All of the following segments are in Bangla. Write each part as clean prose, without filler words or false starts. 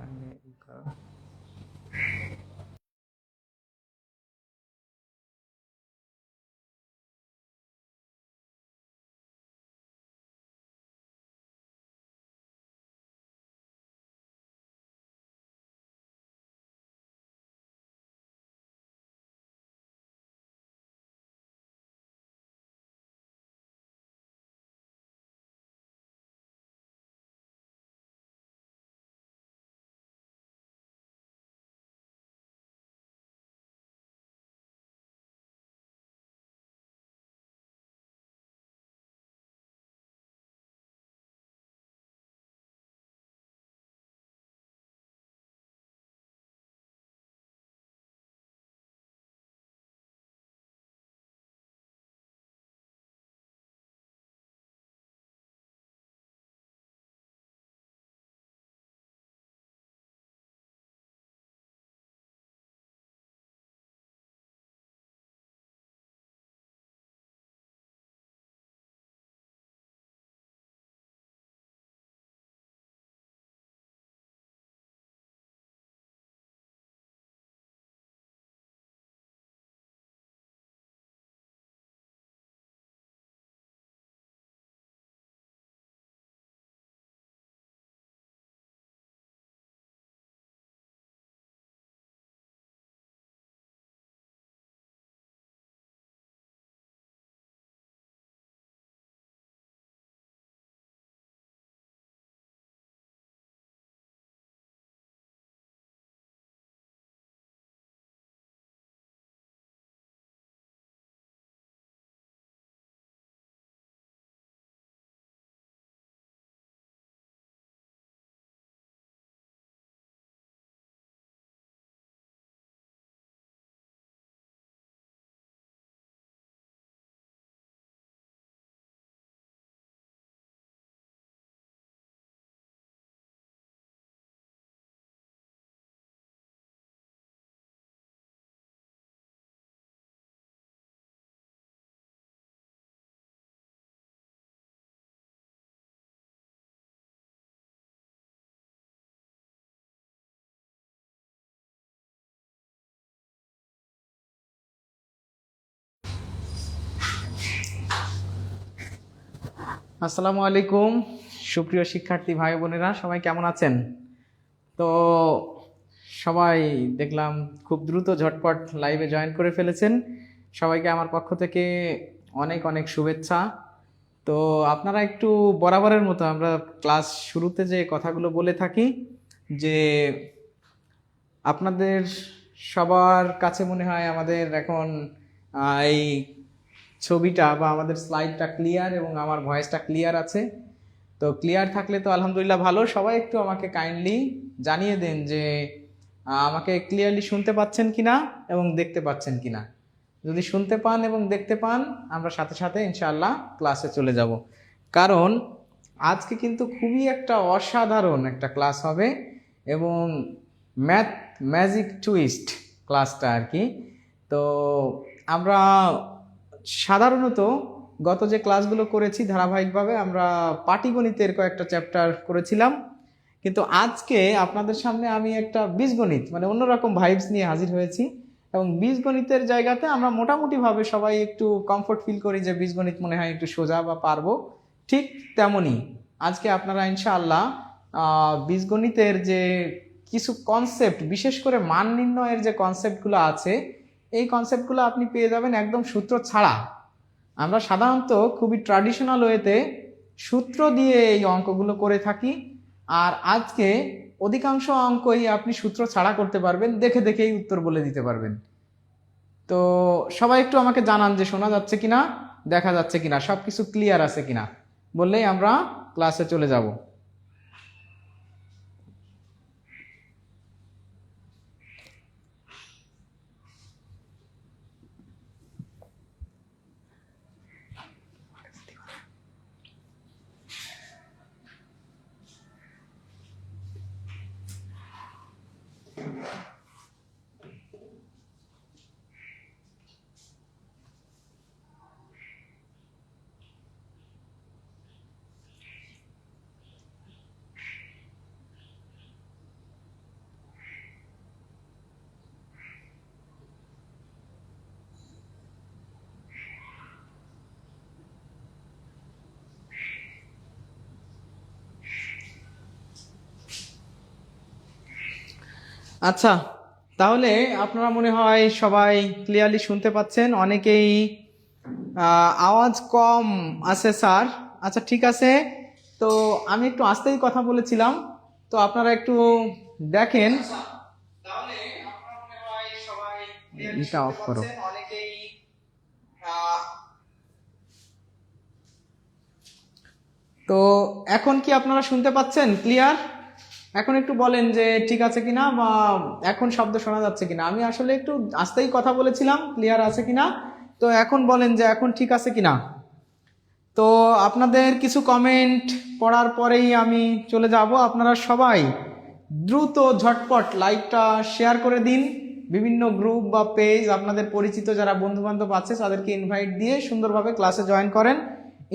আমেরিকা। আসসালামু আলাইকুম সুপ্রিয় শিক্ষার্থী ভাই বোনেরা, সবাই কেমন আছেন? তো সবাই দেখলাম খুব দ্রুত ঝটপট লাইভে জয়েন করে ফেলেছেন। সবাইকে আমার পক্ষ থেকে অনেক অনেক শুভেচ্ছা। তো আপনারা একটু বরাবরের মতো আমরা ক্লাস শুরুতে যে কথাগুলো বলে থাকি, যে আপনাদের সবার কাছে মনে হয় আমাদের এখন এই ছবিটা বা আমাদের স্লাইডটা ক্লিয়ার এবং আমার ভয়েসটা ক্লিয়ার আছে। তো ক্লিয়ার থাকলে তো আলহামদুলিল্লাহ ভালো। সবাই একটু আমাকে কাইন্ডলি জানিয়ে দেন যে আমাকে ক্লিয়ারলি শুনতে পাচ্ছেন কিনা এবং দেখতে পাচ্ছেন কিনা। যদি শুনতে পান এবং দেখতে পান, আমরা সাথে সাথে ইনশাআল্লাহ ক্লাসে চলে যাব। কারণ আজকে কিন্তু খুবই একটা অসাধারণ একটা ক্লাস হবে এবং ম্যাথ ম্যাজিক টুইস্ট ক্লাসটা আর কি। তো আমরা সাধারণত গত যে ক্লাসগুলো করেছি ধারাবাহিকভাবে আমরা পাটিগণিতের কয়েকটা চ্যাপ্টার করেছিলাম, কিন্তু আজকে আপনাদের সামনে আমি একটা বীজগণিত মানে অন্যরকম ভাইবস নিয়ে হাজির হয়েছি। এবং বীজগণিতের জায়গাতে আমরা মোটামুটিভাবে সবাই একটু কমফোর্ট ফিল করি যে বীজগণিত মনে হয় একটু সোজা বা পারবো, ঠিক তেমনই আজকে আপনারা ইনশাআল্লাহ বীজগণিতের যে কিছু কনসেপ্ট, বিশেষ করে মান নির্ণয়ের যে কনসেপ্টগুলো আছে, এই কনসেপ্টগুলো আপনি পেয়ে যাবেন একদম সূত্র ছাড়া। আমরা সাধারণত খুবই ট্র্যাডিশনাল ওয়েতে সূত্র দিয়ে এই অঙ্কগুলো করে থাকি, আর আজকে অধিকাংশ অঙ্কই আপনি সূত্র ছাড়া করতে পারবেন, দেখে দেখেই উত্তর বলে দিতে পারবেন। তো সবাই একটু আমাকে জানান যে শোনা যাচ্ছে কিনা, দেখা যাচ্ছে কিনা, সবকিছু ক্লিয়ার আছে কিনা, বললেই আমরা ক্লাসে চলে যাব। আচ্ছা, তাহলে আপনারা মনে হয় সবাই ক্লিয়ারলি শুনতে পাচ্ছেন। অনেকেই আওয়াজ কম আছে স্যার। আচ্ছা ঠিক আছে, তো আমি একটু আস্তেই কথা বলেছিলাম, তো আপনারা একটু দেখেন। তাহলে আপনারা মনে হয় সবাই এটা অফ করো। অনেকেই তো এখন কি আপনারা শুনতে পাচ্ছেন ক্লিয়ার? এখন একটু বলেন যে ঠিক আছে কিনা, বা এখন শব্দ শোনা যাচ্ছে কিনা। আমি আসলে একটু আস্তেই কথা বলেছিলাম, ক্লিয়ার আছে কিনা। তো এখন বলেন যে এখন ঠিক আছে কিনা। তো আপনাদের কিছু কমেন্ট পড়ার পরেই আমি চলে যাব। আপনারা সবাই দ্রুত ঝটপট লাইভটা শেয়ার করে দিন বিভিন্ন গ্রুপ বা পেজ। আপনাদের পরিচিত যারা বন্ধু বান্ধব আছে তাদেরকে ইনভাইট দিয়ে সুন্দরভাবে ক্লাসে জয়েন করেন।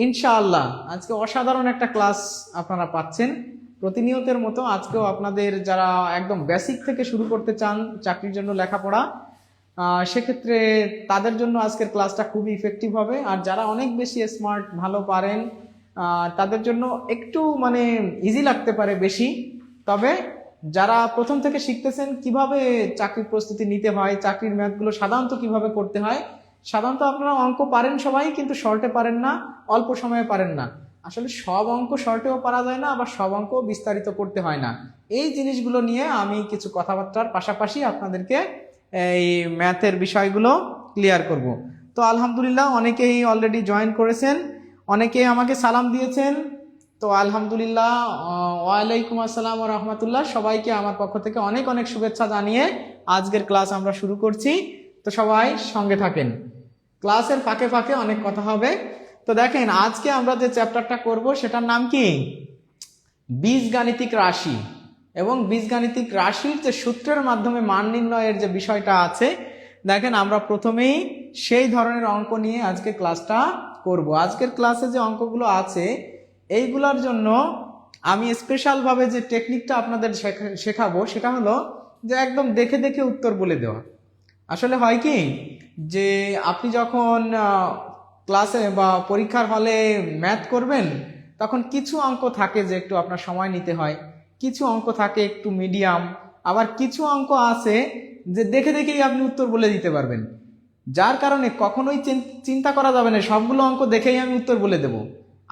ইনশাআল্লাহ আজকে অসাধারণ একটা ক্লাস আপনারা পাচ্ছেন। প্রতিনিয়তের মতো আজকেও আপনাদের যারা একদম বেসিক থেকে শুরু করতে চান চাকরির জন্য লেখাপড়া, সেক্ষেত্রে তাদের জন্য আজকের ক্লাসটা খুবই ইফেক্টিভ হবে। আর যারা অনেক বেশি স্মার্ট, ভালো পারেন, তাদের জন্য একটু মানে ইজি লাগতে পারে বেশি। তবে যারা প্রথম থেকে শিখতেছেন কিভাবে চাকরির প্রস্তুতি নিতে হয়, চাকরির ম্যাথগুলো সাধারণত কিভাবে করতে হয়, সাধারণত আপনারা অঙ্ক পারেন সবাই, কিন্তু শর্টে পারেন না, অল্প সময়ে পারেন না। আসলে সব অঙ্ক শর্টেও পারা যায় না, আবার সব অঙ্ক বিস্তারিত করতে হয় না। এই জিনিসগুলো নিয়ে আমি কিছু কথাবার্তার পাশাপাশি আপনাদেরকে এই ম্যাথের বিষয়গুলো ক্লিয়ার করব। তো আলহামদুলিল্লাহ অনেকেই অলরেডি জয়েন করেছেন, অনেকেই আমাকে সালাম দিয়েছেন। তো আলহামদুলিল্লাহ, ওয়ালাইকুম আসসালাম ওয়া রাহমাতুল্লাহ। সবাইকে আমার পক্ষ থেকে অনেক অনেক শুভেচ্ছা জানিয়ে আজকের ক্লাস আমরা শুরু করছি। তো সবাই সঙ্গে থাকেন, ক্লাসের ফাঁকে ফাঁকে অনেক কথা হবে। তো দেখেন আজকে আমরা যে চ্যাপ্টারটা করব সেটার নাম কি? বীজগাণিতিক রাশি। এবং বীজগাণিতিক রাশির যে সূত্রের মাধ্যমে মান নির্ণয়ের যে বিষয়টা আছে, দেখেন আমরা প্রথমেই সেই ধরনের অঙ্ক নিয়ে আজকে ক্লাসটা করব। আজকের ক্লাসে যে অঙ্কগুলো আছে এইগুলোর জন্য আমি স্পেশালভাবে যে টেকনিকটা আপনাদের শেখাবো সেটা হলো যে একদম দেখে দেখে উত্তর বলে দেওয়া। আসলে হয় কি যে আপনি যখন ক্লাসে বা পরীক্ষার হলে ম্যাথ করবেন, তখন কিছু অঙ্ক থাকে যে একটু আপনার সময় নিতে হয়, কিছু অঙ্ক থাকে একটু মিডিয়াম, আবার কিছু অঙ্ক আছে যে দেখে দেখেই আপনি উত্তর বলে দিতে পারবেন। যার কারণে কখনোই চিন্তা করা যাবে না সবগুলো অঙ্ক দেখেই আমি উত্তর বলে দেব।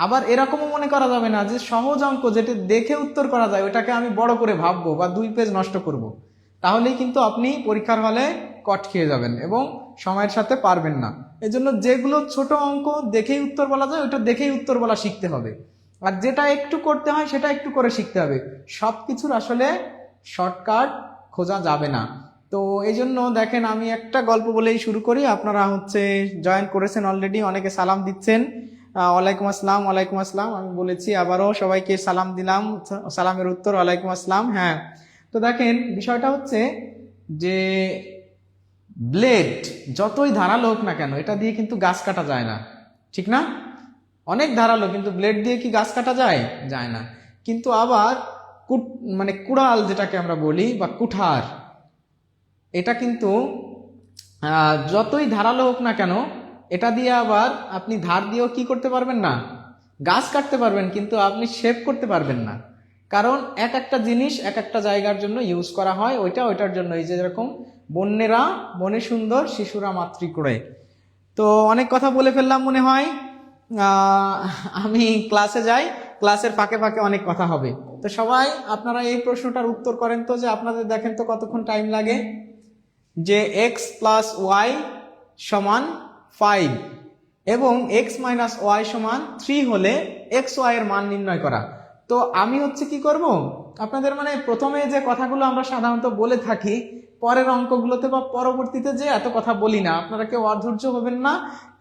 আবার এরকমও মনে করা যাবে না যে সহজ অঙ্ক যেটা দেখে উত্তর করা যায় ওটাকে আমি বড় করে ভাববো বা 2 পেজ নষ্ট করব। তাহলেই কিন্তু আপনি পরীক্ষার হলে কট খেয়ে যাবেন এবং সময়ের সাথে পারবেন না। এজন্য যেগুলো ছোট অঙ্ক দেখেই উত্তর বলা যায় ওটা দেখেই উত্তর বলা শিখতে হবে, আর যেটা একটু করতে হয় সেটা একটু করে শিখতে হবে। সব কিছুর আসলে শর্টকাট খোঁজা যাবে না। তো এই জন্য দেখেন আমি একটা গল্প বলেই শুরু করি। আপনারা জয়েন করেছেন অলরেডি, অনেকে সালাম দিচ্ছেন। ওয়ালাইকুম আসসালাম, ওয়ালাইকুম আসসালাম আমি বলেছি, আবারও সবাইকে সালাম দিলাম, সালামের উত্তর ওয়ালাইকুম আসসালাম। হ্যাঁ, তো দেখেন বিষয়টা হচ্ছে যে ব্লেড যতই ধারালো হোক না কেন এটা দিয়ে কিন্তু গাছ কাটা যায় না, ঠিক না? অনেক ধারালো, কিন্তু ব্লেড দিয়ে কি গাছ কাটা যায়? যায় না। কিন্তু আবার মানে কুড়াল যেটাকে আমরা বলি বা কুঠার, এটা কিন্তু যতই ধারালো হোক না কেন এটা দিয়ে আবার আপনি ধার দিয়েও কি করতে পারবেন না? গাছ কাটতে পারবেন, কিন্তু আপনি শেপ করতে পারবেন না। কারণ এক একটা জিনিস এক একটা জায়গার জন্য ইউজ করা হয়, ওইটার জন্য। এই যে যেরকম বন্যেরা বনে সুন্দর, শিশুরা মাতৃক্রয়ে। তো অনেক কথা বলে ফেললাম মনে হয়, আমি ক্লাসে যাই, ক্লাসের ফাঁকে ফাঁকে অনেক কথা হবে। তো সবাই আপনারা এই প্রশ্নটার উত্তর করেন তো, যে আপনাদের দেখেন তো কতক্ষণ টাইম লাগে, যে x প্লাস ওয়াই সমান 5 এবং x মাইনাস ওয়াই সমান 3 হলে এক্স ওয়াই এর মান নির্ণয় করা। তো আমি কি করব, আপনাদের মানে প্রথমে যে কথাগুলো আমরা সাধারণত বলে থাকি পরের অঙ্কগুলোতে বা পরবর্তীতে যে এত কথা বলি না, আপনারা কেউ অধৈর্য হবেন না,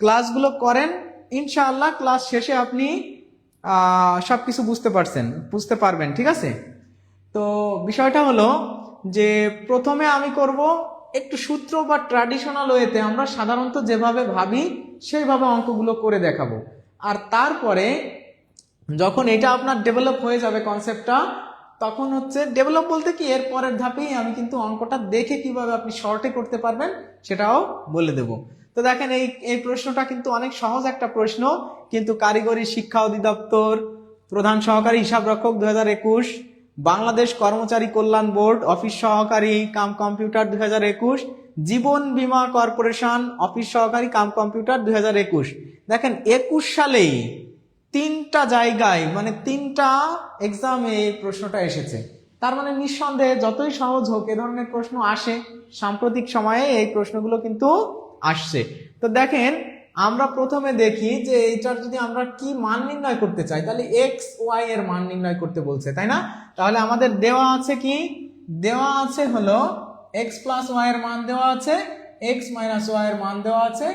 ক্লাসগুলো করেন, ইনশাআল্লাহ ক্লাস শেষে আপনি সবকিছু বুঝতে পারবেন, ঠিক আছে? তো বিষয়টা হলো যে প্রথমে আমি করব একটু সূত্র বা ট্র্যাডিশনাল ওয়েতে আমরা সাধারণত যেভাবে ভাবি সেইভাবে অঙ্কগুলো করে দেখাবো। আর তারপরে যখন এটা আপনার ডেভেলপ হয়ে যাবে কনসেপ্টটা, তখন ডেভেলপ বলতে কি এর পরের ধাপেই আমি কিন্তু অঙ্কটা দেখে কিভাবে আপনি শর্টে করতে পারবেন সেটাও বলে দেব। তো দেখেন এই প্রশ্নটা কিন্তু অনেক সহজ একটা প্রশ্ন, কিন্তু কারিগরি শিক্ষা অধিদপ্তর প্রধান সহকারী হিসাবরক্ষক 2021 বাংলাদেশ কর্মচারী কল্যাণ বোর্ড অফিস সহকারী কাম কম্পিউটার 2021, জীবন বীমা কর্পোরেশন অফিস সহকারী কাম কম্পিউটার 2021। দেখেন 21 সালেই 3টা জায়গায় মানে 3টা এক্সামে এই প্রশ্নটা এসেছে। তার মানে নিঃসন্দেহে যতই সহজ হোক এ ধরনের প্রশ্ন আসে, সাম্প্রতিক সময়ে এই প্রশ্নগুলো কিন্তু আসছে। তো দেখেন আমরা প্রথমে দেখি যে এইটার যদি আমরা কি মান নির্ণয় করতে চাই তাহলে এক্স ওয়াই এর মান নির্ণয় করতে বলছে, তাই না? তাহলে আমাদের দেওয়া আছে কি, দেওয়া আছে হলো এক্স প্লাস ওয়াই এর মান দেওয়া আছে, এক্স মাইনাস ওয়াই এর মান দেওয়া আছে,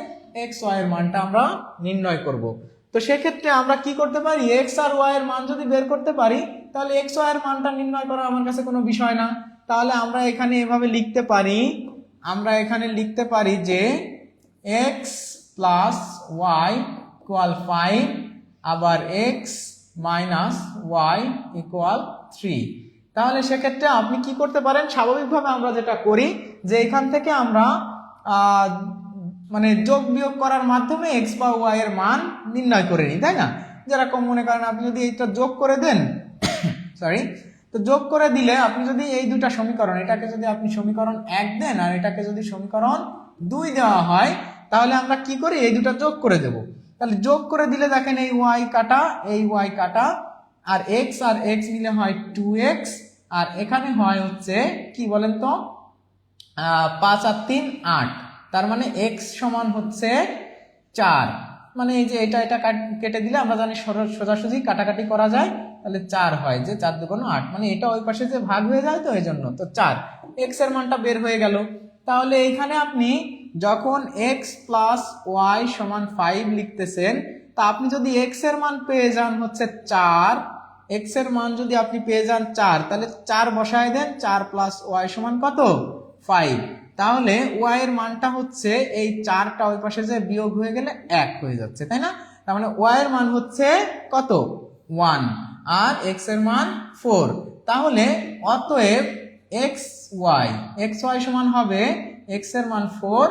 এক্স ওয়াই এর মানটা আমরা নির্ণয় করব। তো সেক্ষেত্রে আমরা কি করতে পারি, এক্স আর ওয়াই এর মান যদি বের করতে পারি তাহলে এক্স ওয়াই এর মানটা নির্ণয় করা আমার কাছে কোনো বিষয় না। তাহলে আমরা এখানে এভাবে লিখতে পারি, আমরা এখানে লিখতে পারি যে এক্স প্লাস ওয়াই ইকুয়াল 5, আবার এক্স মাইনাস ওয়াই ইকুয়াল 3। তাহলে সেক্ষেত্রে আপনি কি করতে পারেন, স্বাভাবিকভাবে আমরা যেটা করি যে এখান থেকে আমরা মানে যোগ বিয়োগ করার মাধ্যমে এক্স বা ওয়াই এর মান নির্ণয় করে নিই, তাই না? যেরকম মনে করেন আপনি যদি এটা যোগ করে দেন সরি, তো যোগ করে দিলে আপনি যদি এই দুটা সমীকরণ, এটাকে যদি আপনি সমীকরণ 1 দেন আর এটাকে যদি সমীকরণ 2 দেওয়া হয় তাহলে আমরা কি করি, এই দুটা যোগ করে দেব। তাহলে যোগ করে দিলে দেখেন এই ওয়াই কাটা, এই ওয়াই কাটা, আর এক্স মিলে হয় 2x, আর এখানে হয় হচ্ছে কি বলেন তো 5 আর 3 8। তার মানে x সমান হচ্ছে 4। মানে এই যে এটা কেটে দিলে আমরা জানি সোজাসুজি কাটাকাটি করা যায়, তাহলে 4 হয়, যে 4 2 8, মানে এটা ওই পাশে যে ভাগ হয়ে যায় তো এই জন্য, তো 4 x এর মানটা বের হয়ে গেল। তাহলে এইখানে আপনি যখন x প্লাস ওয়াই সমান 5 লিখতেছেন, তা আপনি যদি x এর মান পেয়ে যান হচ্ছে 4, x এর মান যদি আপনি পেয়ে যান 4, তাহলে 4 বসায় দেন, 4 প্লাস ওয়াই সমান কত 5। তাহলে ওয়াই এর মানটা হচ্ছে এই 4টা ওই পাশে যে বিয়োগ হয়ে গেলে 1 হয়ে যাচ্ছে, তাই না? তার মানে ওয়াই এর মান হচ্ছে কত 1 আর x এর মান 4। তাহলে অতএব x y সমান হবে x এর মান 4,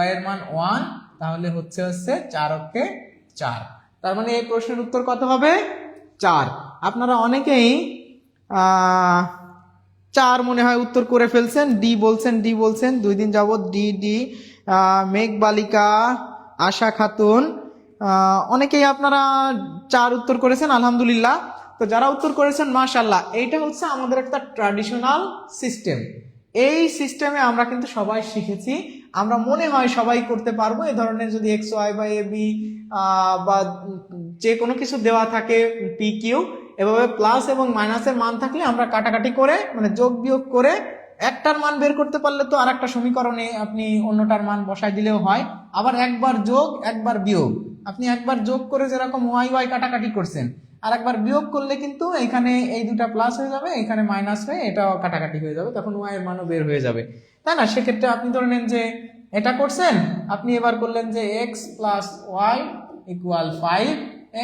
y এর মান 1, তাহলে হচ্ছে 4 অক্ষে 4। তার মানে এই প্রশ্নের উত্তর কত হবে 4। আপনারা অনেকেই 4 মনে হয় উত্তর করে ফেলছেন, ডি বলছেন 2 দিন যাবত ডি মেঘ বালিকা, আশা খাতুন, অনেকেই আপনারা 4 উত্তর করেছেন, আলহামদুলিল্লাহ। তো যারা উত্তর করেছেন মাশাআল্লাহ, এইটা হচ্ছে আমাদের একটা ট্র্যাডিশনাল সিস্টেম। এই সিস্টেমে আমরা কিন্তু সবাই শিখেছি, আমরা মনে হয় সবাই করতে পারবো। এই ধরনের যদি এক্স ওয়াই বা এ বি বা যে কোনো কিছু দেওয়া থাকে পি কিউ, এভাবে প্লাস এবং মাইনাসের মান থাকলে আমরা কাটাকাটি করে মানে যোগ বিয়োগ করে একটার মান বের করতে পারলে তো আর একটা সমীকরণে আপনি অন্যটার মান বসাই দিলেও হয়। আবার একবার যোগ একবার বিয়োগ, আপনি একবার যোগ করে যেরকম ওয়াই ওয়াই কাটাকাটি করছেন, আর একবার বিয়োগ করলে কিন্তু এখানে এই দুটা প্লাস হয়ে যাবে, এখানে মাইনাস হয়ে এটাও কাটাকাটি হয়ে যাবে, তখন ওয়াই এর মানও বের হয়ে যাবে, তাই না? সেক্ষেত্রে আপনি ধরে নেন যে এটা করছেন, আপনি এবার করলেন যে x plus y equal 5,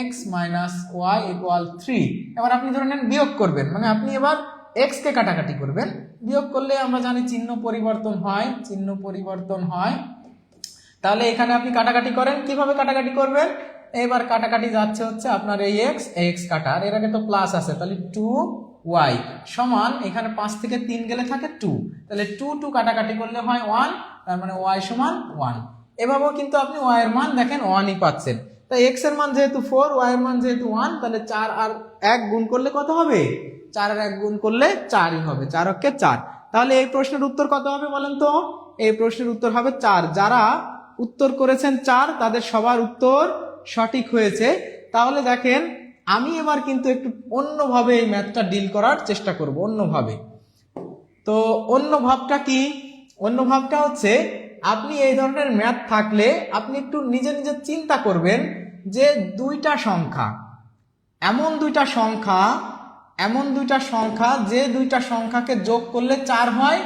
x minus y equal 3। এবার আপনি ধরে নেন বিয়োগ করবেন, মানে আপনি এবার এক্স কে কাটাকাটি করবেন। বিয়োগ করলে আমরা জানি চিহ্ন পরিবর্তন হয়, তাহলে এখানে আপনি কাটাকাটি করেন, কিভাবে কাটাকাটি করবেন, এবার কাটাকাটি যাচ্ছে হচ্ছে আপনার এই এক্স কাটা, আর এর আগে তো প্লাস আছে, তাহলে 2y সমান এখানে 5 থেকে 3 গেলে থাকে 2, তাহলে 2 কাটাকাটি করলে হয় 1, তার মানে y সমান 1। এভাবেও কিন্তু আপনি y এর মান দেখেন 1ই পাচ্ছেন। তাই x এর মান যেহেতু 4, y এর মান যেহেতু 1, তাহলে 4 আর 1 গুণ করলে কত হবে, 4 আর 1 গুণ করলে 4ই হবে, 4 অক্ষে 4। তাহলে এই প্রশ্নের উত্তর কত হবে বলেন তো, এই প্রশ্নের উত্তর হবে 4। যারা উত্তর করেছেন 4 তাদের সবার উত্তর সঠিক হয়েছে। তাহলে দেখেন আমি এবার কিন্তু একটু অন্যভাবে এই ম্যাথটা ডিল করার চেষ্টা করব, অন্যভাবে। তো অন্য ভাবটা কি, অন্য ভাবটা হচ্ছে আপনি এই ধরনের ম্যাথ থাকলে আপনি একটু নিজে নিজে চিন্তা করবেন যে এমন দুইটা সংখ্যা যে দুইটা সংখ্যাকে যোগ করলে 4 হয়,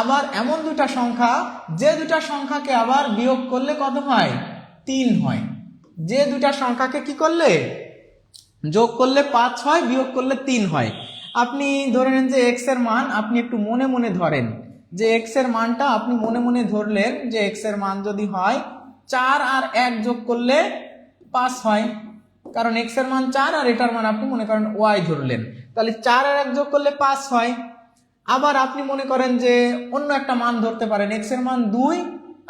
আবার এমন দুইটা সংখ্যা যে দুইটা সংখ্যাকে আবার বিয়োগ করলে কত হয় 3 হয়। যে দুইটা সংখ্যাকে কি করলে যোগ করলে 5 হয়, বিয়োগ করলে 3 হয়। আপনি ধরে নেন যে x এর মান আপনি একটু মনে মনে ধরেন, যে x এর মানটা আপনি মনে মনে ধরলেন যে x এর মান যদি হয় 4 আর 1 যোগ করলে 5 হয়, কারণ এক্স এর মান 4 আর এটার মান আপনি মনে করেন ওয়াই ধরলেন, তাহলে 4 আর 1 যোগ করলে 5 হয়। আবার আপনি মনে করেন যে অন্য একটা মান ধরতে পারেন, এক্স এর মান 2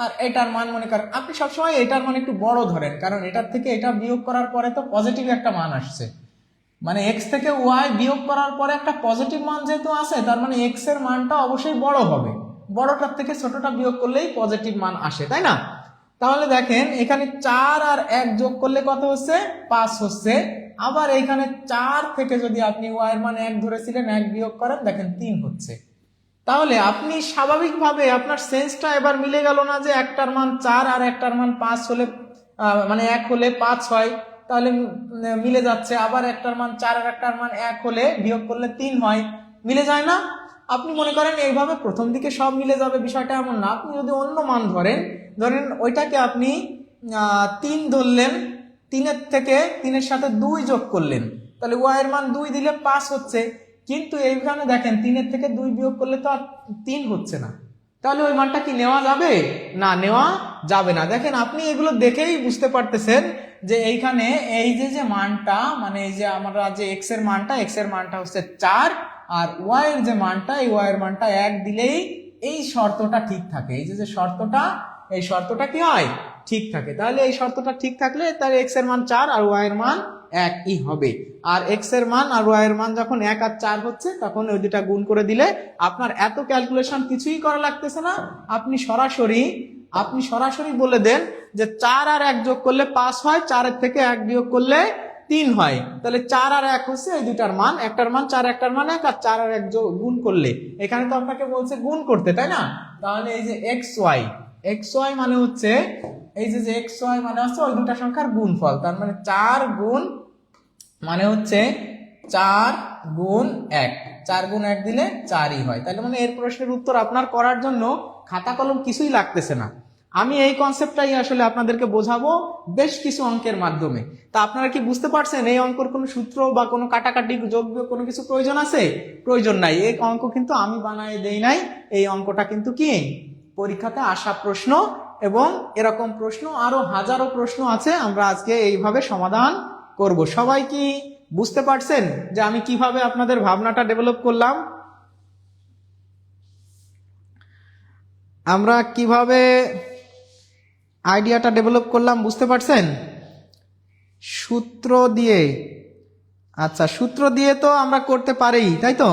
আর এটার মান মনে করেন, আপনি সবসময় এটার মান একটু বড় ধরেন, কারণ এটার থেকে এটা বিয়োগ করার পরে তো পজিটিভ একটা মান আসছে, মানে এক্স থেকে ওয়াই বিয়োগ করার পরে একটা পজিটিভ মান যেহেতু আসে, তার মানে এক্স এর মানটা অবশ্যই বড় হবে, বড়টার থেকে ছোটটা বিয়োগ করলেই পজিটিভ মান আসে, তাই না? তাহলে দেখেন এখানে 4 আর 1 যোগ করলে কত হচ্ছে? 5 হচ্ছে। আবার এইখানে 4 থেকে যদি আপনি ওয়াই এর মান 1 ধরেছিলেন, 1 বিয়োগ করেন, দেখেন 3 হচ্ছে। তাহলে আপনি স্বাভাবিকভাবে আপনার সেন্সটা এবার মিলে গেল না, যে একটার মান 4 আর একটার মান 5 হলে মানে 1 হলে 5 হয়, তাহলে মিলে যাচ্ছে। আবার একটার মান 4 আর একটার মান 1 হলে বিয়োগ করলে 3 হয়, মিলে যায় না? আপনি মনে করেন এইভাবে প্রথম দিকে সব মিলে যাবে, বিষয়টা এমন না। আপনি যদি অন্য মান ধরেন ওইটাকে আপনি 3 ধরলেন, 3-এর থেকে 3-এর সাথে 2 যোগ করলেন, তাহলে ওয়াই এর মান 2 দিলে 5 হচ্ছে। কিন্তু এইখানে দেখেন 3-এর থেকে 2 বিয়োগ করলে তো আর 3 হচ্ছে না, তাহলে ওই মানটা কি নেওয়া যাবে? না, নেওয়া যাবে না। দেখেন আপনি এগুলো দেখেই বুঝতে পারতেছেন যে এইখানে এই যে মানটা, মানে এই যে আমরা যে এক্স এর মানটা হচ্ছে 4, আর ওয়াই এর যে মানটা, এই ওয়াই এর মানটা 1 দিলেই এই শর্তটা ঠিক থাকে। এই যে শর্তটা, এই শর্তটা কি হয়? ঠিক থাকে। তাহলে এই শর্তটা ঠিক থাকলে তাহলে এক্স এর মান 4 আর ওয়াই এর মান 1ই হবে। আর এক্স এর মান আর ওয়াই এর মান যখন 1 আর 4 হচ্ছে, তখন ওই দুটা গুণ করে দিলে আপনার এত ক্যালকুলেশন কিছুই করা লাগতেছে না। আপনি সরাসরি বলে দেন যে 4 আর 1 যোগ করলে 5 হয়, 4 এর থেকে 1 বিয়োগ করলে 3 হয়। তাহলে 4 আর 1 হচ্ছে এই দুটার মান, একটার মান 4, একটার মান 1, আর 4 আর 1 গুণ করলে, এখানে তো আপনাকে বলছে গুণ করতে, তাই না? তাহলে এই যে এক্স ওয়াই মানে হচ্ছে এই যে এক্স ওয়াই মানে হচ্ছে ওই দুটা সংখ্যার গুণফল। তার মানে 4 গুণ মানে হচ্ছে 4 গুণ 1, 4 গুণ 1 দিলে 4ই হয়। তাহলে মানে এর প্রশ্নের উত্তর আপনার করার জন্য খাতা কলম কিছুই লাগতেছে না। আমি এই কনসেপ্টটাই আসলে আপনাদেরকে বোঝাবো বেশ কিছু অঙ্কের মাধ্যমে। তা আপনারা কি বুঝতে পারছেন এই অঙ্কের কোনো সূত্র বা কোনো কাটাকাটি যোগ বিয়োগ কোনো কিছু প্রয়োজন আছে? প্রয়োজন নাই। এই অঙ্ক কিন্তু আমি বানায় দেই নাই, এই অঙ্কটা কিন্তু কি পরীক্ষাতে আসা প্রশ্ন, এবং এরকম প্রশ্ন আরো হাজারো প্রশ্ন আছে, আমরা আজকে এইভাবে সমাধান করব। সবাই কি বুঝতে পারছেন যে আমি কিভাবে আপনাদের ভাবনাটা ডেভেলপ করলাম? আমরা কিভাবে আইডিয়াটা ডেভেলপ করলাম বুঝতে পারছেন? সূত্র দিয়ে, আচ্ছা সূত্র দিয়ে তো আমরা করতে পারি, তাই তো?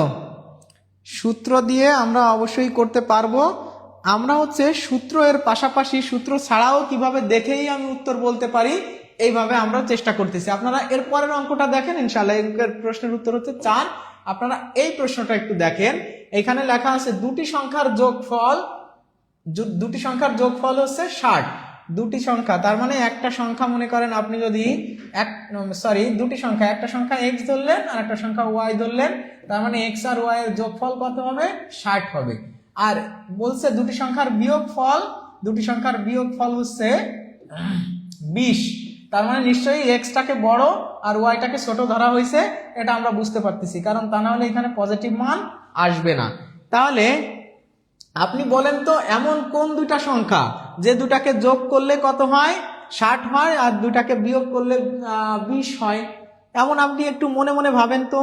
সূত্র দিয়ে আমরা অবশ্যই করতে পারবো। আমরা হচ্ছে সূত্র এর পাশাপাশি সূত্র ছাড়াও কিভাবে দেখেই আমি উত্তর বলতে পারি, এইভাবে আমরা চেষ্টা করতেছি। আপনারা এর পরের অঙ্কটা দেখেন, ইনশাআল্লাহ এর প্রশ্নের উত্তর হচ্ছে 4। আপনারা এই প্রশ্নটা একটু দেখেন, এখানে লেখা আছে দুটি সংখ্যার যোগফল হচ্ছে 60। দুটি সংখ্যা, তার মানে একটা সংখ্যা মনে করেন আপনি যদি দুটি সংখ্যা, একটা সংখ্যা এক্স ধরলেন আর একটা সংখ্যা ওয়াই ধরলেন, তার মানে এক্স আর ওয়াই এর যোগফল কত হবে? 60 হবে। আর বলছে দুটি সংখ্যার বিয়োগফল হচ্ছে 20। তার মানে নিশ্চয়ই এক্সটাকে বড় আর ওয়াইটাকে ছোট ধরা হয়েছে, এটা আমরা বুঝতে পারতেছি, কারণ তা না হলে এখানে পজিটিভ মান আসবে না। তাহলে আপনি বলেন তো এমন কোন দুটা সংখ্যা যে দুটাকে যোগ করলে কত হয়? 60 হয়, আর দুটাকে বিয়োগ করলে 20 হয়। এমন আপনি একটু মনে মনে ভাবেন তো,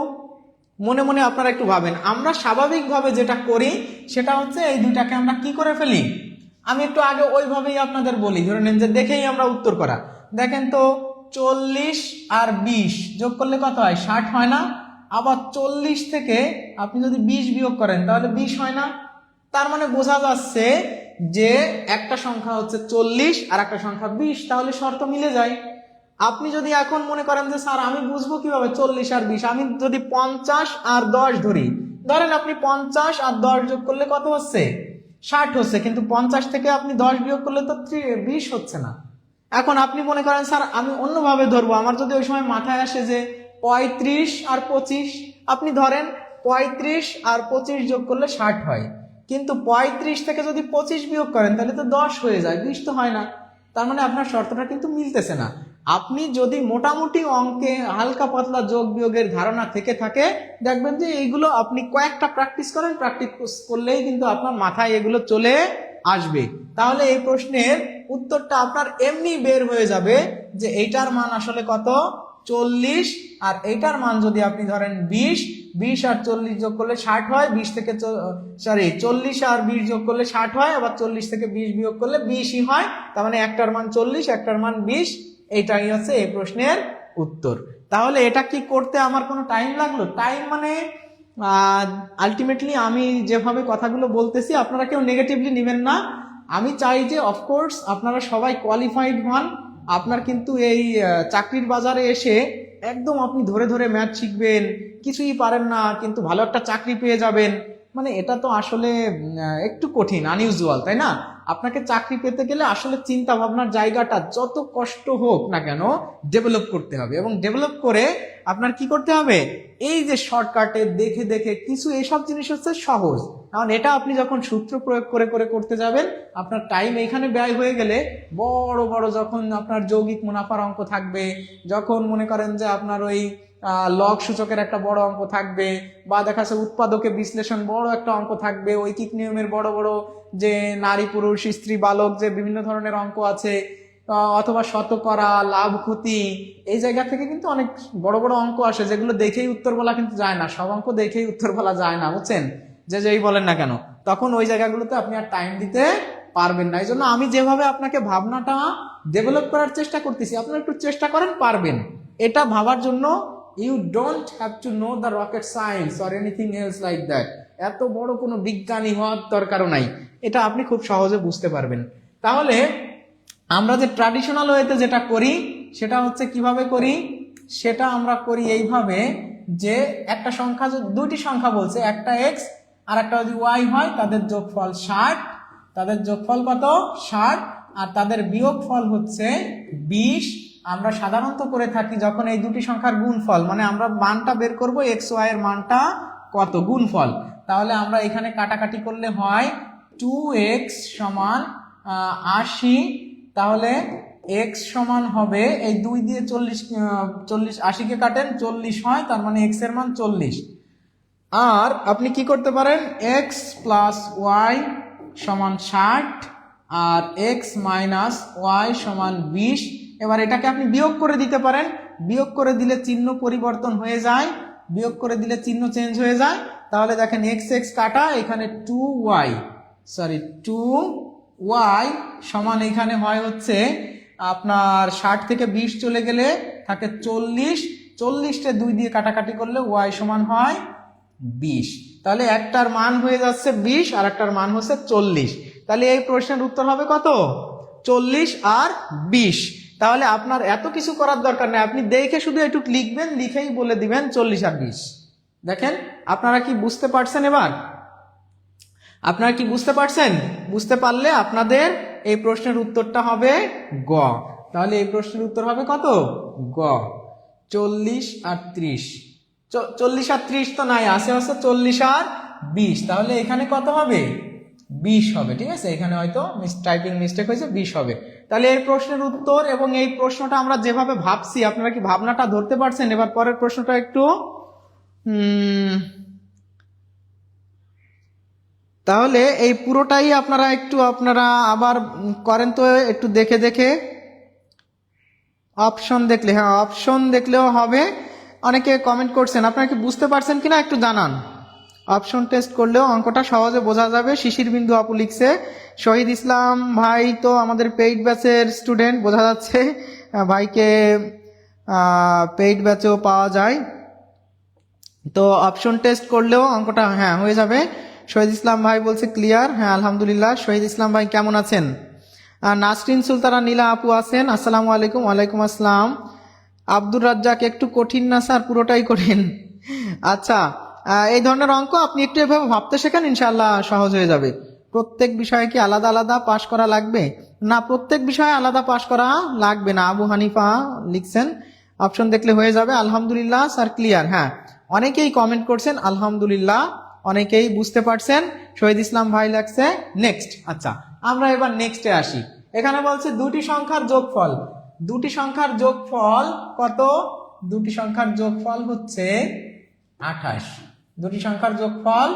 মনে মনে আপনারা একটু ভাবেন। আমরা স্বাভাবিকভাবে যেটা করি সেটা হচ্ছে এই দুটাকে আমরা কি করে ফেলি, আমি একটু আগে ওইভাবেই আপনাদের বলি, ধরে নেন যে দেখেই আমরা উত্তর করা। দেখেন তো 40 আর 20 যোগ করলে কত হয়? 60 হয় না? আবার 40 থেকে আপনি যদি 20 বিয়োগ করেন তাহলে 20 হয় না? তার মানে বোঝা যাচ্ছে যে একটা সংখ্যা হচ্ছে 40 আর একটা সংখ্যা 20, তাহলে শর্ত মিলে যায়। আপনি যদি এখন মনে করেন যে স্যার আমি বুঝবো কিভাবে 40 আর 20, আমি যদি 50 আর 10 ধরেন আপনি 50 আর 10 যোগ করলে কত হচ্ছে? 60 হচ্ছে, কিন্তু 50 থেকে আপনি 10 বিয়োগ করলে তো 20 হচ্ছে না। এখন আপনি মনে করেন স্যার আমি অন্যভাবে ধরবো, আমার যদি ওই সময় মাথায় আসে যে 35 আর 25, আপনি ধরেন 35 আর 25 যোগ করলে 60 হয়, কিন্তু 35 থেকে যদি 25 বিয়োগ করেন তাহলে তো 10 হয়ে যায়, 20 তো হয় না। তার মানে আপনার শর্তটা কিন্তু মিলতেছে না। আপনি যদি মোটামুটি অঙ্কে হালকা পাতলা যোগ বিয়োগের ধারণা থেকে থাকে, দেখবেন যে এইগুলো আপনি কয়েকটা প্র্যাকটিস করলেই কিন্তু আপনার মাথায় এগুলো চলে আসবে। তাহলে এই প্রশ্নের উত্তরটা আপনার এমনি বের হয়ে যাবে যে এইটার মান আসলে কত? 40, আর এইটার মান যদি আপনি ধরেন 20, 20 আর 40 যোগ করলে 60 হয়, 20 থেকে 40 আর 20 যোগ করলে 60 হয়, আবার 40 থেকে 20 বিয়োগ করলে 20ই হয়। তার মানে একটার মান 40, একটার মান 20। এইটাই হচ্ছে এই প্রশ্নের উত্তর। তাহলে এটা কি করতে আমার কোনো টাইম লাগলো? টাইম মানে আলটিমেটলি আমি যেভাবে কথাগুলো বলতেছি আপনারা কেউ নেগেটিভলি নেবেন না। আমি চাই যে অফকোর্স আপনারা সবাই কোয়ালিফাইড হন। আপনার কিন্তু এই চাকরির বাজারে এসে একদম আপনি ধরে ধরে ম্যাথ শিখবেন, কিছুই পারেন না কিন্তু ভালো একটা চাকরি পেয়ে যাবেন, মানে এটা তো আসলে একটু কঠিন, আনইউজুয়াল, তাই না? আপনাকে চাকরি পেতে গেলে আসলে চিন্তা ভাবনার জায়গাটা যত কষ্ট হোক না কেন ডেভেলপ করতে হবে, এবং ডেভেলপ করে আপনার কি করতে হবে, এই যে শর্টকাটে দেখে দেখে কিছু এসব জিনিস হচ্ছে সহজ, কারণ এটা আপনি যখন সূত্র প্রয়োগ করে করে করতে যাবেন আপনার টাইম এখানে ব্যয় হয়ে গেলে বড় বড় যখন আপনার যৌগিক মুনাফার অঙ্ক থাকবে, যখন মনে করেন যে আপনার ওই লগ সূচকের একটা বড় অঙ্ক থাকবে, বা দেখা যাচ্ছে উৎপাদকে বিশ্লেষণ বড় একটা অঙ্ক থাকবে, ঐকিক নিয়মের বড় বড় যে নারী পুরুষ স্ত্রী বালক যে বিভিন্ন ধরনের অঙ্ক আছে, অথবা শতকরা লাভ ক্ষতি, এই জায়গা থেকে কিন্তু অনেক বড় বড় অঙ্ক আসে যেগুলো দেখেই উত্তর বলা কিন্তু যায় না, সব অঙ্ক দেখেই উত্তর বলা যায় না, বুঝছেন? যেই বলেন না কেন, তখন ওই জায়গাগুলোতে আপনি আর টাইম দিতে পারবেন না। এই জন্য আমি যেভাবে আপনাকে ভাবনাটা ডেভেলপ করার চেষ্টা করতেছি, আপনারা একটু চেষ্টা করেন, পারবেন। এটা ভাবার জন্য you don't have to know the rocket science or anything else like that. এত বড় কোনো বিজ্ঞানী হওয়ার দরকারও নাই, এটা আপনি খুব সহজে বুঝতে পারবেন। তাহলে আমরা যে ট্র্যাডিশনাল ওয়েতে যেটা করি সেটা হচ্ছে কিভাবে করি, সেটা আমরা করি এইভাবে যে একটা সংখ্যা, দুইটি সংখ্যা বলছে, একটা এক্স আর একটা যদি ওয়াই হয়, তাদের যোগফল 60, তাদের যোগফল কত 60, আর তাদের বিয়োগফল হচ্ছে 20। আমরা সাধারণত করে থাকি যখন এই দুটি সংখ্যার গুণফল, মানে আমরা মানটা বের করব এক্স ওয়াই এর মানটা কত, গুণফল, তাহলে আমরা এখানে কাটাকাটি করলে হয় 2x সমান 80, তাহলে x সমান হবে এই 2 দিয়ে 40 80 কে কাটেন 40 হয়, তার মানে x এর মান 40। আর আপনি কি করতে পারেন, x প্লাস ওয়াই সমান 60 আর x মাইনাস ওয়াই সমান 20। এবার এটাকে আপনি বিয়োগ করে দিতে পারেন, বিয়োগ করে দিলে চিহ্ন পরিবর্তন হয়ে যায়, বিয়োগ করে দিলে চিহ্ন চেঞ্জ হয়ে যায়। তাহলে দেখেন x x কাটা, এখানে 2y সমান এখানে হয় হচ্ছে আপনার 60 থেকে 20 চলে গেলে থাকে 40, 40টা 2 দিয়ে কাটাকাটি করলে y সমান হয় 20। তাহলে একটার মান হয়ে যাচ্ছে 20 আর একটার মান হচ্ছে 40। তাহলে এই প্রশ্নের উত্তর হবে কত, 40 আর 20। তাহলে আপনার এত কিছু করার দরকার নেই, আপনি দেখে শুধু একটু লিখবেন, লিখেই বলে দিবেন 40 আর 20। দেখেন আপনারা কি বুঝতে পারছেন? এবার আপনারা কি বুঝতে পারছেন? বুঝতে পারলে আপনাদের এই প্রশ্নের উত্তরটা হবে গ। তাহলে এই প্রশ্নের উত্তর হবে কত, গ, 40 আর 30। 40 আর 30 তো নাই, আসে হচ্ছে 40 আর 20, তাহলে এখানে কত হবে, 20 হবে। ঠিক আছে, এখানে হয়তো টাইপিং মিস্টেক হয়েছে, 20 হবে। তাহলে এই প্রশ্নের উত্তর এবং এই প্রশ্নটা আমরা যেভাবে ভাবছি, আপনারা কি ভাবনাটা ধরতে পারছেন? এবার পরের প্রশ্নটা একটু তাহলে এই পুরোটাই আপনারা আবার করেন তো, একটু দেখে দেখে। অপশন দেখলে, হ্যাঁ অপশন দেখলেও হবে। অনেকে কমেন্ট করছেন, আপনারা কি বুঝতে পারছেন কিনা একটু জানান। অপশন টেস্ট করলেও অঙ্কটা সহজে বোঝা যাবে। শিশির বিন্দু আপু লিখছে, শহীদ ইসলাম ভাই তো আমাদের পেইড ব্যাচের স্টুডেন্ট, বোঝা যাচ্ছে ভাইকে পেইড ব্যাচেও পাওয়া যায়। তো অপশন টেস্ট করলেও অঙ্কটা হ্যাঁ হয়ে যাবে। শহীদ ইসলাম ভাই বলছে ক্লিয়ার, হ্যাঁ আলহামদুলিল্লাহ। শহীদ ইসলাম ভাই কেমন আছেন? নাসরিন সুলতানা নীলা আপু আছেন, আসসালামু আলাইকুম। ওয়ালাইকুম আসসালাম। আব্দুর রাজ্জাক, একটু কঠিন না স্যার? পুরোটাই কঠিন। আচ্ছা, এই ধরনের অঙ্ক আপনি একটু এভাবে ভাবতে শেখেন, ইনশাআল্লাহ সহজ হয়ে যাবে। প্রত্যেক বিষয়ে কি আলাদা আলাদা পাশ করা লাগবে? না, প্রত্যেক বিষয়ে আলাদা পাশ করা লাগবে না। আবু হানিফা লিখছেন, অপশন দেখলে হয়ে যাবে। আলহামদুলিল্লাহ স্যার ক্লিয়ার। হ্যাঁ, অনেকেই কমেন্ট করছেন আলহামদুলিল্লাহ, অনেকেই বুঝতে পারছেন। শহীদ ইসলাম ভাই লাগছে নেক্সট। আচ্ছা, আমরা এবার নেক্সটে আসি। এখানে বলছে দুটি সংখ্যার যোগফল, দুটি সংখ্যার যোগফল কত? দুটি সংখ্যার যোগফল হচ্ছে 28, দুটি সংখ্যার যোগফল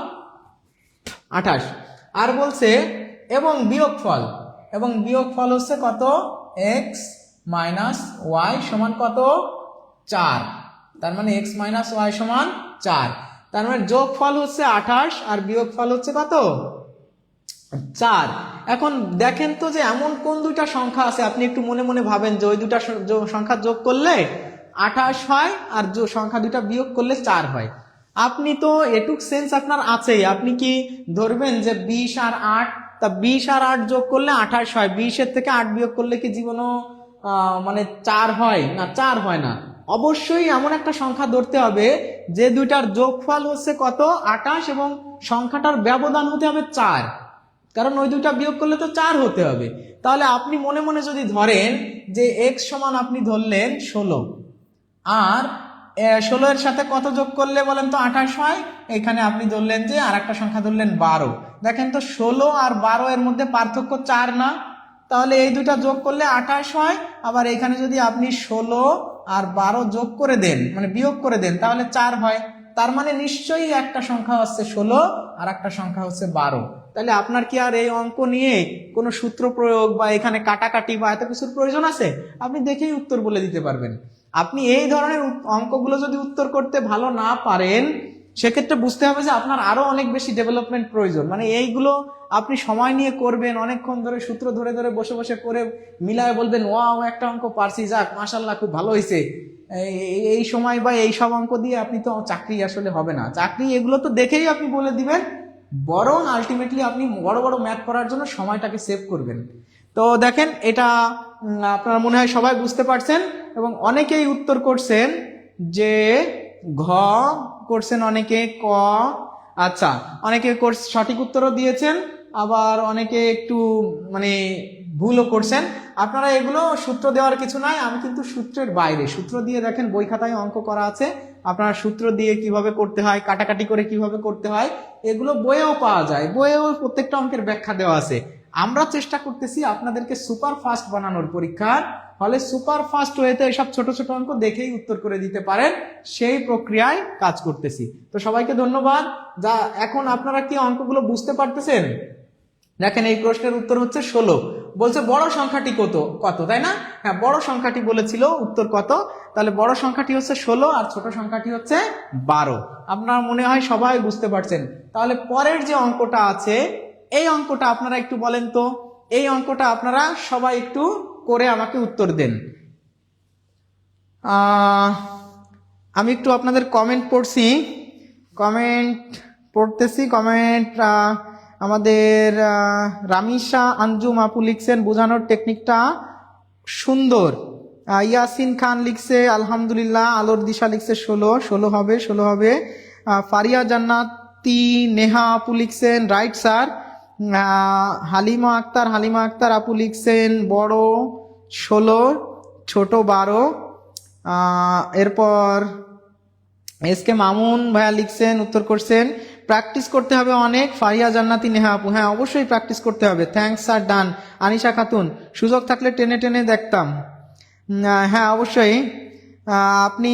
28। আর বলছে এবং বিয়োগফল, এবং বিয়োগফল হচ্ছে কত, x মাইনাস ওয়াই সমান কত, 4, তার মানে x মাইনাস ওয়াই সমান 4। তার মানে যোগফল হচ্ছে 28 আর বিয়োগফল হচ্ছে কত, 4। এখন দেখেন তো যে এমন কোন দুইটা সংখ্যা আছে, আপনি একটু মনে মনে ভাবেন যে ওই দুটা সংখ্যা যোগ করলে 28 হয় আর সংখ্যা দুইটা বিয়োগ করলে 4 হয়। আপনি তো এটুক সেন্স আপনার আছেই, আপনি কি ধরবেন যে 20 আর 8, তা 20 আর 8 যোগ করলে 28 হয়, 20 এর থেকে 8 বিয়োগ করলে কি জীবনও মানে 4 হয় না? 4 হয় না। অবশ্যই এমন একটা সংখ্যা ধরতে হবে যে দুইটার যোগফল হচ্ছে কত, 28, এবং সংখ্যাটার ব্যবধান হতে হবে 4, কারণ ওই দুইটা বিয়োগ করলে তো 4 হতে হবে। তাহলে আপনি মনে মনে যদি ধরেন যে x সমান আপনি ধরলেন 16, আর 16 এর সাথে কত যোগ করলে বলেন তো 28 হয়, এখানে আপনি ধরলেন যে আর একটা সংখ্যা ধরলেন 12। দেখেন তো 16 আর 12 এর মধ্যে পার্থক্য 4 না? তাহলে এই দুইটা যোগ করলে 28 হয়, আবার এখানে যদি আপনি 16 আর 12 যোগ করে দেন মানে বিয়োগ করে দেন তাহলে 4 হয়। তার মানে নিশ্চয়ই একটা সংখ্যা হচ্ছে 16 আর একটা সংখ্যা হচ্ছে 12। তাহলে আপনার কি আর এই অঙ্ক নিয়ে কোনো সূত্র প্রয়োগ বা এখানে কাটাকাটি বা এত কিছুর প্রয়োজন আছে? আপনি দেখেই উত্তর বলে দিতে পারবেন। আপনি এই ধরনের অঙ্কগুলো যদি উত্তর করতে ভালো না পারেন, সেক্ষেত্রে বুঝতে হবে যে আপনার আরো অনেক বেশি ডেভেলপমেন্ট প্রয়োজন। মানে এইগুলো আপনি সময় নিয়ে করবেন, অনেকক্ষণ ধরে সূত্র ধরে ধরে বসে বসে করে মিলায় বলবেন ওয়াও একটা অঙ্ক পারছি, যাক মাশাআল্লাহ খুব ভালো হয়েছে। এই সময় বা এই সব অঙ্ক দিয়ে আপনি তো চাকরি আসলে হবে না। চাকরি এগুলো তো দেখেই আপনি বলে দিবেন, বরং আলটিমেটলি আপনি বড় বড় ম্যাথ করার জন্য সময়টাকে সেভ করবেন। তো দেখেন এটা আপনারা মনে হয় সবাই বুঝতে পারছেন, এবং অনেকেই উত্তর করছেন যে ঘ করছেন, অনেকে ক, আচ্ছা অনেকে সঠিক উত্তরও দিয়েছেন, আবার অনেকে একটু মানে ভুলও করছেন। আপনারা এগুলো সূত্র দেওয়ার কিছু নাই, আমি কিন্তু সূত্রের বাইরে, সূত্র দিয়ে দেখেন বই খাতায় অঙ্ক করা আছে, আপনারা সূত্র দিয়ে কিভাবে করতে হয়, কাটাকাটি করে কিভাবে করতে হয় এগুলো বইয়েও পাওয়া যায়, বইয়েও প্রত্যেকটা অঙ্কের ব্যাখ্যা দেওয়া আছে। আমরা চেষ্টা করতেছি আপনাদেরকে সুপার ফাস্ট বানানোর, পরীক্ষার হলে সুপার ফাস্ট ওয়েতে এসব ছোট ছোট অঙ্ক দেখেই উত্তর করে দিতে পারেন, সেই প্রক্রিয়ায় কাজ করতেছি। তো সবাইকে ধন্যবাদ। যা এখন আপনারা কি অঙ্কগুলো বুঝতে পারতেছেন? দেখেন এই প্রশ্নের উত্তর হচ্ছে 16। বলছে বড় সংখ্যাটি কত কত, তাই না? হ্যাঁ, বড় সংখ্যাটি বলেছিল, উত্তর কত? তাহলে বড় সংখ্যাটি হচ্ছে 16 আর ছোট সংখ্যাটি হচ্ছে 12। আপনারা মনে হয় সবাই বুঝতে পারছেন। তাহলে পরের যে অঙ্কটা আছে, এই অঙ্কটা আপনারা একটু বলেন তো, এই অঙ্কটা আপনারা সবাই একটু করে আমাকে উত্তর দেন। আমি একটু আপনাদের কমেন্ট পড়ছি, কমেন্ট আমাদের রামিশা আঞ্জুম আপু লিখছেন বোঝানোর টেকনিকটা সুন্দর। ইয়াসিন খান লিখছে আলহামদুলিল্লাহ। আলোর দিশা লিখছে 16 হবে। ফারিয়া জান্নাতি নেহা আপু লিখছেন রাইট স্যার। হালিমা আক্তার আপু লিখছেন বড় 16, ছোট 12। এরপর এসকে মামুন ভাইয়া লিখছেন, উত্তর করছেন প্র্যাকটিস করতে হবে অনেক। ফারিয়া জান্নাতি নেহা আপু, হ্যাঁ অবশ্যই প্র্যাকটিস করতে হবে। থ্যাঙ্কস স্যার, ডান। আনিশা খাতুন, সুযোগ থাকলে টেনে টেনে দেখতাম। হ্যাঁ অবশ্যই, আপনি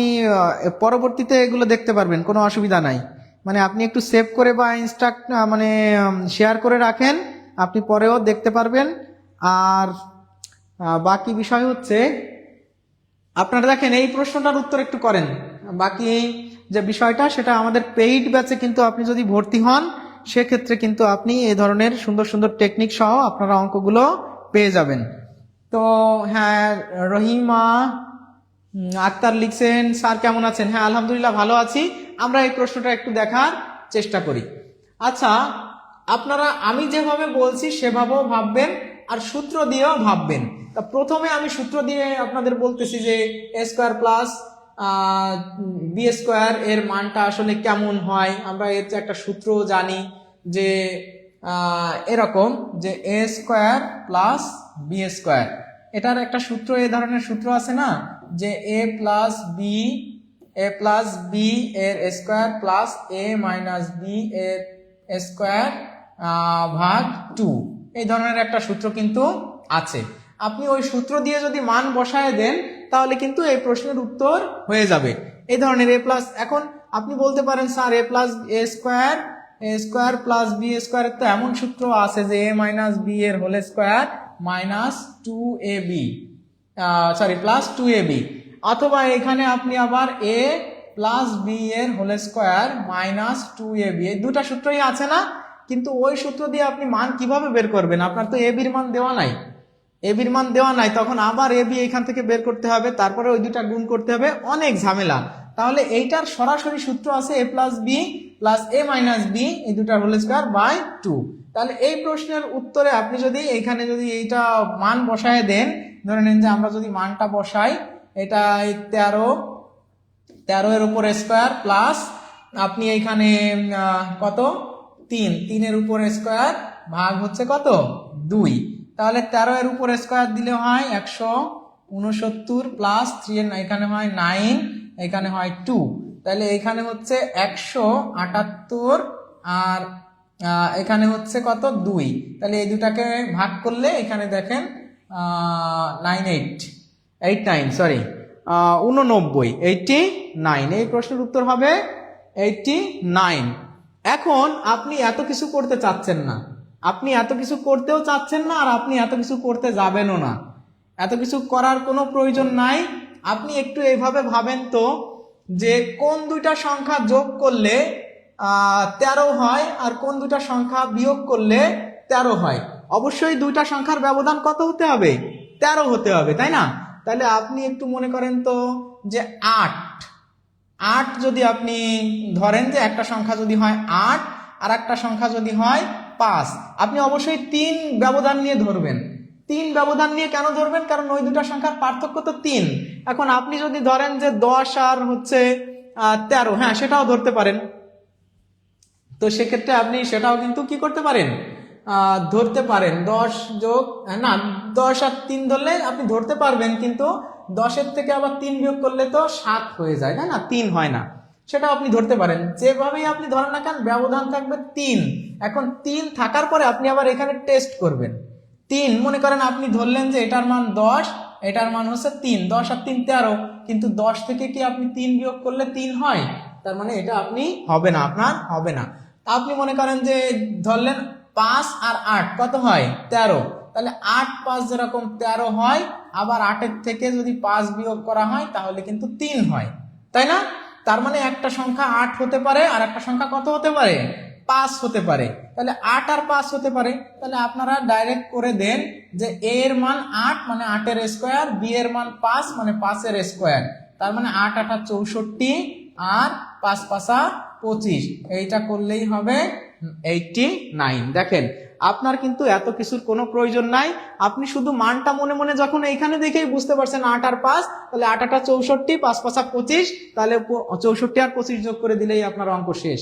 পরবর্তীতে এগুলো দেখতে পারবেন, কোনো অসুবিধা নাই। মানে আপনি একটু সেভ করে বা মানে শেয়ার করে রাখেন, আপনি পরেও দেখতে পারবেন। আর বাকি বিষয় হচ্ছে আপনারা দেখেন এই প্রশ্নটার উত্তর একটু করেন। বাকি যে বিষয়টা সেটা আমাদের পেইড ব্যাচে কিন্তু আপনি যদি ভর্তি হন সেক্ষেত্রে কিন্তু আপনি এই ধরনের সুন্দর সুন্দর টেকনিক সহ আপনারা অঙ্কগুলো পেয়ে যাবেন। তো হ্যাঁ, রহিমা আক্তার লিখছেন স্যার কেমন আছেন? হ্যাঁ আলহামদুলিল্লাহ ভালো আছি। আমরা এই প্রশ্নটা একটু দেখার চেষ্টা করি। আচ্ছা, আপনারা আমি যেভাবে বলছি সেভাবেও ভাববেন আর সূত্র দিয়েও ভাববেন। তা প্রথমে আমি সূত্র দিয়ে আপনাদের বলতেছি যে a square plus b square এর মানটা আসলে কেমন হয়। আমরা এর যে একটা সূত্র জানি যে এরকম যে a square plus b square, এটার একটা সূত্র, এই ধরনের সূত্র আছে না, যে a প্লাস বি এর square plus a minus b এর স্কোয়ার ভাগ 2, এই ধরনের একটা সূত্র কিন্তু আছে। আপনি ওই সূত্র দিয়ে যদি মান বসায় দেন তাহলে কিন্তু এই প্রশ্নের উত্তর হয়ে যাবে। এই ধরনের a প্লাস, এখন আপনি বলতে পারেন sir a plus a square plus b square, তো এমন সূত্র আছে যে a মাইনাস বি এর whole square minus 2ab plus 2ab। অথবা এখানে আপনি আবার a প্লাস বি এর হোল স্কোয়ার মাইনাস 2ab, এই দুটা সূত্রই আছে না, কিন্তু ওই সূত্র দিয়ে আপনি মান কিভাবে বের করবেন? আপনার তো a বির মান দেওয়া নাই, a বির মান দেওয়া নাই, তখন আবার a b এখান থেকে বের করতে হবে, তারপরে ওই দুটা গুণ করতে হবে, অনেক ঝামেলা। তাহলে এইটার সরাসরি সূত্র আছে a plus b plus a minus b, এই দুটার হোল স্কোয়ার বাই 2। তাহলে এই প্রশ্নের উত্তরে আপনি যদি এইখানে যদি এইটা মান বসায় দেন, ধরে নিন যে আমরা যদি মানটা বসাই, এটা 13 এর উপর স্কোয়ার প্লাস আপনি এইখানে কত 3 এর উপর স্কোয়ার ভাগ হচ্ছে কত 2, তাহলে 13 এর উপর স্কোয়ার দিলে হয় 169 প্লাস 3 এখানে হয় 9, এখানে হয় 2, তাহলে এখানে হচ্ছে 178 আর এখানে হচ্ছে কত 2, তাহলে এই দুটাকে ভাগ করলে এখানে দেখেন 89, 89, এই প্রশ্নের উত্তর হবে 89। এখন আপনি এত কিছু করতে চাচ্ছেন না, আপনি এত কিছু করতেও চাচ্ছেন না, আর আপনি এত কিছু করতে যাবেনও না, এত কিছু করার কোনো প্রয়োজন নাই। আপনি একটু এইভাবে ভাবেন তো যে কোন দুইটা সংখ্যা যোগ করলে 13 হয় আর কোন দুইটা সংখ্যা বিয়োগ করলে 13 হয়। অবশ্যই দুইটা সংখ্যার ব্যবধান কত হতে হবে? 13 হতে হবে, তাই না? তাহলে আপনি একটু মনে করেন তো যে 8 যদি আপনি ধরেন যে একটা সংখ্যা যদি হয় 8 আর একটা সংখ্যা যদি হয় 5, আপনি অবশ্যই 3 ব্যবধান নিয়ে ধরবেন। 3 ব্যবধান নিয়ে কেন ধরবেন? কারণ ওই দুটা সংখ্যার পার্থক্য তো 3। এখন আপনি যদি ধরেন যে 10 আর হচ্ছে 13, হ্যাঁ সেটাও ধরতে পারেন, তো সেক্ষেত্রে আপনি সেটাও কিন্তু কি করতে পারেন? ধরতে পারেন। 10 যোগ না 10 আর 3 ধরলে আপনি ধরতে পারবেন, কিন্তু 10-এর থেকে আবার 3 বিয়োগ করলে তো 7 হয়ে যায়, তাই না? 3 হয় না, সেটাও আপনি ধরতে পারেন। যেভাবেই আপনি ধরেন না কেন ব্যবধান থাকবে 3। এখন 3 থাকার পরে আপনি আবার এখানে টেস্ট করবেন। 3 মনে করেন আপনি ধরলেন যে এটার মান 10, এটার মান হচ্ছে 3, 10 আর 3 13, কিন্তু 10 থেকে কি আপনি 3 বিয়োগ করলে 3 হয়? তার মানে এটা আপনি হবে না, আপনার হবে না। আপনি মনে করেন যে ধরলেন 5 আর 8 কত হয়? 13, তাহলে 8 5 যেরকম 13 হয়, আবার 8-এর থেকে যদি 5 বিয়োগ করা হয় তাহলে কিন্তু 3 হয়, তাই না? তার মানে একটা সংখ্যা 8 হতে পারে আর একটা সংখ্যা কত হতে পারে? 5 হতে পারে। তাহলে 8 আর 5 হতে পারে। তাহলে আপনারা ডাইরেক্ট করে দেন যে a এর মান 8 মানে 8 এর স্কোয়ার, b এর মান 5 মানে 5 এর স্কোয়ার, তার মানে 8 8 64 আর 5 5 25, এইটা করলেই হবে 89। দেখেন আপনার কিন্তু এত কিছুর কোনো প্রয়োজন নাই, আপনি শুধু মানটা মনে মনে যখন এইখানে দেখেই বুঝতে পারছেন 8 আর 5, তাহলে 8 8 64, 5 5 25, তাহলে 64 আর 25 যোগ করে দিলেই আপনার অঙ্ক শেষ।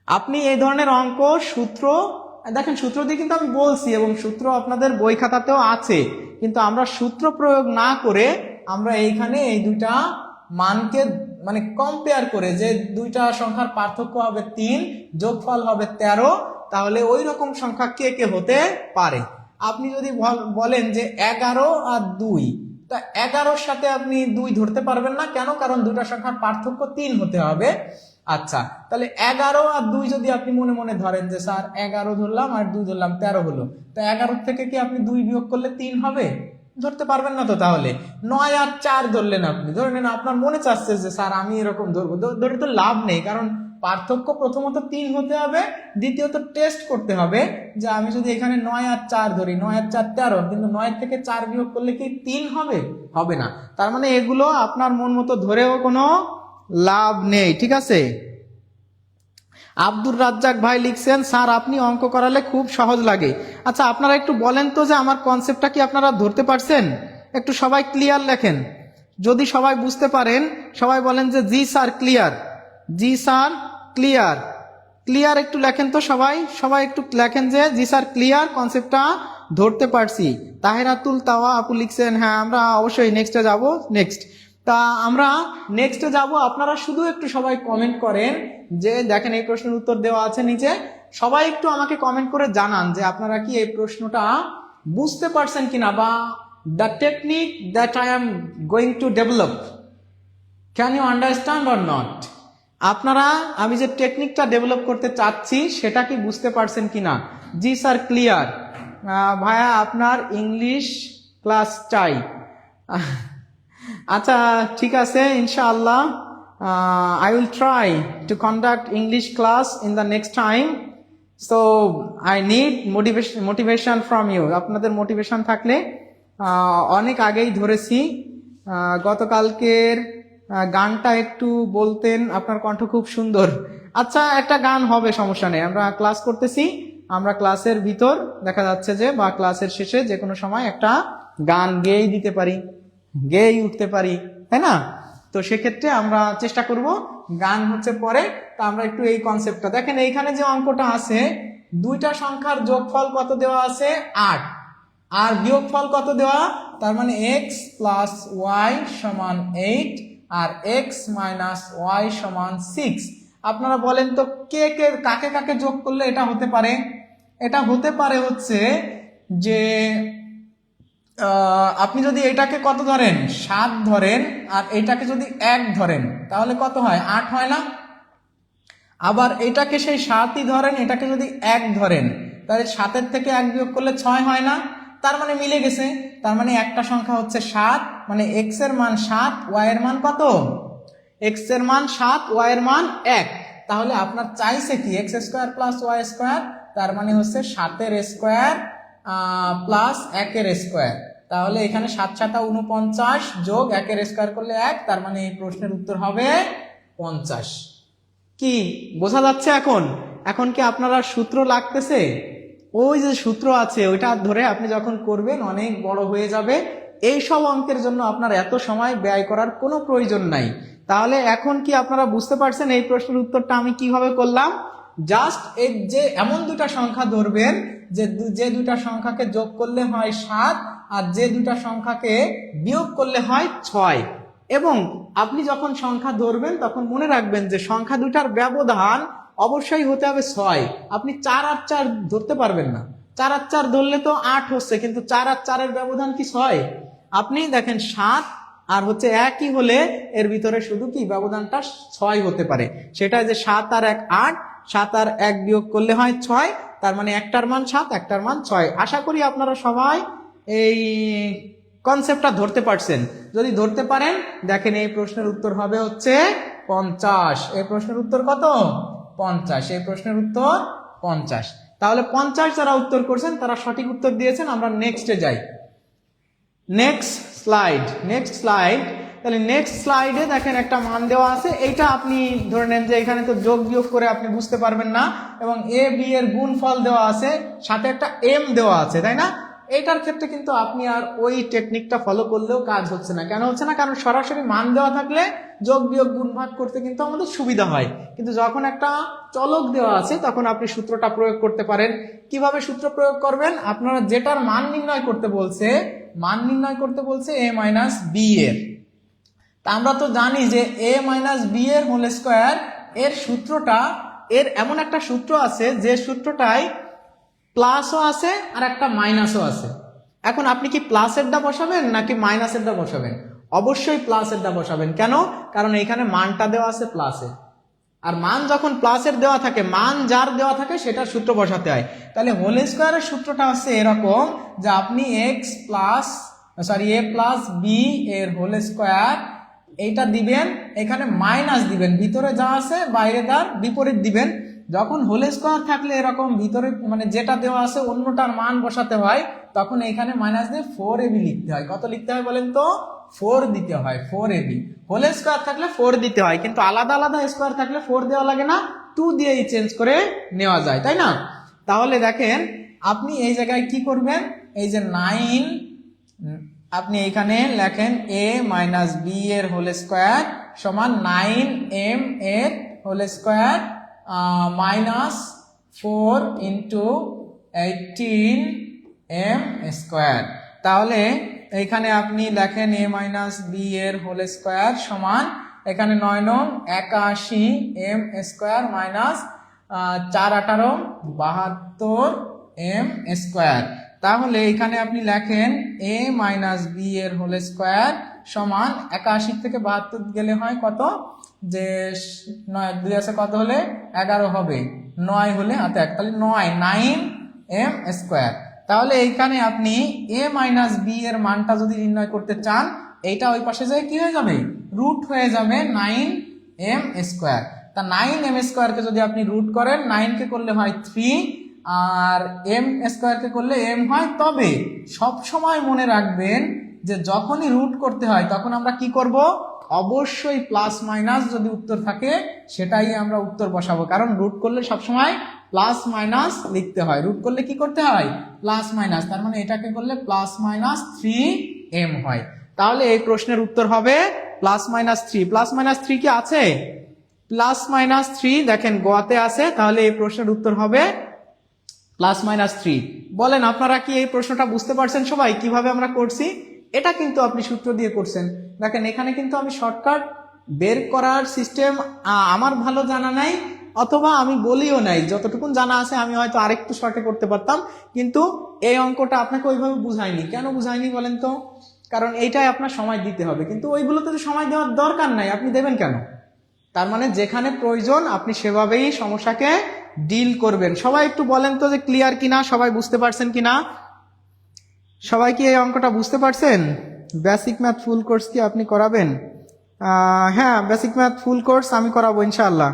আপনি এই ধরনের অঙ্ক সূত্র দেখেন, সূত্র দিয়ে কিন্তু আমি বলছি এবং সূত্র আপনাদের বই খাতাতেও আছে, কিন্তু আমরা সূত্র প্রয়োগ না করে আমরা এইখানে এই দুইটা মানকে মানে কম্পেয়ার করে, যে দুইটা সংখ্যার পার্থক্য হবে 3, যোগফল হবে 13, তাহলে ওই রকম সংখ্যা কে কে হতে পারে। আপনি যদি বলেন যে 11 আর 2, তা 11-র সাথে আপনি 2 ধরতে পারবেন না, কেন? কারণ দুইটা সংখ্যার পার্থক্য 3 হতে হবে। আচ্ছা, তাহলে 11 আর 2 যদি আপনি মনে মনে ধরেন যে স্যার 11 ধরলাম আর 2 ধরলাম 13 হলো, তো 11 থেকে কি আপনি 2 বিয়োগ করলে 3 হবে? ধরতে পারবেন না তো। তাহলে 9 আর 4 ধরলেন আপনি, ধরে নেন আপনার মনে চাচ্ছে যে স্যার আমি এরকম ধরবো, ধরে তো লাভ নেই, কারণ পার্থক্য প্রথমত 3 হতে হবে, দ্বিতীয়ত টেস্ট করতে হবে যে আমি যদি এখানে 9 আর 4 ধরি, 9 আর 4 13, কিন্তু 9 থেকে 4 বিয়োগ করলে কি 3 হবে? হবে না। তার মানে এগুলো আপনার মন মতো ধরেও কোনো লাভ নেই, ঠিক আছে? আব্দুর রাজ্জাক ভাই লিখছেন, স্যার আপনি অঙ্ক করালে খুব সহজ লাগে। আচ্ছা আপনারা একটু বলেন তো যে আমার কনসেপ্টটা কি আপনারা ধরতে পারছেন? একটু সবাই ক্লিয়ার লেখেন, যদি সবাই বুঝতে পারেন সবাই বলেন যে জি স্যার ক্লিয়ার, জি স্যার ক্লিয়ার, ক্লিয়ার একটু লেখেন তো সবাই, সবাই একটু লেখেন যে জি স্যার ক্লিয়ার, কনসেপ্টটা ধরতে পারছি। তাহেরাতুল তাওয়া আপু লিখছেন হ্যাঁ আমরা অবশ্যই নেক্সটে যাব। নেক্সট, তা আমরা নেক্সটে যাব, আপনারা শুধু একটু সবাই কমেন্ট করেন যে দেখেন এই প্রশ্নের উত্তর দেওয়া আছে নিচে, সবাই একটু আমাকে কমেন্ট করে জানান যে আপনারা কি এই প্রশ্নটা বুঝতে পারছেন কিনা, বা the technique that I am going to develop, can you understand or not? আপনারা আমি যে টেকনিকটা ডেভেলপ করতে চাচ্ছি সেটা কি বুঝতে পারছেন কিনা? জি স্যার ক্লিয়ার। ভাইয়া আপনার ইংলিশ ক্লাস চাই। আচ্ছা ঠিক আছে, ইনশাআল্লাহ I will try to conduct English class in the next time. So I need motivation from you. আপনাদের মোটিভেশন থাকলে অনেক আগেই ধরেছি, গতকালকের গানটা একটু বলতেন, আপনার কণ্ঠ খুব সুন্দর। আচ্ছা একটা গান হবে, সমস্যা নেই, আমরা ক্লাস করতেছি, আমরা ক্লাসের ভিতর দেখা যাচ্ছে যে বা ক্লাসের শেষে যে কোনো সময় একটা গান গেয়েই দিতে পারি, গেয়েই উঠতে পারি, তাই না? তো সেক্ষেত্রে আমরা চেষ্টা করব, গান হচ্ছে পরে। তো আমরা একটু এই কনসেপ্টটা দেখেন, এইখানে যে অঙ্কটা আছে, দুইটা সংখ্যার যোগফল কত দেওয়া আছে 8, আর বিয়োগফল কত দেওয়া, তার মানে x প্লাস ওয়াই সমান 8 আর x মাইনাস ওয়াই সমান 6। আপনারা বলেন তো কে কে কাকে কাকে যোগ করলে এটা হতে পারে? এটা হতে পারে হচ্ছে যে আপনি যদি এটাকে কত ধরেন 7 ধরেন, আর এটাকে যদি 1 ধরেন, তাহলে কত হয় 8 হয় না? আবার এটাকে সেই 7ই ধরেন, এটাকে যদি 1 ধরেন, তাহলে 7-এর থেকে 1 বিয়োগ করলে 6 হয় না? তার মানে মিলে গেছে। তার মানে একটা সংখ্যা হচ্ছে 7, মানে x এর মান 7, y এর মান কত? x এর মান 7, y এর মান 1। তাহলে আপনার চাইছে কি x square plus y square, তার মানে হচ্ছে 7-এর স্কয়ার প্লাস 1-এর স্কয়ার। তাহলে এখানে 7 7 49 যোগ 1-এর স্কয়ার করলে 1, তার মানে এই প্রশ্নের উত্তর হবে 50। কি বোঝা যাচ্ছে? এখন কি আপনারা সূত্র লাগতেছে? ওই যে সূত্র আছে ওইটা ধরে আপনি যখন করবেন অনেক বড় হয়ে যাবে। এই সব অঙ্কের জন্য আপনার এত সময় ব্যয় করার কোনো প্রয়োজন নাই। তাহলে এখন কি আপনারা বুঝতে পারছেন এই প্রশ্নের উত্তরটা আমি কিভাবে করলাম? জাস্ট এই যে এমন দুটা সংখ্যা ধরবেন যে দুটা সংখ্যাকে যোগ করলে হয় 7 আর যে দুটা সংখ্যাকে বিয়োগ করলে হয় 6। এবং আপনি যখন সংখ্যা ধরবেন তখন মনে রাখবেন যে সংখ্যা দুটার ব্যবধান অবশ্যই হতে হবে 6। আপনি 4 আর 4 ধরতে পারবেন না। 4 আর 4 ধরলে তো 8 হচ্ছে, কিন্তু 4 আর 4-এর ব্যবধান কি 6? আপনি দেখেন 7 আর হচ্ছে 1ই হলে এর ভিতরে শুধু কি ব্যবধানটা 6 হতে পারে। সেটা যে 7 আর 1 8, 7 আর 1 বিয়োগ করলে হয় 6, তার মানে একটার মান 7, একটার মান 6। আশা করি আপনারা সবাই এই কনসেপ্টটা ধরতে পারছেন। যদি ধরতে পারেন, দেখেন এই প্রশ্নের উত্তর হবে হচ্ছে 50। এই প্রশ্নের উত্তর কত? 50। এই প্রশ্নের উত্তর 50। তাহলে 50 যারা উত্তর করছেন তারা সঠিক উত্তর দিয়েছেন। আমরা নেক্সটে যাই। Next slide. তাহলে নেক্সট স্লাইডে দেখেন একটা মান দেওয়া আছে। এইটা আপনি ধরে নেন যে এখানে তো যোগ বিয়োগ করে আপনি বুঝতে পারবেন না, এবং এ বি এর গুণফল দেওয়া আছে, সাথে একটা এম দেওয়া আছে, তাই না? এইটার ক্ষেত্রে কিন্তু আপনি আর ওই টেকনিকটা ফলো করলেও কাজ হচ্ছে না। কেন হচ্ছে না? কারণ সরাসরি মান দেওয়া থাকলে যোগ বিয়োগ গুণ ভাগ করতে কিন্তু আমাদের সুবিধা হয়, কিন্তু যখন একটা চলক দেওয়া আছে তখন আপনি সূত্রটা প্রয়োগ করতে পারেন। কিভাবে সূত্র প্রয়োগ করবেন? আপনারা যেটার মান নির্ণয় করতে বলছে এ মাইনাস বি এর। তা আমরা তো জানি যে এ মাইনাস বি এর হোল স্কোয়ার এর সূত্রটা, এর এমন একটা সূত্র আছে যে সূত্রটায় প্লাসও আছে আর একটা মাইনাসও আছে। এখন আপনি কি প্লাসেরটা বসাবেন নাকি মাইনাসেরটা বসাবেন? অবশ্যই প্লাসেরটা বসাবেন। কেন? কারণ এখানে মানটা দেওয়া আছে প্লাসের, আর মান যখন প্লাসের দেওয়া থাকে, মান যার দেওয়া থাকে সেটার সূত্র বসাতে হয়। তাহলে হোল স্কোয়ারের সূত্রটা হচ্ছে এরকম যে আপনি এ প্লাস বি এর হোল স্কোয়ার এইটা দিবেন, এখানে মাইনাস দিবেন, ভিতরে যা আছে বাইরে তার বিপরীত দিবেন। যখন হোল স্কোয়ার থাকলে এরকম ভিতরে মানে যেটা দেওয়া আছে অন্যটার মান বসাতে হয়, তখন এখানে মাইনাস দিয়ে 4ab লিখতে হয়। কত লিখতে হয় বলেন তো? 4 দিতে হয়, 4ab। হোল স্কোয়ার থাকলে 4 দিতে হয়, কিন্তু আলাদা আলাদা স্কোয়ার থাকলে 4 দেওয়া লাগে না, 2 দিয়েই চেঞ্জ করে নেওয়া যায়, তাই না? তাহলে দেখেন আপনি এই জায়গায় কি করবেন, এই যে 9 আপনি এখানে লেখেন a মাইনাস বি এর হোল স্কোয়ার সমান 9m এর whole square minus 4 into 18m square. তাহলে এখানে আপনি লেখেন a মাইনাস বি এর হোল স্কোয়ার সমান এখানে 9 9 81m square minus 4 18 72m square. তাহলে এখানে আপনি লেখেন a মাইনাস বি এর হোল স্কোয়ার সমান 81 থেকে 72 গেলে হয় কত, যে 9 2 আছে কত হলে 11 হবে, 9 হলে হাতে 1, তাহলে 9m স্কোয়ার। তাহলে এইখানে আপনি a মাইনাস বি এর মানটা যদি নির্ণয় করতে চান, এইটা ওই পাশে যায় কি হয়ে যাবে, রুট হয়ে যাবে 9m²। তা 9m² যদি আপনি রুট করেন, 9 কে করলে হয় 3 আর m² কে করলে m হয়। তবে সব সময় মনে রাখবেন যে যখনই রুট করতে হয় তখন আমরা কি করব, অবশ্যই প্লাস মাইনাস যদি উত্তর থাকে সেটাই আমরা উত্তর বসাবো, কারণ রুট করলে সবসময় প্লাস মাইনাস লিখতে হয়। রুট করলে কি করতে হয়, প্লাস মাইনাস, তার মানে এটাকে করলে প্লাস মাইনাস 3m হয়। তাহলে এই প্রশ্নের উত্তর হবে প্লাস মাইনাস 3। প্লাস মাইনাস 3 কি আছে, প্লাস মাইনাস 3 দেখেন গোয়াতে আছে, তাহলে এই প্রশ্নের উত্তর হবে প্লাস মাইনাস 3। বলেন আপনারা কি এই প্রশ্নটা বুঝতে পারছেন সবাই কিভাবে আমরা করছি? এটা কিন্তু আপনি সূত্র দিয়ে করছেন। দেখেন এখানে কিন্তু আমি শর্টকাট বের করার সিস্টেম আমার ভালো জানা নাই, অথবা আমি বলিও নাই, যতটুকুন জানা আছে আমি হয়তো আরেকটু শর্টে করতে পারতাম, কিন্তু এই অঙ্কটা আপনাকে ওইভাবে বুঝাইনি। কেন বুঝাইনি বলেন তো? কারণ এইটাই আপনার সময় দিতে হবে, কিন্তু ওইগুলোতে তো সময় দেওয়ার দরকার নাই, আপনি দেবেন কেন? তার মানে যেখানে প্রয়োজন আপনি সেভাবেই সমস্যাকে ডিল করবেন। সবাই একটু বলেন তো যে ক্লিয়ার কিনা, সবাই বুঝতে পারছেন কিনা? সবাই কি এই অঙ্কটা বুঝতে পারছেন? বেসিক ম্যাথ ফুল কোর্স কি আপনি করাবেন? হ্যাঁ, বেসিক ম্যাথ ফুল কোর্স আমি করাবো ইনশাআল্লাহ।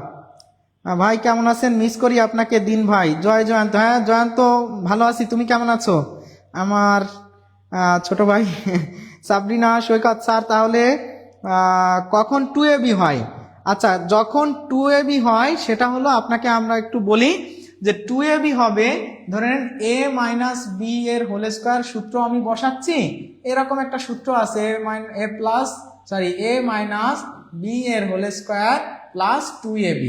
ভাই কেমন আছেন? মিস করি আপনাকে দিন ভাই। জয় জয়ন্ত। হ্যাঁ জয়ন্ত, ভালো আছি, তুমি কেমন আছো? আমার ছোট ভাই সাবরিনা সৈকত স্যার, তাহলে কখন 2ab হয়? আচ্ছা, যখন 2ab হয় সেটা হলো, আপনাকে আমরা একটু বলি যে 2ab হবে, ধরেন a মাইনাস বি এর হোল স্কোয়ার সূত্র আমি বসাচ্ছি, এরকম একটা সূত্র আছে a মাইনাস বি এর হোল স্কোয়ার প্লাস 2ab।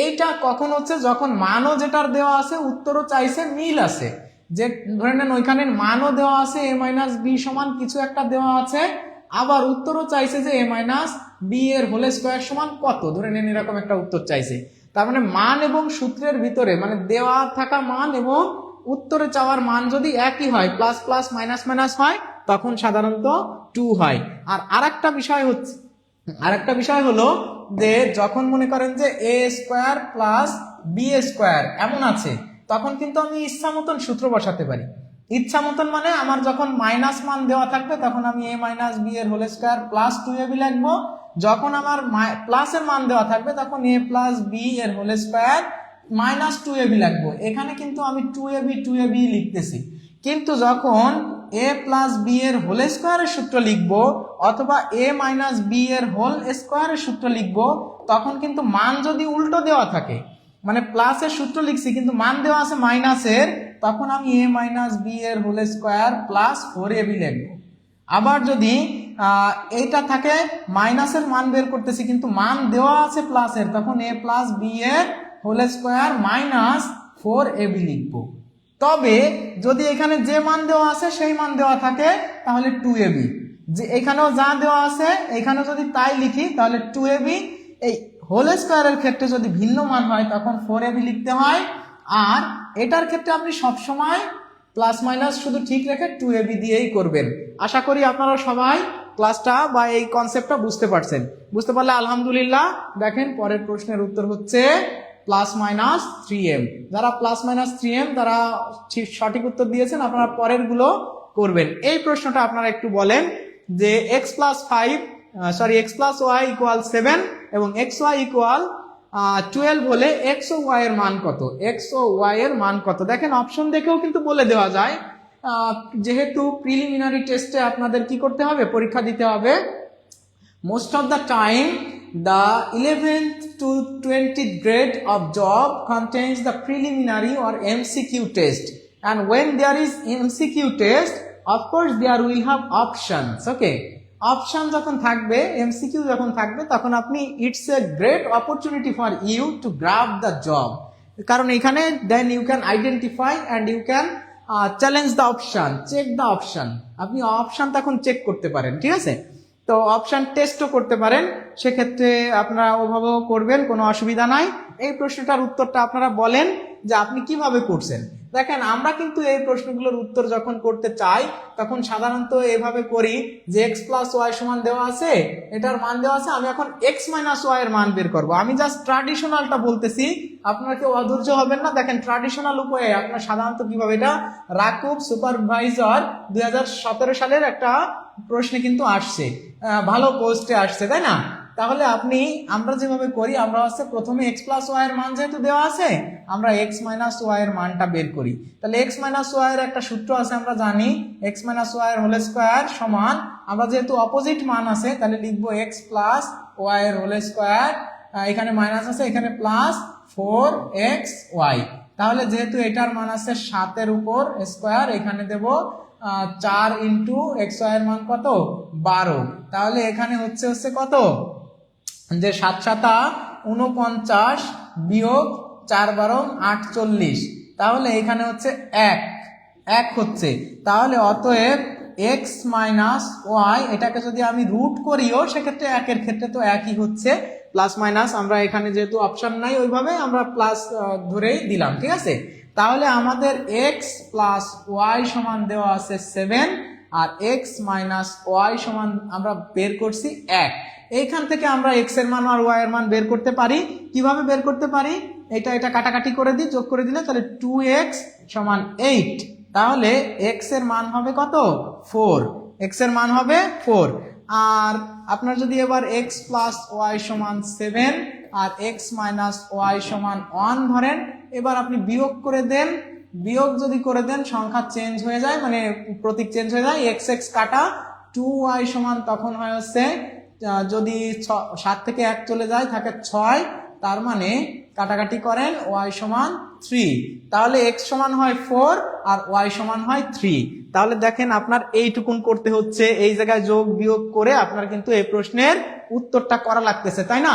এইটা কখন হচ্ছে, যখন মানও যেটার দেওয়া আছে উত্তরও চাইছে মিল আছে, যে ধরে নেন ওইখানের মানও দেওয়া আছে a মাইনাস বি সমান কিছু একটা দেওয়া আছে, আবার উত্তরও চাইছে যে a মাইনাস বি এর হোল স্কোয়ার সমান কত, ধরে নেন এরকম একটা উত্তর চাইছে। তার মানে মান এবং সূত্রের ভিতরে, মানে দেওয়া থাকা মান এবং উত্তরে চাওয়ার মান যদি একই হয়, প্লাস প্লাস মাইনাস মাইনাস হয়, তখন সাধারণত 2 হয়। আর আরেকটা বিষয় হলো যে যখন মনে করেন যে a² প্লাস b² এমন আছে, তখন কিন্তু আমি ইচ্ছা মতন সূত্র বসাতে পারি। ইচ্ছা মতন মানে আমার যখন মাইনাস মান দেওয়া থাকবে তখন আমি a মাইনাস বি এর হোল স্কোয়ার প্লাস 2ab লিখবো, যখন আমার প্লাসের মান দেওয়া থাকবে তখন a প্লাস বি এর হোল স্কোয়ার মাইনাস 2ab লিখবো। এখানে কিন্তু আমি 2ab লিখতেছি, কিন্তু যখন a প্লাস বি এর হোল স্কোয়ারের সূত্র লিখবো অথবা a মাইনাস বি এর হোল স্কোয়ারের সূত্র লিখবো, তখন কিন্তু মান যদি উল্টো দেওয়া থাকে, মানে প্লাসের সূত্র লিখছি কিন্তু মান দেওয়া আছে মাইনাসের, তখন আমি a মাইনাস বি এর হোল স্কোয়ার প্লাস 4ab লিখবো। আবার যদি এইটা থাকে মাইনাসের মান বের করতেছি কিন্তু মান দেওয়া আছে প্লাসের, তখন a প্লাস বি এর হোল স্কোয়ার মাইনাস 4ab লিখবো। তবে যদি এখানে যে মান দেওয়া আছে সেই মান দেওয়া থাকে তাহলে 2ab, যে এখানেও যা দেওয়া আছে এখানেও যদি তাই লিখি তাহলে 2ab। এই হোল স্কোয়ারের ক্ষেত্রে যদি ভিন্ন মান হয় তখন 4ab লিখতে হয়, আর এটার ক্ষেত্রে আপনি সবসময় প্লাস মাইনাস শুধু ঠিক রেখে 2ab দিয়েই করবেন। আশা করি আপনারা সবাই ক্লাসটা বা এই কনসেপ্টটা বুঝতে পারছেন। বুঝতে পারলে আলহামদুলিল্লাহ। দেখেন পরের প্রশ্নের উত্তর হচ্ছে প্লাস মাইনাস 3m। যারা প্লাস মাইনাস 3m তারা সঠিক উত্তর দিয়েছেন, আপনারা পরের গুলো করবেন। এই প্রশ্নটা আপনারা একটু বলেন যে x প্লাস y ইকুয়াল 7 এবং xy ইকুয়াল 12 হলে x ও y এর মান কত? x ও y এর মান কত? দেখেন অপশন দেখেও কিন্তু বলে দেওয়া যায়, যেহেতু প্রিলিমিনারি টেস্টে আপনাদের কি করতে হবে, পরীক্ষা দিতে হবে। Most of the time the 11th to 20th grade of job contains the preliminary or MCQ test, and when there is MCQ test of course there will have options. Okay, option যখন থাকবে, MCQ যখন থাকবে, তখন আপনি it's a great opportunity for you to grab the job, কারণ এখানে then you can identify and you can challenge the option, check the option. আপনি অপশন তখন চেক করতে পারেন, ঠিক আছে? তো অপশন টেস্টও করতে পারেন, সেক্ষেত্রে আপনারা ওভাবেও করবেন, কোনো অসুবিধা নাই। এই প্রশ্নটার উত্তরটা আপনারা বলেন যে আপনি কিভাবে করছেন। দেখেন আমরা কিন্তু এই প্রশ্নগুলোর উত্তর যখন করতে চাই তখন সাধারণত এভাবে করি যে x প্লাস ওয়াই সমান দেওয়া আছে, এটার মান দেওয়া আছে, আমি এখন x মাইনাস ওয়াই এর মান বের করব। আমি জাস্ট ট্র্যাডিশনালটা বলতেছি, আপনারা কেউ অধৈর্য হবেন না। দেখেন ট্র্যাডিশনাল উপায়ে আপনার সাধারণত কিভাবে, এটা রাকুব সুপারভাইজার 2017 সালের একটা প্রশ্নে কিন্তু আসছে, ভালো পোস্টে আসছে, তাই না? তাহলে আমরা যেভাবে করি, আমরা হচ্ছে প্রথমে x প্লাস ওয়াই এর মান যেহেতু দেওয়া আছে, আমরা x মাইনাস ওয়াই এর মানটা বের করি। তাহলে x মাইনাস ওয়াই এর একটা সূত্র আছে, আমরা জানি x মাইনাস ওয়াই এর হোল স্কয়ার সমান, আমরা যেহেতু অপোজিট মান আছে তাহলে লিখবো x প্লাস ওয়াই এর হোল স্কয়ার, এখানে মাইনাস আছে, এখানে প্লাস 4xy। তাহলে যেহেতু এটার মান আছে 7 এর উপর স্কয়ার, এখানে দেব 4 ইন্টু xy এর মান কত, 12। তাহলে এখানে হচ্ছে কত, যে 7 7 49 বিয়োগ 4 12 48, তাহলে এখানে হচ্ছে 1 হচ্ছে। তাহলে অতএব x মাইনাস ওয়াই, এটাকে যদি আমি রুট করিও সেক্ষেত্রে 1 এর ক্ষেত্রে তো একই হচ্ছে, প্লাস মাইনাস আমরা এখানে যেহেতু অপশন নাই ওইভাবে আমরা প্লাস ধরেই দিলাম, ঠিক আছে? তাহলে আমাদের x প্লাস ওয়াই সমান দেওয়া আছে 7, আর x মাইনাস ওয়াই সমান আমরা বের করছি 1। এইখান থেকে আমরা x এর মান আর y এর মান বের করতে পারি। কিভাবে বের করতে পারি, এটা কাটাকাটি করে দিই, যোগ করে দিলে তাহলে 2x সমান 8। তাহলে x এর মান হবে কত, 4, x এর মান হবে 4। আর আপনার যদি এবার x প্লাস ওয়াই সমান 7 আর x মাইনাস ওয়াই সমান 1 ধরেন, এবার আপনি বিয়োগ করে দেন, বিয়োগ যদি করে দেন সংখ্যা চেঞ্জ হয়ে যায়, মানে প্রতীক চেঞ্জ হয়ে যায়, x x কাটা 2y সমান তখন হয় হচ্ছে, যদি 7 থেকে 1 চলে যায় থাকে 6, তার মানে কাটাকাটি করেন y সমান 3, তাহলে x সমান হয় 4 আর y সমান হয় 3। তাহলে দেখেন আপনার এইটুকুন করতে হচ্ছে, এই জায়গায় যোগ বিয়োগ করে আপনার কিন্তু এই প্রশ্নের উত্তরটা করা লাগতেছে, তাই না?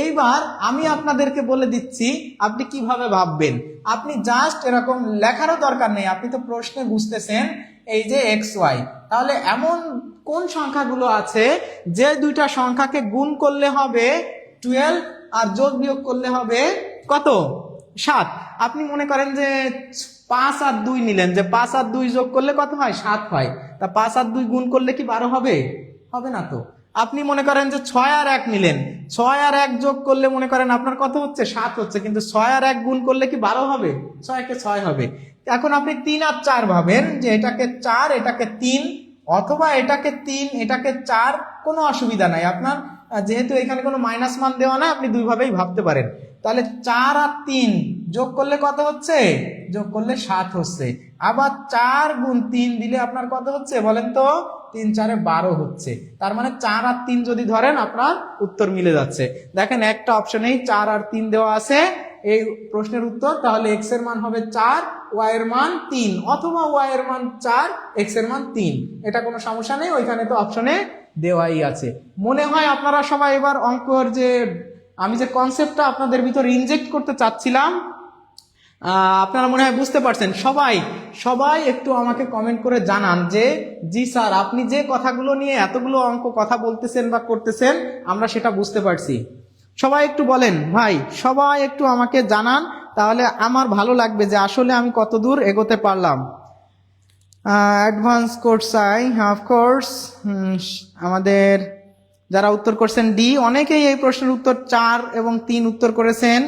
এইবার আমি আপনাদেরকে বলে দিচ্ছি আপনি কিভাবে ভাববেন। আপনি জাস্ট এরকম লেখারও দরকার নেই, আপনি তো প্রশ্নে বুঝতেছেন এই যে xy, তাহলে এমন কোন সংখ্যাগুলো আছে যে দুইটা সংখ্যাকে গুণ করলে হবে 12 আর যোগ বিয়োগ করলে হবে কত, 7। আপনি মনে করেন যে 5 আর 2 নিলেন, যে 5 আর 2 যোগ করলে কত হয়, 7 হয়। তা 5 আর 2 গুণ করলে কি 12 হবে? হবে না তো। আপনি মনে করেন যে 6 আর 1 নিলেন, 6 আর 1 যোগ করলে মনে করেন আপনার কত হচ্ছে, 7 হচ্ছে, কিন্তু 6 আর 1 গুণ করলে কি 12 হবে? 6 কে 6 হবে। এখন আপনি 3 আর 4 ভাবেন, যে এটাকে 4 এটাকে 3, অথবা এটাকে 3 এটাকে 4, কোনো অসুবিধা নাই আপনার, যেহেতু এখানে কোনো মাইনাস মান দেওয়া না, আপনি দুই ভাবেই ভাবতে পারেন। তাহলে 4 আর 3 যোগ করলে কত হচ্ছে, যোগ করলে 7 হচ্ছে। আবার 4 গুণ 3 দিলে আপনার কত হচ্ছে বলেন তো, 3 4 12 হচ্ছে। তার মানে 4 আর 3 যদি ধরেন আপনার উত্তর মিলে যাচ্ছে। দেখেন একটা অপশনেই 4 আর 3 দেওয়া আছে এই প্রশ্নের উত্তর, তাহলে x এর মান হবে 4, y এর মান 3, অথবা y এর মান 4, x এর মান 3, এটা কোনো সমস্যা নেই, ওইখানে তো অপশনে দেওয়াই আছে। মনে হয় আপনারা সবাই এবার অঙ্কর যে আমি যে কনসেপ্টটা আপনাদের ভিতর ইনজেক্ট করতে চাচ্ছিলাম, আপনারা মনে হয় বুঝতে পারছেন। সবাই একটু আমাকে কমেন্ট করে জানান যে জি স্যার, আপনি যে কথাগুলো নিয়ে এতগুলো অঙ্ক কথা বলতেছেন বা করতেছেন আমরা সেটা বুঝতে পারছি। সবাই একটু বলেন ভাই, সবাই একটু আমাকে জানান, তাহলে আমার ভালো লাগবে যে আসলে আমি কতদূর এগোতে পারলাম। অ্যাডভান্স কোর্স আই অফকোর্স, আমাদের যারা উত্তর করছেন ডি, অনেকেই এই প্রশ্নের উত্তর 4 এবং 3 উত্তর করেছেন।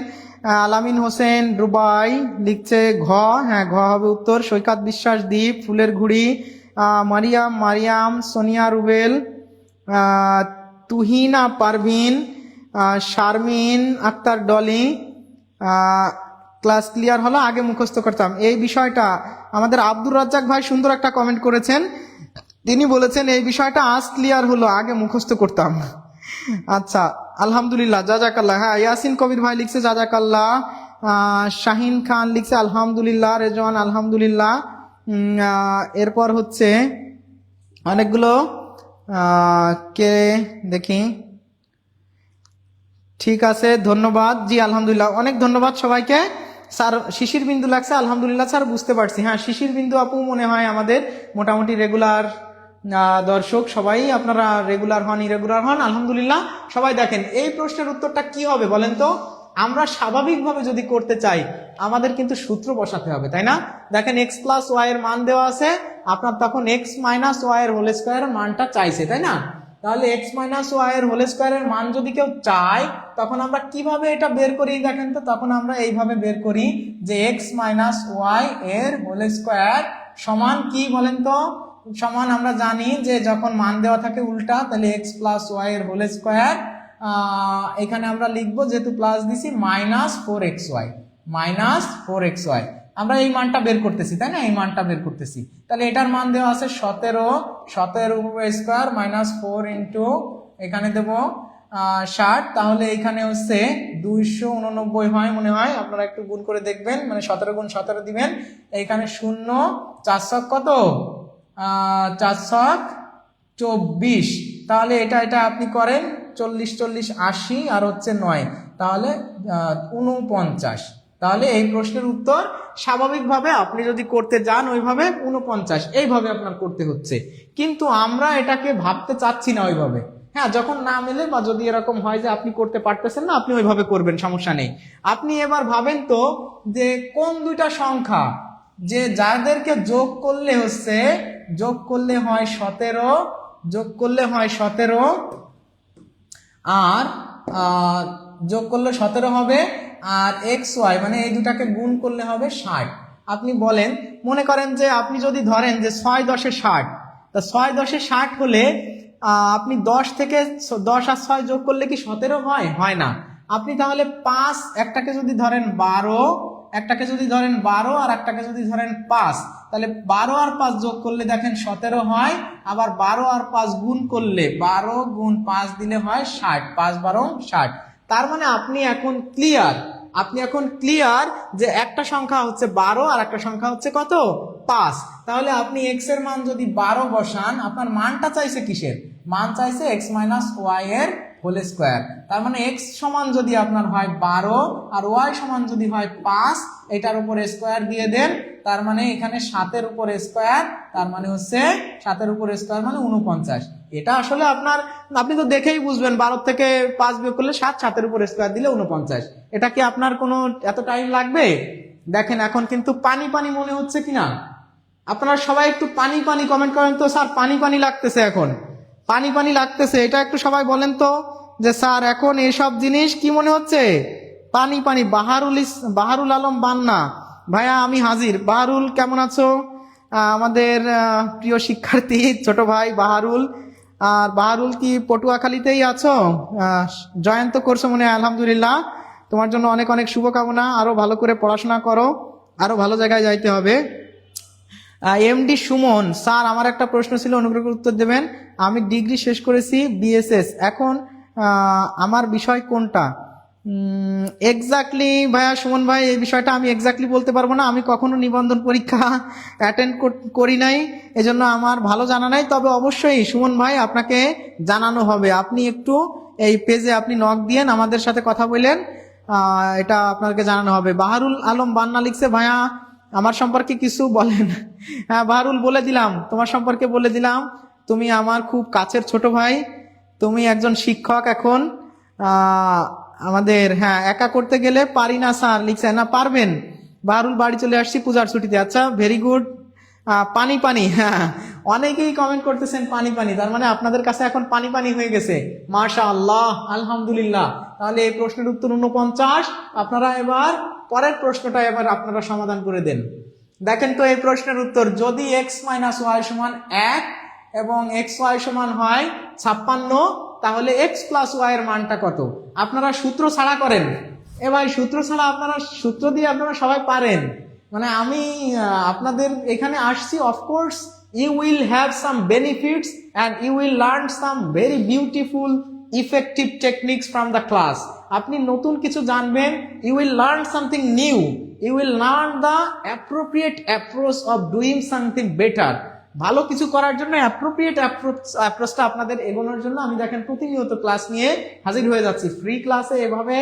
আলামিন হোসেন রুবাই লিখছে ঘ, হ্যাঁ ঘ হবে উত্তর। সৈকত বিশ্বাস দ্বীপ, ফুলের ঘুড়ি, মারিয়াম, সোনিয়া রুবেল, তুহিনা পারভিন, শারমিন আক্তার ডলি, ক্লাস ক্লিয়ার হলো, আগে মুখস্থ করতাম। এই বিষয়টা আমাদের আব্দুর রাজ্জাক ভাই সুন্দর একটা কমেন্ট করেছেন, তিনি বলেছেন এই বিষয়টা আজ ক্লিয়ার হলো, আগে মুখস্থ করতাম। আচ্ছা আলহামদুলিল্লাহ, জাজাকাল্লাহ। হ্যাঁ ইয়াসিন কবির ভাই লিখছে জাজাকাল্লাহ, শাহিন খান লিখছে আলহামদুলিল্লাহ, রেজওয়ান আলহামদুলিল্লাহ। এরপর হচ্ছে অনেকগুলো কে দেখি, ঠিক আছে ধন্যবাদ, জি আলহামদুলিল্লাহ, অনেক ধন্যবাদ সবাইকে। স্যার শিশির বিন্দু লাগছে, আলহামদুলিল্লাহ স্যার বুঝতে পারছি। হ্যাঁ শিশির বিন্দু আপু মনে হয় আমাদের মোটামুটি রেগুলার দর্শক, সবাই আপনারা রেগুলার হন ইরেগুলার হন, আলহামদুলিল্লাহ। সবাই দেখেন এই প্রশ্নের উত্তরটা কি হবে বলেন তো, আমরা স্বাভাবিকভাবে যদি করতে চাই আমাদের কিন্তু সূত্র বসাতে হবে, তাই না? দেখেন এক্স প্লাস ওয়াই এর মান দেওয়া আছে, আপনার তখন এক্স মাইনাস ওয়াই এর হোল স্কোয়ারের মানটা চাইছে, তাই না? তাহলে এক্স মাইনাস ওয়াই এর হোল স্কোয়ারের মান যদি কেউ চায় তখন আমরা কিভাবে এটা বের করি দেখেন তো। তখন আমরা এইভাবে বের করি যে এক্স মাইনাস ওয়াই এর হোল স্কোয়ার সমান কি বলেন তো? সমান আমরা জানি যে যখন মান দেওয়া থাকে উল্টা, তাহলে এক্স প্লাস ওয়াই এর হোল স্কোয়ার, এখানে আমরা লিখবো যেহেতু প্লাস দিছি মাইনাস 4xy, মাইনাস 4xy। আমরা এই মানটা বের করতেছি, তাই না? এই মানটা বের করতেছি। তাহলে এটার মান দেওয়া আছে 17 স্কোয়ার মাইনাস 4 ইন্টু এখানে দেবো 60, তাহলে এখানে হচ্ছে 289 হয় মনে হয়, আপনারা একটু গুণ করে দেখবেন, মানে 17 গুণ 17 দিবেন, এইখানে 0 4 কত 424, তাহলে এটা আপনি করেন 40 40 80 আর হচ্ছে 9, তাহলে 49। তাহলে এই প্রশ্নের উত্তর স্বাভাবিকভাবে আপনি যদি করতে যান ওইভাবে 49 এইভাবে আপনার করতে হচ্ছে, কিন্তু আমরা এটাকে ভাবতে চাচ্ছি না ওইভাবে। হ্যাঁ, যখন না মেলে বা যদি এরকম হয় যে আপনি করতে পারতেছেন না, আপনি ওইভাবে করবেন, সমস্যা নেই। আপনি এবার ভাবেন তো যে কোন দুইটা সংখ্যা যে যাদেরকে যোগ করলে হচ্ছে যোগ করলে হয় 17, যোগ করলে হয় 17 আর যোগ করলে 17 হবে, আর এক্স ওয়াই মানে এই দুটাকে গুণ করলে হবে 60। আপনি বলেন, মনে করেন যে আপনি যদি ধরেন যে 6 10 60, তা 6 10 60 হলে আপনি 10 থেকে 10 আর 6 যোগ করলে কি 17 হয়? হয় না। আপনি তাহলে 5 একটাকে যদি ধরেন 12, একটাকে যদি ধরেন 12 আর একটাকে যদি ধরেন 5, তাহলে 12 আর 5 যোগ করলে দেখেন 17 হয়, আবার 12 আর 5 গুণ করলে 12 গুণ 5 দিলে হয় 60, 5 12 60। তার মানে আপনি এখন ক্লিয়ার যে একটা সংখ্যা হচ্ছে 12 আর একটা সংখ্যা হচ্ছে কত 5। তাহলে আপনি x এর মান যদি 12 বসান, আপনার মানটা চাইছে কিসের? মান চাইছে x মাইনাস ওয়াই এর হোল স্কোয়ার। তার মানে x সমান যদি আপনার হয় 12 আর y সমান যদি হয় 5, এটার উপর স্কোয়ার দিয়ে দেন, তার মানে এখানে 7 এর উপর স্কোয়ার, তার মানে হচ্ছে 7 এর উপর স্কোয়ার মানে 49। এটা আসলে আপনি তো দেখেই বুঝবেন, 12 থেকে 5 বিয়োগ করলে 7, 7 এর উপর স্কোয়ার দিলে 49। এটা কি আপনার কোনো এত টাইম লাগবে? দেখেন এখন কিন্তু পানি পানি মনে হচ্ছে কিনা? আপনারা সবাই একটু পানি পানি কমেন্ট করেন তো, স্যার পানি পানি লাগতেছে, এখন পানি পানি লাগতেছে, এটা একটু সবাই বলেন তো যে স্যার এখন এইসব জিনিস কি মনে হচ্ছে? পানি পানি। বাহারুল আলম বান্না, ভাইয়া আমি হাজির। বাহারুল কেমন আছো? আমাদের প্রিয় শিক্ষার্থী ছোট ভাই বাহারুল। আর বাহারুল কি পটুয়াখালীতেই আছো? জয়েন তো করছো মনে হয়, আলহামদুলিল্লাহ, তোমার জন্য অনেক অনেক শুভকামনা, আরো ভালো করে পড়াশোনা করো, আরো ভালো জায়গায় যাইতে হবে। এমডি সুমন, স্যার আমার একটা প্রশ্ন ছিল, অনুগ্রহ করে উত্তর দেবেন। আমি ডিগ্রি শেষ করেছি বিএসএস, এখন আমার বিষয় কোনটা? এক্স্যাক্টলি ভাইয়া সুমন ভাই, এই বিষয়টা আমি এক্স্যাক্টলি বলতে পারবো না, আমি কখনো নিবন্ধন পরীক্ষা অ্যাটেন্ড করি নাই, এজন্য আমার ভালো জানা নাই। তবে অবশ্যই সুমন ভাই আপনাকে জানানো হবে, আপনি একটু এই পেজে আপনি নক দিয়েন, আমাদের সাথে কথা বললেন, এটা আপনাকে জানানো হবে। বাহারুল আলম বান্না লিখছে, ভাইয়া আমার সম্পর্কে কিছু বলেন। হ্যাঁ বাহারুল, বলে দিলাম, তোমার সম্পর্কে বলে দিলাম, তুমি আমার খুব কাছের ছোট ভাই, তুমি একজন শিক্ষক এখন আমাদের। হ্যাঁ, একা করতে গেলে পারি না স্যার লিখছে, না পারবেন। বাহারুল বাড়ি চলে আসছি পূজার ছুটিতে, আচ্ছা ভেরি গুড। পানি পানি, হ্যাঁ অনেকেই কমেন্ট করতেছেন পানি পানি, তার মানে আপনাদের কাছে এখন পানি পানি হয়ে গেছে, মাশাআল্লাহ আলহামদুলিল্লাহ। তাহলে এই প্রশ্নের উত্তর 49। আপনারা এবার পরের প্রশ্নটা এবার আপনারা সমাধান করে দেন। দেখেন তো এই প্রশ্নের উত্তর, যদি x মাইনাস ওয়াই সমান 1 এবং এক্স ওয়াই সমান হয় 56, তাহলে x প্লাস ওয়াই এর মানটা কত? আপনারা সূত্র ছাড়া করেন। এ ভাই সূত্র ছাড়া আপনারা, সূত্র দিয়ে আপনারা সবাই পারেন, মানে আমি আপনাদের এখানে আসছি, of course you will have some benefits and you will learn some very beautiful effective techniques from the class. আপনি নতুন কিছু জানবেন, you will learn something new, you will learn the appropriate approach of doing something better. ভালো কিছু করার জন্য অ্যাপ্রোপ্রিয়েট অ্যাপ্রোচটা আপনাদের এগোনোর জন্য আমি দেখেন প্রতিনিয়ত ক্লাস নিয়ে হাজির হয়ে যাচ্ছি। ফ্রি ক্লাসে এভাবে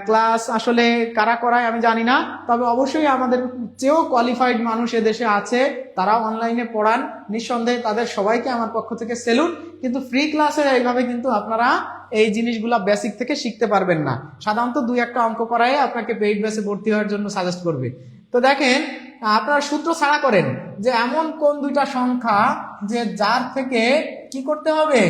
ক্লাস আসলে কারা করায় আমি জানি না, তবে অবশ্যই আমাদের চেয়েও কোয়ালিফাইড মানুষ এদেশে আছে, তারা অনলাইনে পড়ান, নিঃসন্দেহে তাদের সবাইকে আমার পক্ষ থেকে সেলুট। কিন্তু ফ্রি ক্লাসে এইভাবে কিন্তু আপনারা এই জিনিসগুলা বেসিক থেকে শিখতে পারবেন না। সাধারণত 2-1টা অঙ্ক করায় আপনাকে পেইড বেসে ভর্তি হওয়ার জন্য সাজেস্ট করবে। তো দেখেন, আপনারা সূত্র ছাড়া করেন যে এমন কোন দুইটা সংখ্যা যে যার থেকে কি করতে হবে,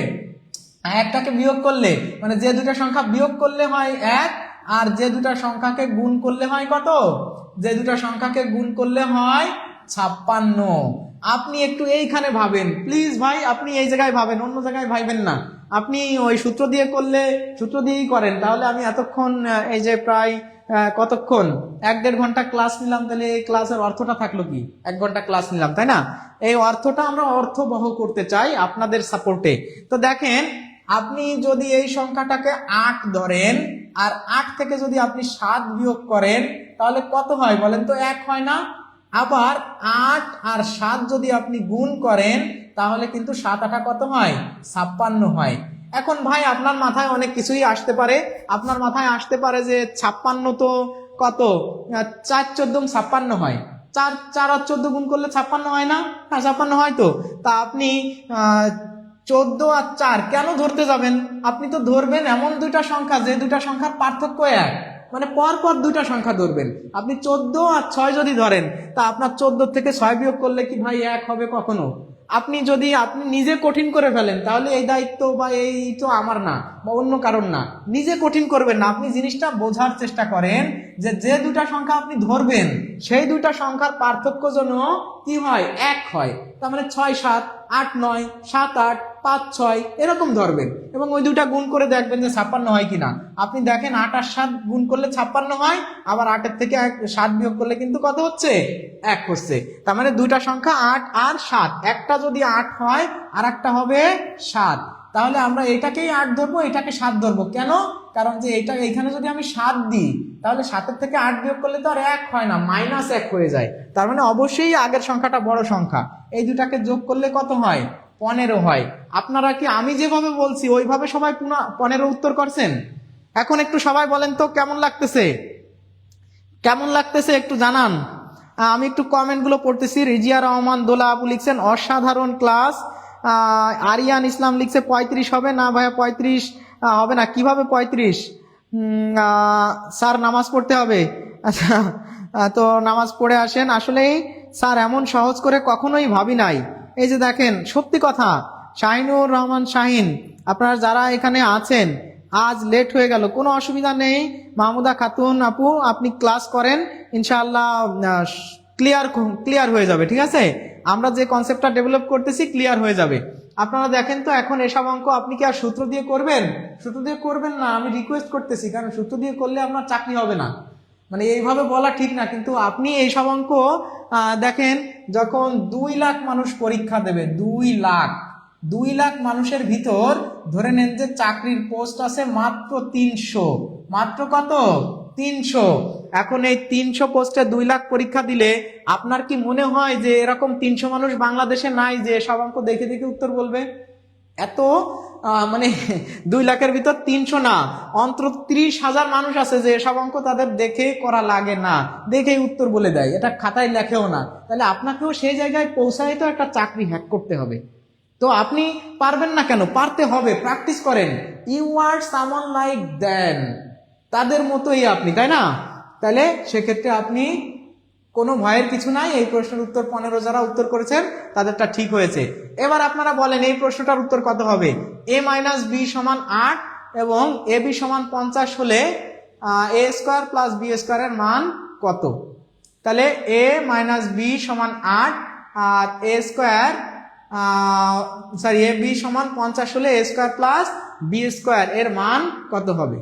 একটাকে বিয়োগ করলে, মানে যে দুটা সংখ্যা বিয়োগ করলে হয় 1, আর যে দুটা সংখ্যাকে গুণ করলে হয় কত, যে দুটা সংখ্যাকে গুণ করলে হয় 56। আপনি একটু এইখানে ভাবেন প্লিজ ভাই, আপনি এই জায়গায় ভাবেন, অন্য জায়গায় ভাইবেন না। আপনি ওই সূত্র দিয়ে করলে সূত্র দিয়েই করেন, তাহলে আমি এতক্ষণ এই যে প্রায় কতক্ষণ 1-1.5 ঘন্টা ক্লাস নিলাম, তাহলে এই ক্লাসের অর্থটা থাকলো কি? 1 ঘন্টা ক্লাস নিলাম, তাই না? এই অর্থটা আমরা অর্থবহ করতে চাই আপনাদের সাপোর্টে। তো দেখেন, আপনি যদি এই সংখ্যাটাকে 8 ধরেন, আর 8 থেকে যদি আপনি 7 বিয়োগ করেন, তাহলে কত হয় বলেন তো? 1 হয় না? আবার 8 আর 7 যদি আপনি গুণ করেন, তাহলে কিন্তু 7-8 কত হয়? 56 হয়। এখন ভাই আপনার মাথায় অনেক কিছুই আসতে পারে। আপনার মাথায় আসতে পারে যে 56 তো কত, 4-14 56 হয়, 4 আর 14 গুণ করলে 56 হয় না? হ্যাঁ, 56 হয়। তো তা আপনি 14 আর 4 কেন ধরতে যাবেন? আপনি তো ধরবেন এমন দুইটা সংখ্যা যে দুইটা সংখ্যার পার্থক্য 1, মানে পরপর দুইটা সংখ্যা ধরবেন। আপনি 14 আর 6 যদি ধরেন, তা আপনার 14 থেকে 6 বিয়োগ করলে কি ভাই 1 হবে কখনো? আপনি যদি আপনি নিজে কঠিন করে ফেলেন, তাহলে এই দায়িত্ব বা এই তো আমার না, বা অন্য কারণ না। নিজে কঠিন করবেন না, আপনি জিনিসটা বোঝার চেষ্টা করেন যে যে দুটা সংখ্যা আপনি ধরবেন, সেই দুটা সংখ্যার পার্থক্য যেন কি হয়? 1 হয়। তার মানে 6-7, 8-9, 7-8, 5-6 এরকম ধরবেন, এবং ওই দুটা গুণ করে দেখবেন যে 56 হয় কিনা। আপনি দেখেন 8 আর 7 গুণ করলে 56 হয়, আবার 8 এর থেকে 7 বিয়োগ করলে কিন্তু কত হচ্ছে? 1 হচ্ছে। তার মানে দুইটা সংখ্যা 8 আর 7, একটা যদি 8 হয় আর একটা হবে 7, তাহলে আমরা এটাকেই 8 ধরবো, এটাকে 7 ধরবো। কেন? কারণ যে এটা এখানে যদি আমি 7 দিই, তাহলে 7 থেকে 8 বিয়োগ করলে তো আর 1 হয় না, -1 হয়ে যায়। তার মানে অবশ্যই আগের সংখ্যাটা বড় সংখ্যা। এই দুটাকে যোগ করলে কত হয়? 15 হয়। আপনারা কি আমি যেভাবে বলছি ওইভাবে সবাই 15 উত্তর করছেন? এখন একটু সবাই বলেন তো কেমন লাগতেছে, কেমন লাগতেছে একটু জানান। আমি একটু কমেন্টগুলো পড়তেছি। রিজিয়া রহমান দোলা আপু লিখছেন অসাধারণ ক্লাস। আরিয়ান ইসলাম লিখছে 35 হবে না ভাইয়া, 35 হবে না। কিভাবে 35? স্যার নামাজ পড়তে হবে। আচ্ছা, তো নামাজ পড়ে আসেন। আসলেই স্যার এমন সহজ করে কখনোই ভাবি নাই। এই যে দেখেন, সত্যি কথা, শাহিনুর রহমান শাহিন, আপনারা যারা এখানে আছেন, আজ লেট হয়ে গেল, কোনো অসুবিধা নেই। মাহমুদা খাতুন আপু, আপনি ক্লাস করেন, ইনশাআল্লাহ ক্লিয়ার হয়ে যাবে। ঠিক আছে, আমরা যে কনসেপ্টটা ডেভেলপ করতেছি ক্লিয়ার হয়ে যাবে। আপনারা দেখেন তো, এখন এসব অঙ্ক আপনি কি আর সূত্র দিয়ে করবেন? সূত্র দিয়ে করবেন না, আমি রিকোয়েস্ট করতেছি, কারণ সূত্র দিয়ে করলে আপনার চাকরি হবে না। মানে এইভাবে বলা ঠিক না, কিন্তু আপনি এই সব অঙ্ক দেখেন, যখন 2 লাখ মানুষ পরীক্ষা দেবে, 2 লাখ মানুষের ভিতর ধরে নেন যে চাকরির পোস্ট আছে মাত্র 300, মাত্র কত? 300। এখন এই 300 পোস্টে 2 লাখ পরীক্ষা দিলে আপনার কি মনে হয় যে এরকম 300 মানুষ বাংলাদেশে নাই যে সব অঙ্ক দেখে দেখে উত্তর বলবে? এত মানে 2 লাখের ভিতর 300 না, অন্তত 30,000 মানুষ আছে যে সব অঙ্ক তাদের দেখে করা লাগে না, দেখেই উত্তর বলে দেয়, এটা খাতায় লেখেও না। তাহলে আপনাকেও সেই জায়গায় পৌঁছায় তো একটা চাকরি হ্যাক করতে হবে। তো আপনি পারবেন না কেন? পারতে হবে, প্র্যাকটিস করেন। ইউ আর সামওয়ান লাইক দেন, তাদের মতোই আপনি, তাই না? তাহলে সেক্ষেত্রে আপনি কোনো ভয়ের কিছু নাই। এই প্রশ্নের উত্তর 15 যারা উত্তর করেছেন তাদেরটা ঠিক হয়েছে। এবার আপনারা বলেন এই প্রশ্নটার উত্তর কত হবে? a - b = 8 এবং ab = 50 হলে a² + b² এর মান কত? তাহলে a - b = 8 আর ab = 50 হলে a² + b² এর মান কত হবে?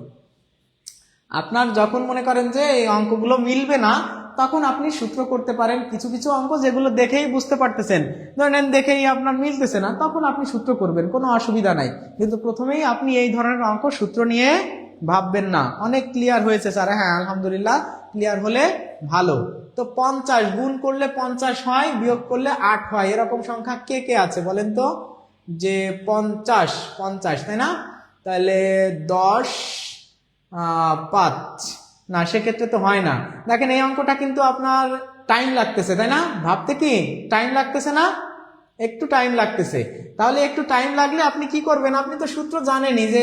আপনার যখন মনে করেন যে এই অঙ্কগুলো মিলবে না, তখন আপনি সূত্র করতে পারেন। কিছু কিছু অঙ্ক যেগুলো দেখেই বুঝতে পারতেছেন, ধরেন দেখেই আপনার মিলতেছে না, তখন আপনি সূত্র করবেন, কোনো অসুবিধা নাই। কিন্তু প্রথমেই আপনি এই ধরনের অঙ্ক সূত্র নিয়ে ভাববেন না। অনেক ক্লিয়ার হয়েছে স্যার? হ্যাঁ, আলহামদুলিল্লাহ, ক্লিয়ার হলে ভালো। তো 50 গুণ করলে 50 হয়, বিয়োগ করলে 8 হয়, এরকম সংখ্যা কে কে আছে বলেন তো? যে 50, তাই না? তাহলে 10 5, না সেক্ষেত্রে তো হয় না। দেখেন এই অঙ্কটা কিন্তু আপনার টাইম লাগতেছে, তাই না? ভাবতে কি টাইম লাগতেছে না? একটু টাইম লাগতেছে। তাহলে একটু টাইম লাগলে আপনি কি করবেন? আপনি তো সূত্র জানেনই যে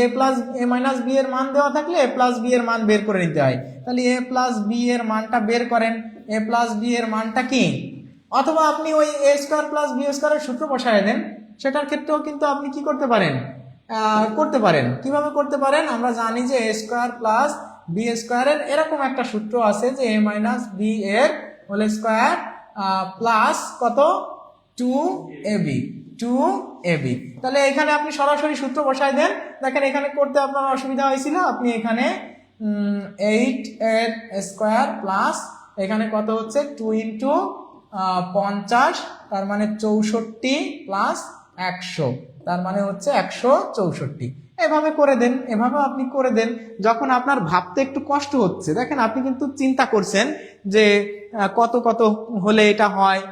a মাইনাস b এর মান দেওয়া থাকলে a প্লাস b এর মান বের করে নিতে হয়। তাহলে a প্লাস b এর মানটা বের করেন। a প্লাস b এর মানটা কি? অথবা আপনি ওই a স্কোয়ার প্লাস b স্কোয়ারের সূত্র বসায় দেন, সেটার ক্ষেত্রেও কিন্তু আপনি কি করতে পারেন? করতে পারেন। কিভাবে করতে পারেন? আমরা জানি যে a স্কোয়ার প্লাস b স্কোয়ারের এরকম একটা সূত্র আছে যে a মাইনাস b এর হোল স্কোয়ার প্লাস কত 2ab 2ab। তাহলে এখানে আপনি সরাসরি সূত্র বসায় দেন। দেখেন এখানে করতে আপনার অসুবিধা হয়েছিল, আপনি এখানে 8 এর স্কোয়ার প্লাস এখানে কত হচ্ছে 2 ইন্টু 50 তার মানে 64 প্লাস 100 তার মানে হচ্ছে 164। এভাবে করে দেন, এভাবে আপনি করে দেন। যখন আপনার ভাবতে একটু কষ্ট হচ্ছে, দেখেন আপনি কিন্তু চিন্তা করছেন যে কত কত হলে এটা হয়,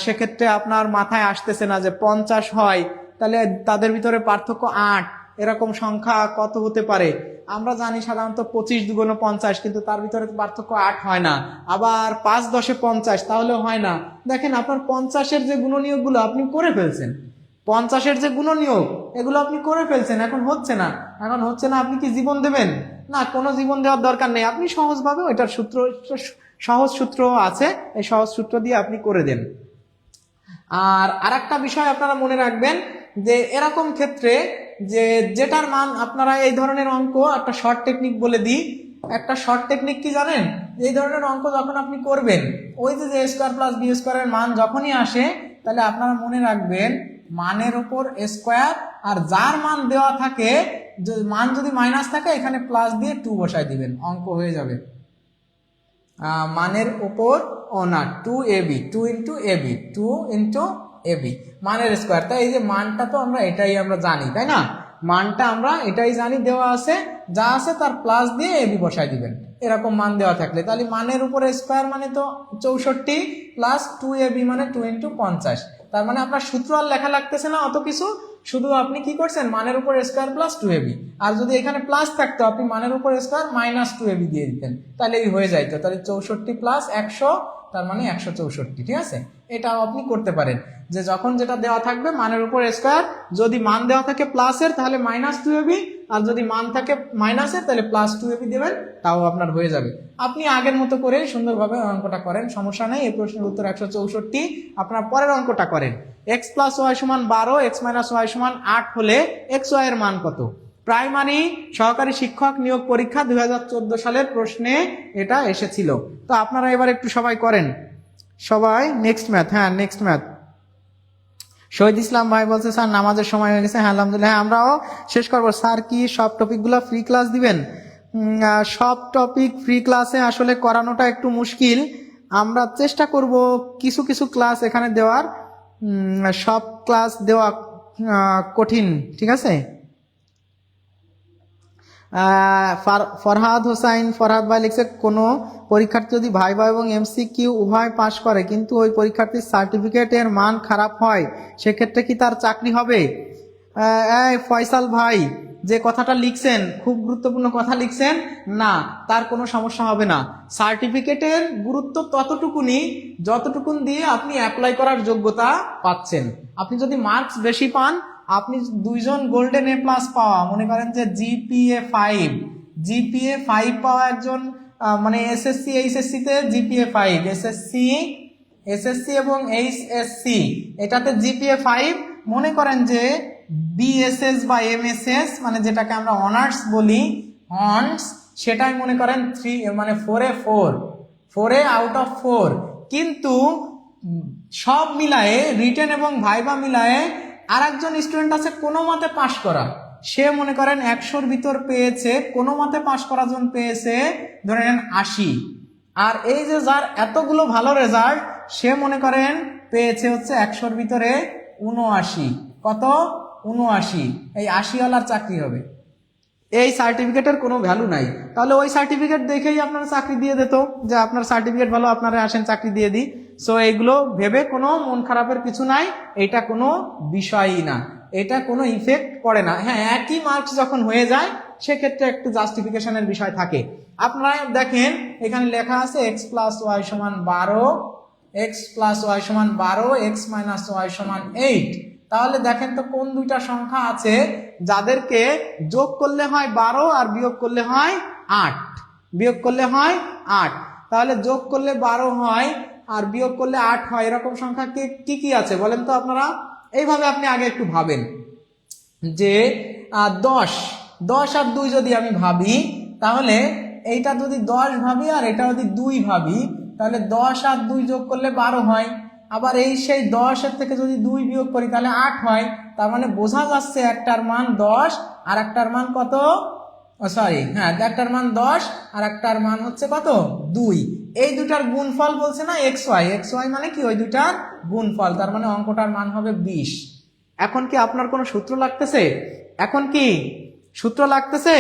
সেক্ষেত্রে আপনার মাথায় আসতেছে না যে 50 হয়, তাহলে তাদের ভিতরে পার্থক্য 8, এরকম সংখ্যা কত হতে পারে? আমরা জানি সাধারণত 25 দুগুণ 50, কিন্তু তার ভিতরে পার্থক্য 8 হয় না। আবার 5 10 50 তাহলেও হয় না। দেখেন আপনার 50-এর যে গুণনীয়কগুলো আপনি করে ফেলছেন, 50-এর যে গুণনীয়ক এগুলো আপনি করে ফেলছেন, এখন হচ্ছে না। এখন হচ্ছে না, আপনি কি জীবন দেবেন? না, কোনো জীবন দেওয়ার দরকার নেই। আপনি সহজভাবে ওইটার সূত্র, সহজ সূত্র আছে, এই সহজ সূত্র দিয়ে আপনি করে দেন। আর আরেকটা বিষয় আপনারা মনে রাখবেন যে এরকম ক্ষেত্রে যে যেটার মান আপনারা এই ধরনের অঙ্ক, একটা শর্ট টেকনিক বলে দিই। একটা শর্ট টেকনিক কি জানেন? এই ধরনের অঙ্ক যখন আপনি করবেন, ওই যে a স্কোয়ার প্লাস b স্কোয়ারের মান যখনই আসে, তাহলে আপনারা মনে রাখবেন মানের উপর স্কোয়ার, আর যার মান দেওয়া থাকে, মান যদি মাইনাস থাকে এখানে প্লাস দিয়ে 2 বসায় দিবেন, অঙ্ক হয়ে যাবে। মানের উপর না 2ab 2 into ab 2 into ab মানের স্কোয়ার। তাই এই যে মানটা তো আমরা এটাই আমরা জানি, তাই না? মানটা আমরা এটাই জানি, দেওয়া আছে, যা আছে তার প্লাস দিয়ে ab বসায় দিবেন। এরকম মান দেওয়া থাকলে তাহলে মানের উপরে স্কোয়ার মানে তো 64 প্লাস 2ab মানে 2 ইন্টু 50। তার মানে আপনার সূত্র আর লেখা লাগতেছে না অত কিছু, শুধু আপনি কি করছেন মানের উপর স্কোয়ার প্লাস 2ab। আর যদি এখানে প্লাস থাকতো আপনি মানের উপর স্কোয়ার মাইনাস 2ab দিয়ে দিতেন, তাহলে এই হয়ে যাইতো। তাহলে 64 প্লাস 100 তার মানে 164। ঠিক আছে, এটাও আপনি করতে পারেন যে যখন যেটা দেওয়া থাকবে মানের উপর স্কোয়ার, যদি মান দেওয়া থাকে প্লাসের তাহলে মাইনাস 2ab, আর যদি মান থাকে মাইনাসের তাহলে প্লাস 2ab দেবেন, তাও আপনার হয়ে যাবে। আপনি আগের মতো করে সুন্দরভাবে অঙ্কটা করেন, সমস্যা নেই। এই প্রশ্নের উত্তর 164। আপনার পরের অঙ্কটা করেন। x প্লাস ওয়াই সমান 12, x মাইনাস ওয়াই সমান 8 হলে এক্স ওয়াই এর মান কত? প্রাইমারি সহকারী শিক্ষক নিয়োগ পরীক্ষা 2014 সালের প্রশ্নে এটা এসেছিল। তো আপনারা এবার একটু সবাই করেন, সবাই নেক্সট ম্যাথ। হ্যাঁ, নেক্সট ম্যাথ। শহীদ ইসলাম ভাই বলছে স্যার নামাজের সময় হয়ে গেছে। হ্যাঁ আলহামদুলিল্লাহ, হ্যাঁ আমরাও শেষ করবো। স্যার কি সব টপিকগুলো ফ্রি ক্লাস দিবেন? সব টপিক ফ্রি ক্লাসে আসলে করানোটা একটু মুশকিল। আমরা চেষ্টা করব কিছু কিছু ক্লাস এখানে দেওয়ার, সব ক্লাস দেওয়া কঠিন। ঠিক আছে। ফরহাদ হোসাইন, ফরহাদ ভাই লিখছে কোনো পরীক্ষার্থী যদি ভাইভা এবং এমসিকিউ উভয় পাশ করে কিন্তু ওই পরীক্ষার্থীর সার্টিফিকেটের মান খারাপ হয়, সেক্ষেত্রে কি তার চাকরি হবে? ফয়সাল ভাই যে কথাটা লিখছেন, খুব গুরুত্বপূর্ণ কথা লিখছেন। না, তার কোনো সমস্যা হবে না। সার্টিফিকেটের গুরুত্ব ততটুকুনি যতটুকুন দিয়ে আপনি অ্যাপ্লাই করার যোগ্যতা পাচ্ছেন। আপনি যদি মার্কস বেশি পান, আপনি 2 জন গোল্ডেন এ প্লাস পাওয়া, মনে করেন যে জিপিএ 5 পাওয়া একজন, মানে এসএসসি এইচএসসি তে জিপিএ 5, এসএসসি এবং এইচএসসি এটাতে জিপিএ 5, মনে করেন যে বিএসএস বা এমএসএস মানে যেটাকে আমরা অনার্স বলি, অনার্স, সেটাই মনে করেন 3 মানে 4 আউট অফ 4। কিন্তু সব মিলায়ে রিটেন এবং ভাইভা মিলায়ে আর একজন স্টুডেন্ট আছে কোনো মতে পাশ করা, সে মনে করেন 100-র ভিতর পেয়েছে, কোনো মতে পাশ করা জন পেয়েছে ধরে নেন 80। আর এই যে যার এতগুলো ভালো রেজাল্ট, সে মনে করেন পেয়েছে হচ্ছে 100-র ভিতরে 79। কত? 79। এই 80-ওয়ালার চাকরি হবে। এই সার্টিফিকেটের কোনো ভ্যালু নাই। তাহলে ওই সার্টিফিকেট দেখেই আপনার চাকরি দিয়ে দিত, যে আপনার সার্টিফিকেট ভালো, আপনারা আসেন চাকরি দিয়ে দিই। সো এইগুলো ভেবে কোনো মন খারাপের কিছু নাই, এটা কোনো বিষয়ই না, এটা কোনো ইফেক্ট পড়ে না। হ্যাঁ, একই মার্কস যখন হয়ে যায় সেক্ষেত্রে একটু জাস্টিফিকেশনের বিষয় থাকে। আপনারা দেখেন এখানে লেখা আছে x প্লাস ওয়াই সমান 12, x প্লাস ওয়াই সমান 12, x মাইনাস ওয়াই সমান 8। তাহলে দেখেন তো কোন দুইটা সংখ্যা আছে যাদেরকে যোগ করলে হয় 12 আর বিয়োগ করলে হয় 8, বিয়োগ করলে হয় 8। তাহলে যোগ করলে 12 হয় আর বিয়োগ করলে 8 হয়, এরকম সংখ্যা কি কি আছে বলেন তো আপনারা? এইভাবে আপনি আগে একটু ভাবেন যে 10 আর 2 যদি আমি ভাবি, তাহলে এইটা যদি 10 ভাবি আর এটা যদি 2 ভাবি, তাহলে 10 আর 2 যোগ করলে 12 হয়। আবার এই সেই 10 এর থেকে যদি 2 বিয়োগ করি তাহলে 8 হয়। তার মানে বোঝা যাচ্ছে একটার মান 10 আর একটার মান কত, সরি হ্যাঁ, একটার মান 10 আর একটার মান হচ্ছে কত, 2। এই দুটার গুণফল বলছে না xy, xy মানে কি ওই দুটার গুণফল, তার মানে অঙ্কটার মান হবে 20। এখন কি আপনার কোনো সূত্র লাগতেছে? এখন কি সূত্র লাগতেছে?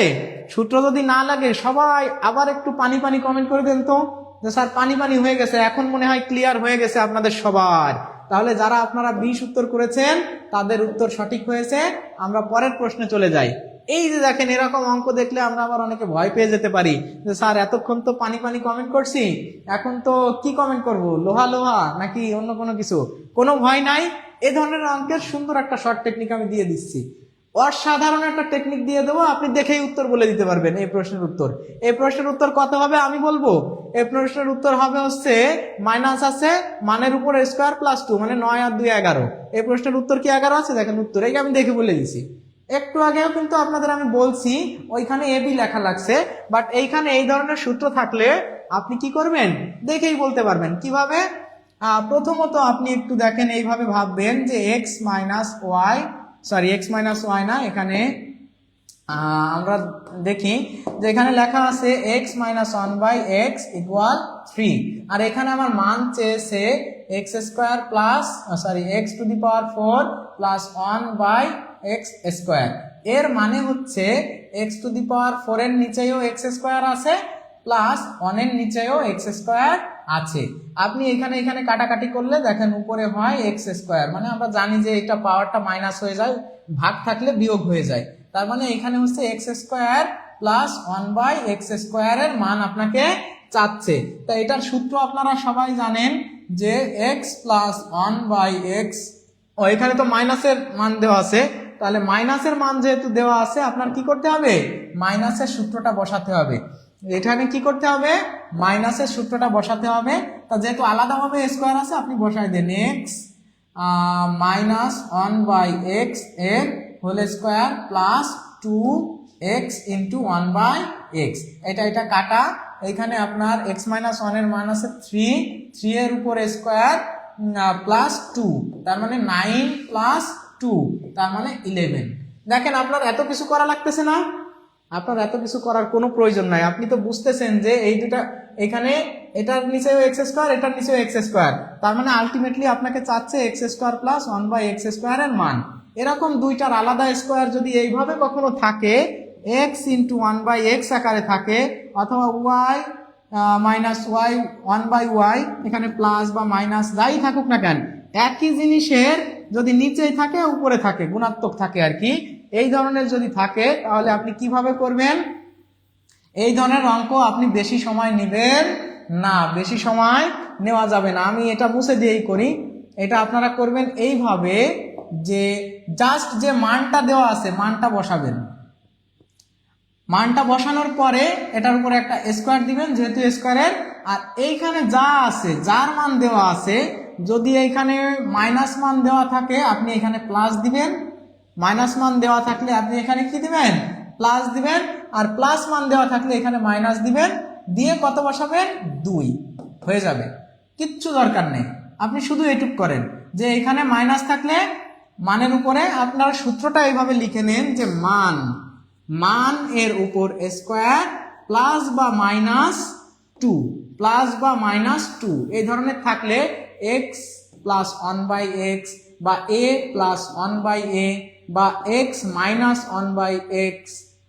সূত্র যদি না লাগে সবাই আবার একটু পানি পানি কমেন্ট করে দেন তো, যে স্যার পানি পানি হয়ে গেছে, এখন মনে হয় ক্লিয়ার হয়ে গেছে আপনাদের সবার। তাহলে যারা আপনারা 20 উত্তর করেছেন তাদের উত্তর সঠিক হয়েছে। আমরা পরের প্রশ্নে চলে যাই। এই যে দেখেন এরকম অঙ্ক দেখলে আমরা আবার অনেকে ভয় পেয়ে যেতে পারি যে স্যার এতক্ষণ তো পানি পানি কমেন্ট করছি, এখন তো কি কমেন্ট করব, লোহা লোহা নাকি অন্য কোনো কিছু? কোনো ভয় নাই, এই ধরনের অঙ্কের সুন্দর একটা শর্ট টেকনিক আমি দিয়ে দিচ্ছি, অসাধারণ একটা টেকনিক দিয়ে দেবো, আপনি দেখেই উত্তর বলে দিতে পারবেন। এই প্রশ্নের উত্তর, এই প্রশ্নের উত্তর কত হবে আমি বলবো। এই প্রশ্নের উত্তর হবে হচ্ছে মাইনাস আছে মানের উপর স্কোয়ার প্লাস 2, মানে 9 আর 2 11। এই প্রশ্নের উত্তর কি 11 আছে? দেখেন উত্তর এই আমি দেখে বলে দিছি। একটু আগেও কিন্তু আপনাদের আমি বলছি ওইখানে এবি লেখা লাগছে, বাট এইখানে এই ধরনের সূত্র থাকলে আপনি কি করবেন দেখেই বলতে পারবেন। কিভাবে? প্রথমত আপনি একটু দেখেন, এইভাবে ভাববেন যে x minus y, sorry x minus y না, এখানে আমরা দেখি যে এখানে লেখা আছে এক্স মাইনাস 1/x ইকুয়াল 3, আর এখানে আমার মান চেয়েছে x square plus sorry x to the power 4 plus 1/x square. এর মানে হচ্ছে এক্স টু দি পাওয়ার 4 এর নিচেও এক্স স্কোয়ার আছে প্লাস 1 এর নিচেও এক্স স্কোয়ার আছে। আপনি এখানে কাটাকাটি করলে দেখেন উপরে হয় এক্স স্কোয়ার, মানে আমরা জানি যে এটা পাওয়ারটা মাইনাস হয়ে যায়, ভাগ থাকলে বিয়োগ হয়ে যায়। তার মানে এখানে হচ্ছে x square plus 1/x square এর মান আপনাকে চাচ্ছে। তা এটার সূত্র আপনারা সবাই জানেন যে এক্স প্লাস 1/x, ও এখানে তো মাইনাসের মান দেওয়া আছে, তাহলে মাইনাসের মান যেহেতু দেওয়া আছে আপনার কি করতে হবে, মাইনাসের সূত্রটা বসাতে হবে। এখানে কি করতে হবে, মাইনাসের সূত্রটা বসাতে হবে। তা যেহেতু আলাদাভাবে স্কোয়ার আছে আপনি বসাই দেন এক্স মাইনাস 1/x এর whole square plus 2x into 1/x। এটা কাটা, এখানে আপনার x মাইনাস 1 এর মান আছে 3 এর উপর স্কোয়ার প্লাস 2, তার মানে 9 প্লাস 2 তার মানে 11। দেখেন আপনার এত কিছু করা লাগতেছে না, আপনার এত কিছু করার কোনো প্রয়োজন নাই। আপনি তো বুঝতেছেন যে এই দুটা এখানে এটার নিচেও এক্স স্কোয়ার এটার নিচেও এক্স স্কোয়ার, তার মানে আলটিমেটলি আপনাকে চাচ্ছে x square plus 1/x square এর মান। এরকম দুইটার আলাদা স্কোয়ার যদি এইভাবে কখনো থাকে, এক্স ইন্টু 1/x আকারে থাকে, অথবা ওয়াই মাইনাস ওয়াই 1/y, এখানে প্লাস বা মাইনাস যাই থাকুক না কেন, একই জিনিসের যদি নিচেই থাকে উপরে থাকে, গুণাত্মক থাকে আর কি, এই ধরনের যদি থাকে তাহলে আপনি কিভাবে করবেন, এই ধরনের অঙ্ক আপনি বেশি সময় নেবেন না, বেশি সময় নেওয়া যাবে না। আমি এটা মুছে দিয়েই করি, এটা আপনারা করবেন এইভাবে যে জাস্ট যে মানটা দেওয়া আছে মানটা বসাবেন, মানটা বসানোর পরে এটার উপরে একটা স্কোয়ার দিবেন যেহেতু স্কোয়ারের, আর এইখানে যা আছে যার মান দেওয়া আছে, যদি এইখানে মাইনাস মান দেওয়া থাকে আপনি এখানে প্লাস দিবেন, মাইনাস মান দেওয়া থাকলে আপনি এখানে কি দিবেন, প্লাস দিবেন, আর প্লাস মান দেওয়া থাকলে এখানে মাইনাস দিবেন, দিয়ে কত বসাবেন 2, হয়ে যাবে, কিচ্ছু দরকার নেই। আপনি শুধু এটুক করেন যে এখানে মাইনাস থাকলে মানের উপরে আপনার সূত্রটা এইভাবে লিখে নেন যে মান এর উপর স্কোয়ার প্লাস বা মাইনাস 2, প্লাস বা মাইনাস 2 এই ধরনের থাকলে x প্লাস 1/x বা a প্লাস 1/a বা x মাইনাস 1/x,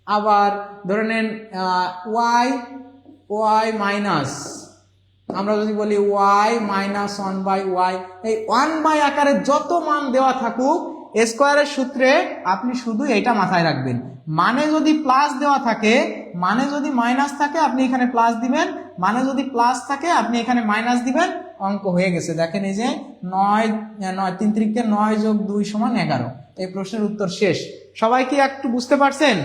আবার ধরে নেন y মাইনাস, আমরা যদি বলি y মাইনাস 1/y, এই 1 আকারে যত মান দেওয়া থাকুক স্কোয়ারের সূত্রে আপনি শুধু এটা মাথায় রাখবেন, মানে যদি প্লাস দেওয়া থাকে, মানে যদি মাইনাস থাকে আপনি এখানে প্লাস দিবেন, মানে যদি প্লাস থাকে আপনি এখানে মাইনাস দিবেন, অঙ্ক হয়ে গেছে। দেখেন এই যে 9 3 × 9 + 2 = 11। এই প্রশ্নের উত্তর শেষ। সবাই কি একটু বুঝতে পারছেন?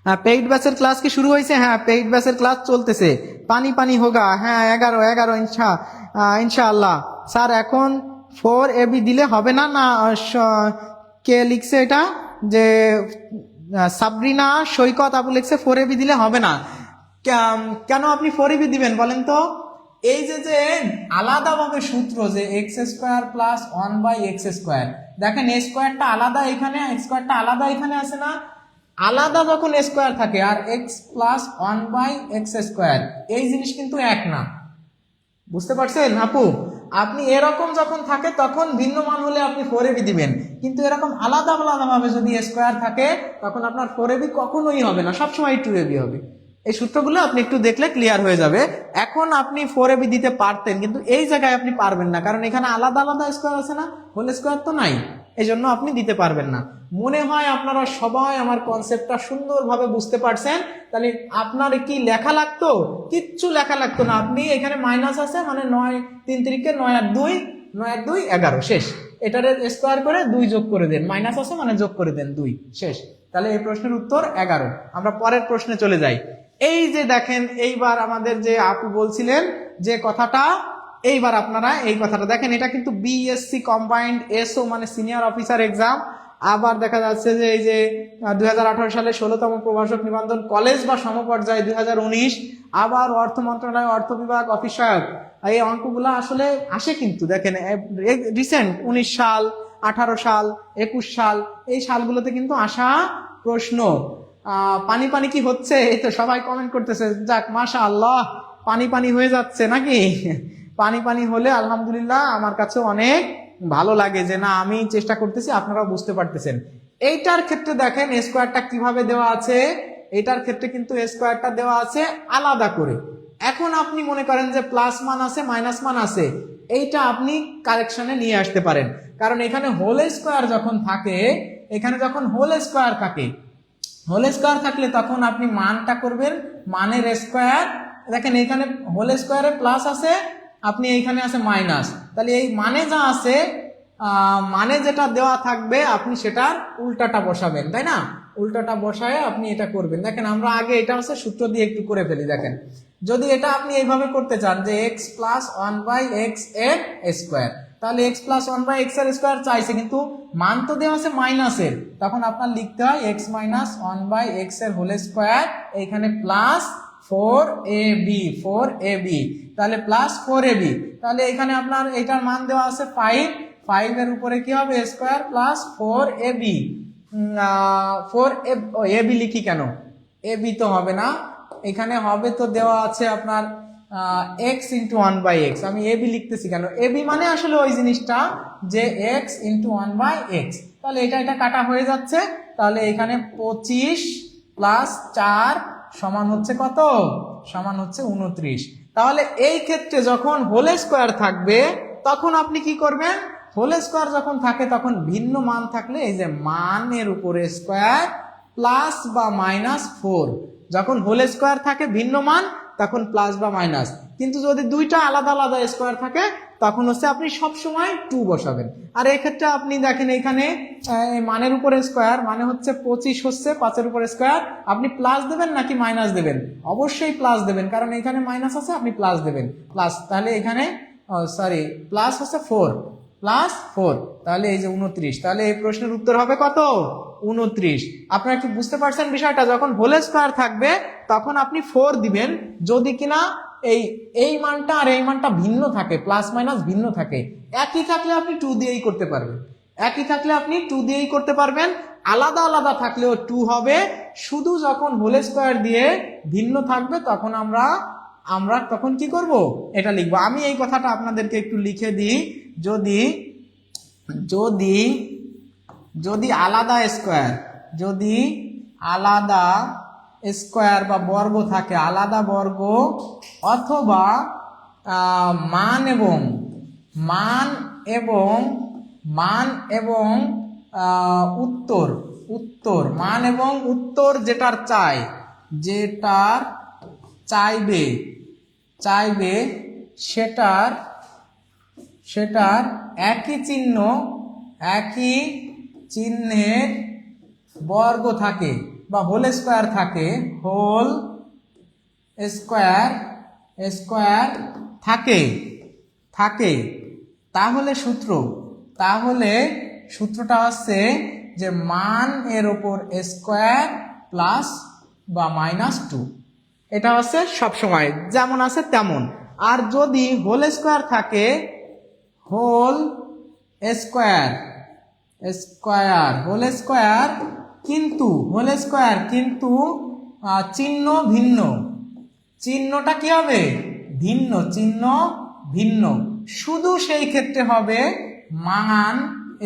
হ্যাঁ, পেইড ব্যাচের ক্লাস কি শুরু হয়েছে? হ্যাঁ, পেইড ব্যাচের ক্লাস চলতেছে। পানি পানি হোগা, হ্যাঁ 11 ইনশাআল্লাহ। স্যার এখন 4AB দিলে হবে না? না কে লিখছে এটা? যে সাবরিনা সৈকত আপু লিখছে 4AB দিলে হবে না। কেন আপনি 4AB দিবেন বলেন তো? এই যে আলাদাভাবে সূত্র যে x² + 1/x², দেখেন a স্কোয়ারটা আলাদা এখানে, x স্কোয়ারটা আলাদা এখানে আছে না? আলাদা যখন স্কোয়ার থাকে আর x + 1/x², এই জিনিস কিন্তু এক না। বুঝতে পারছেন আপু? আপনি এরকম যখন থাকে তখন ভিন্ন মান হলে আপনি 4AB দিবেন, কিন্তু এরকম আলাদা আলাদাভাবে যদি স্কোয়ার থাকে তখন আপনার 4AB কখনোই হবে না, সবসময় 2AB হবে। এই সূত্রগুলো আপনি একটু দেখলে ক্লিয়ার হয়ে যাবে। এখন আপনি 4AB দিতে পারতেন, কিন্তু এই জায়গায় আপনি পারবেন না, কারণ এখানে আলাদা আলাদা স্কোয়ার আছে না, হোল স্কোয়ার তো নাই, এই জন্য আপনি দিতে পারবেন না। মনে হয় আপনারা সবাই আমার কনসেপ্টটা সুন্দরভাবে বুঝতে পারছেন। তাহলে আপনার কি লেখা লাগতো? কিচ্ছু লেখা লাগতো না। আপনি এখানে মাইনাস আছে মানে 9 3 × 9 আর 2 9 আর 2 11 শেষ। এটারে স্কোয়ার করে 2 যোগ করে দেন, মাইনাস আছে মানে যোগ করে দেন 2 শেষ। তাহলে এই প্রশ্নের উত্তর 11। আমরা পরের প্রশ্নে চলে যাই। এই যে দেখেন এইবার আমাদের যে আপু বলছিলেন যে কথাটা, এইবার আপনারা এই কথাটা দেখেন, এটা কিন্তু BSc কম্বাইন্ড SO মানে সিনিয়র অফিসার এক্সাম। আবার দেখা যাচ্ছে যে এই যে 2018 সালে 16তম প্রভাষক নিবন্ধন কলেজ বা সমপর্যায়ে 2019, আবার অর্থ মন্ত্রণালয় অর্থ বিভাগ অফিস সহায়ক, এই অঙ্কগুলো আসলে আসে কিন্তু দেখেন রিসেন্ট 19 সাল 18 সাল 21 সাল এই সালগুলোতে কিন্তু আসা প্রশ্ন। পানি পানি কি হচ্ছে? এই তো সবাই কমেন্ট করতেছে, যাক মাশাআল্লাহ পানি পানি হয়ে যাচ্ছে নাকি? পানি পানি হলে আলহামদুলিল্লাহ আমার কাছে অনেক ভালো লাগে যে না আমি চেষ্টা করতেছি, আপনারাও বুঝতে পারতেছেন। এইটার ক্ষেত্রে দেখেন স্কোয়ারটা কিভাবে দেওয়া আছে, এটার ক্ষেত্রে কিন্তু স্কোয়ারটা দেওয়া আছে আলাদা করে। এখন আপনি মনে করেন যে প্লাস মান আছে মাইনাস মান আছে, এইটা আপনি কারেকশনে নিয়ে আসতে পারেন, কারণ এখানে হোল স্কোয়ার যখন থাকে, এখানে যখন হোল স্কোয়ার থাকে, হোল স্কোয়ার থাকলে তখন আপনি মানটা করবেন মানের স্কোয়ার। দেখেন এখানে হোল স্কোয়ারে প্লাস আছে, আপনি এইখানে আছে মাইনাস, তাহলে এই মানে যা আছে মানে যেটা দেওয়া থাকবে আপনি সেটার উল্টাটা বসাবেন, তাই না? উল্টাটা বসায় আপনি এটা করবেন। দেখেন আমরা আগে এটা হচ্ছে সূত্র দিয়ে একটু করে ফেলি। দেখেন যদি এটা আপনি এইভাবে করতে চান যে x + 1/x এর স্কোয়ার, তাহলে x + 1/x এর স্কোয়ার চাইছে, কিন্তু মান তো দেওয়া আছে মাইনাসের, তখন আপনার লিখতে হয় x - 1/x এর হোল স্কোয়ার, এইখানে প্লাস 4ab, তাহলে প্লাস 4ab, তাহলে এখানে আপনার এটার মান দেওয়া আছে 5 এর উপরে কি হবে স্কোয়ার প্লাস 4ab। 4ab লিখি কেন? ab তো হবে না, এখানে হবে তো দেওয়া আছে আপনার x × 1/x, আমি ab লিখতেছি কেন? ab মানে আসলে ওই জিনিসটা যে x × 1/x, তাহলে এটা কাটা হয়ে যাচ্ছে, তাহলে এখানে 25 + 4 সমান হচ্ছে কত? সমান হচ্ছে 29। তাহলে এই ক্ষেত্রে যখন হোল স্কোয়ার থাকবে তখন আপনি কি করবেন? হোল স্কোয়ার যখন থাকে তখন ভিন্ন মান থাকলে এই যে মানের উপরে স্কোয়ার প্লাস বা মাইনাস 4, যখন হোল স্কোয়ার থাকে ভিন্ন মান তখন প্লাস বা মাইনাস, কিন্তু যদি দুইটা আলাদা আলাদা স্কোয়ার থাকে তখন হচ্ছে আপনি সব সময় 2 বসাবেন। আর এই ক্ষেত্রে আপনি দেখেন এখানে মানের উপরে স্কোয়ার মানে হচ্ছে 25 হচ্ছে 5 এর উপরে স্কোয়ার, আপনি প্লাস দেবেন নাকি মাইনাস দেবেন? অবশ্যই প্লাস দেবেন, কারণ এখানে মাইনাস আছে, আপনি প্লাস দেবেন প্লাস, তাহলে এখানে প্লাস হচ্ছে 4 প্লাস 4, তাহলে এই যে 29, তাহলে এই প্রশ্নের উত্তর হবে কত? 29। আপনারা একটু বুঝতে পারছেন বিষয়টা? যখন হোল স্কোয়ার থাকবে তখন আপনি 4 দিবেন, যদি কিনা এই মানটা আর এই মানটা ভিন্ন থাকে, প্লাস মাইনাস ভিন্ন থাকে। একই থাকলে আপনি 2 দিয়েই করতে পারবেন, একই থাকলে আপনি 2 দিয়েই করতে পারবেন, আলাদা আলাদা থাকলেও 2 হবে। শুধু যখন হোল স্কোয়ার দিয়ে ভিন্ন থাকবে তখন আমরা তখন কি করব? এটা লিখবো। আমি এই কথাটা আপনাদেরকে একটু লিখে দিই, যদি আলাদা স্কোয়ার, যদি আলাদা স্কোয়ার বা বর্গ থাকে, আলাদা বর্গ অথবা মান এবং মান এবং উত্তর, উত্তর মান এবং উত্তর যেটার চাইবে সেটার একই চিহ্নের বর্গ থাকে বা হোল স্কোয়ার থাকে, তাহলে সূত্রটা হচ্ছে যে মান এর উপর স্কোয়ার প্লাস বা -2, এটা হচ্ছে সবসময় যেমন আছে তেমন। আর যদি হোল স্কোয়ার থাকে, হোল স্কোয়ার কিন্তু চিহ্ন ভিন্ন, চিহ্নটা কি হবে? ভিন্ন, শুধু সেই ক্ষেত্রে হবে মান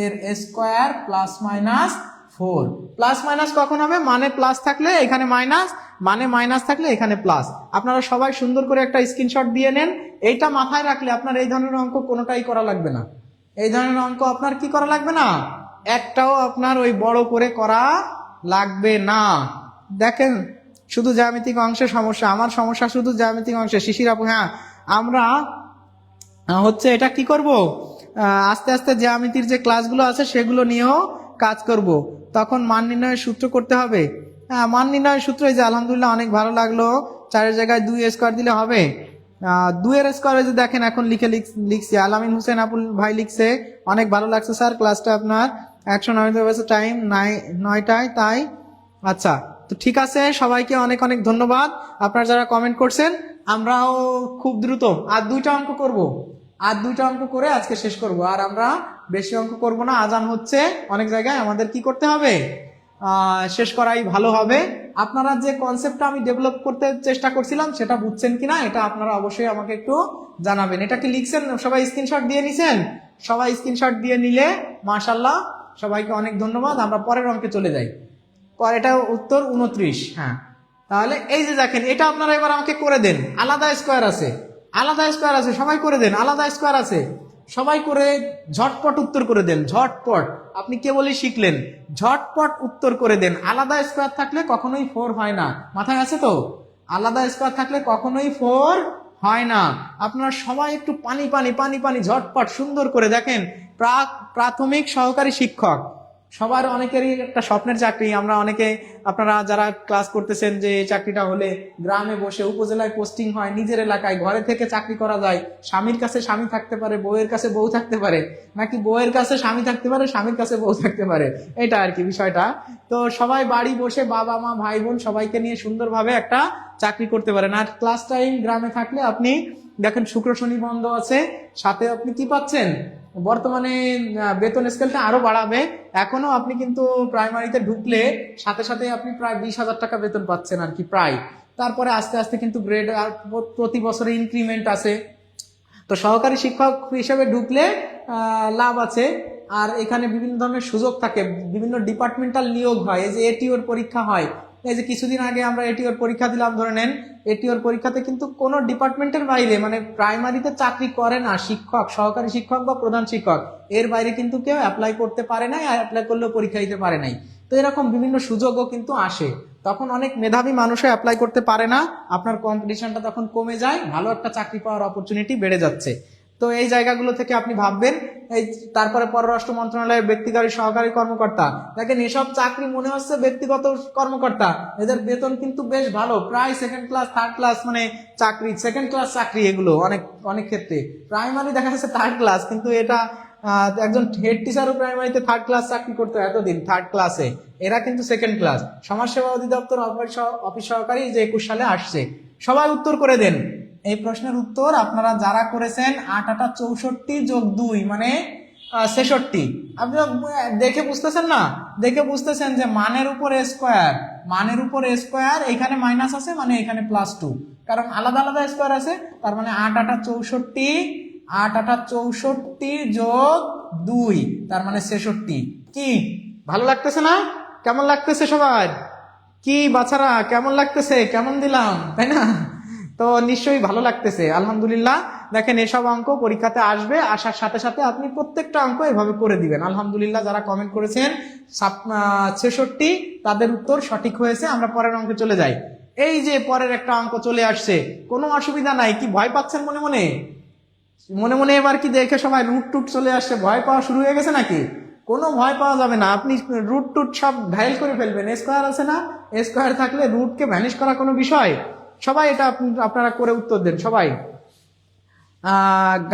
এর স্কোয়ার প্লাস -4। প্লাস মাইনাস কখন হবে? মানে প্লাস থাকলে এখানে মাইনাস, মানে মাইনাস থাকলে এখানে প্লাস। আপনারা সবাই সুন্দর করে একটা স্ক্রিনশট দিয়ে নেন। এইটা মাথায় রাখলে আপনার এই ধরনের অঙ্ক কোনোটাই করা লাগবে না। এই ধরনের অঙ্ক আপনার কি করা লাগবে না? একটাও আপনার ওই বড় করে করা লাগবে না। দেখেন, শুধু জ্যামিতিক অংশে সমস্যা, আমার সমস্যা শুধু জ্যামিতিক অংশে। শিশির আপু, হ্যাঁ আমরা হচ্ছে এটা কি করব, আস্তে আস্তে জ্যামিতির যে ক্লাসগুলো আছে সেগুলো নিয়েও কাজ করব। তখন মান নির্ণয়ের সূত্র করতে হবে। হ্যাঁ, মান নির্ণয়ের সূত্র এই যে আলহামদুলিল্লাহ অনেক ভালো লাগলো। 4 এর জায়গায় 2 স্কোয়ার দিলে হবে। 2 এর স্কোয়ারে যে দেখেন এখন লিখছি, আলামিন হোসেন আপুল ভাই লিখছে, অনেক ভালো লাগছে স্যার ক্লাসটা আপনার। 109 টাইম 9টায়, তাই আচ্ছা। তো ঠিক আছে, সবাইকে অনেক অনেক ধন্যবাদ আপনারা যারা কমেন্ট করছেন। আমরাও খুব দ্রুত আর 2টা অঙ্ক করব, করে আজকে শেষ করব। আর আমরা বেশি অঙ্ক করব না, আজান হচ্ছে অনেক জায়গায়, আমাদের কি করতে হবে, শেষ করাই ভালো হবে। আপনারা যে কনসেপ্টটা আমি ডেভেলপ করতে চেষ্টা করছিলাম সেটা বুঝছেন কিনা এটা আপনারা অবশ্যই আমাকে একটু জানাবেন। এটা কি লিখছেন? সবাই স্ক্রিনশট দিয়ে নিছেন? সবাই স্ক্রিনশট দিয়ে নিলে মাশাআল্লাহ, সবাইকে অনেক ধন্যবাদ। আমরা পরের অঙ্কে চলে যাই। এটা উত্তর 29। হ্যাঁ, তাহলে এই যে দেখেন, এটা আপনারা এবার আমাকে করে দেন। আলাদা স্কোয়ার আছে, সবাই করে দেন। আলাদা স্কোয়ার আছে, সবাই করে ঝটপট উত্তর করে দেন। ঝটপট, আপনি কেবলই শিখলেন, ঝটপট উত্তর করে দেন। আলাদা স্কোয়ার থাকলে কখনোই 4 হয় না, মাথায় আছে তো? আলাদা স্কোয়ার থাকলে কখনোই 4 হয় না। আপনারা সবাই একটু পানি ঝটপট সুন্দর করে দেখেন। প্রাথমিক সহকারী শিক্ষক সবার অনেকেরই একটা স্বপ্নের চাকরি। আমরা অনেকে, আপনারা যারা ক্লাস করতেছেন, যে চাকরিটা হলে গ্রামে বসে উপজেলায় পোস্টিং হয়, নিজের এলাকায় ঘরে থেকে চাকরি করা যায়। স্বামীর কাছে স্বামী থাকতে পারে, বউয়ের কাছে বউ থাকতে পারে, নাকি বউয়ের কাছে স্বামী থাকতে পারে, স্বামীর কাছে বউ থাকতে পারে, এটা আর কি বিষয়টা। তো সবাই বাড়ি বসে বাবা মা ভাই বোন সবাইকে নিয়ে সুন্দরভাবে একটা চাকরি করতে পারেন। আর ক্লাস টাইম গ্রামে থাকলে আপনি দেখেন শুক্র শনি বন্ধ আছে, সাথে আপনি কি পাচ্ছেন, বর্তমানে বেতন স্কেলটা আরো বাড়াবে। এখনো আপনি কিন্তু প্রাইমারিতে ঢুকলে সাথে সাথে আপনি প্রায় 20,000 টাকা বেতন পাচ্ছেন আর কি, প্রায়। তারপরে আস্তে আস্তে কিন্তু গ্রেড আর প্রতি বছরে ইনক্রিমেন্ট আছে। তো সহকারী শিক্ষক হিসেবে ঢুকলে লাভ আছে। আর এখানে বিভিন্ন ধরনের সুযোগ থাকে, বিভিন্ন ডিপার্টমেন্টাল নিয়োগ হয়। এই যে এটিওর পরীক্ষা হয়, এই যে কিছুদিন আগে আমরা এটিওর পরীক্ষা দিলাম, ধরে নেন এটিওর পরীক্ষাতে কিন্তু কোনো ডিপার্টমেন্টের বাইরে, মানে প্রাইমারিতে চাকরি করে না শিক্ষক, সহকারী শিক্ষক বা প্রধান শিক্ষক, এর বাইরে কিন্তু কেউ অ্যাপ্লাই করতে পারে নাই, আর অ্যাপ্লাই করলেও পরীক্ষা দিতে পারে নাই। তো এরকম বিভিন্ন সুযোগও কিন্তু আসে। তখন অনেক মেধাবী মানুষও অ্যাপ্লাই করতে পারে না, আপনার কম্পিটিশনটা তখন কমে যায়, ভালো একটা চাকরি পাওয়ার অপরচুনিটি বেড়ে যাচ্ছে। তো এই জায়গাগুলো থেকে আপনি ভাববেন। এই তারপরে পররাষ্ট্র মন্ত্রণালয়ের ব্যক্তিগত সহকারী কর্মকর্তা, দেখেন এসব চাকরি মনে হচ্ছে ব্যক্তিগত কর্মকর্তা, এদের বেতন কিন্তু বেশ ভালো, প্রায় সেকেন্ড ক্লাস থার্ড ক্লাস, মানে চাকরি সেকেন্ড ক্লাস চাকরি এগুলো। অনেক ক্ষেত্রে প্রাইমারি দেখা যাচ্ছে থার্ড ক্লাস, কিন্তু এটা একজন হেড টিচারও প্রাইমারিতে থার্ড ক্লাস চাকরি করতে এতদিন, থার্ড ক্লাসে, এরা কিন্তু সেকেন্ড ক্লাস। সমাজসেবা অধিদপ্তর অফিস সহকারী যে 21 সালে আসছে। সবাই উত্তর করে দেন এই প্রশ্নের উত্তর। আপনারা যারা করেছেন 8 8 64 যোগ 2 মানে 66। আপনি দেখে বুঝতেছেন না, দেখে বুঝতেছেন যে মানের উপর স্কোয়ার, এখানে মাইনাস আছে মানে এখানে +2, কারণ আলাদা আলাদা স্কোয়ার আছে। তার মানে 8 8 64 যোগ 2 তার মানে 66। কি ভালো লাগতেছে না? কেমন লাগতেছে সবার? কি বাচ্চারা কেমন লাগতেছে? কেমন দিলাম, তাই না? তো নিশ্চয়ই ভালো লাগতেছে আলহামদুলিল্লাহ। দেখেন এসব অঙ্ক পরীক্ষাতে আসবে, আসার সাথে সাথে আপনি প্রত্যেকটা অঙ্ক এভাবে করে দিবেন। আলহামদুলিল্লাহ যারা কমেন্ট করেছেন 66 তাদের উত্তর সঠিক হয়েছে। আমরা পরের অঙ্কে চলে যাই। এই যে পরের একটা অঙ্ক চলে আসছে, কোনো অসুবিধা নাই। কি ভয় পাচ্ছেন মনে মনে? মনে মনে এবার কি দেখে সবাই রুট টুট চলে আসছে, ভয় পাওয়া শুরু হয়ে গেছে নাকি? কোনো ভয় পাওয়া যাবে না, আপনি রুট টুট সব ঘায়ল করে ফেলবেন। স্কোয়ার আছে না, স্কোয়ার থাকলে রুটকে ভ্যানিশ করা কোনো বিষয়? সবাই এটা আপনারা করে উত্তর দেন সবাই।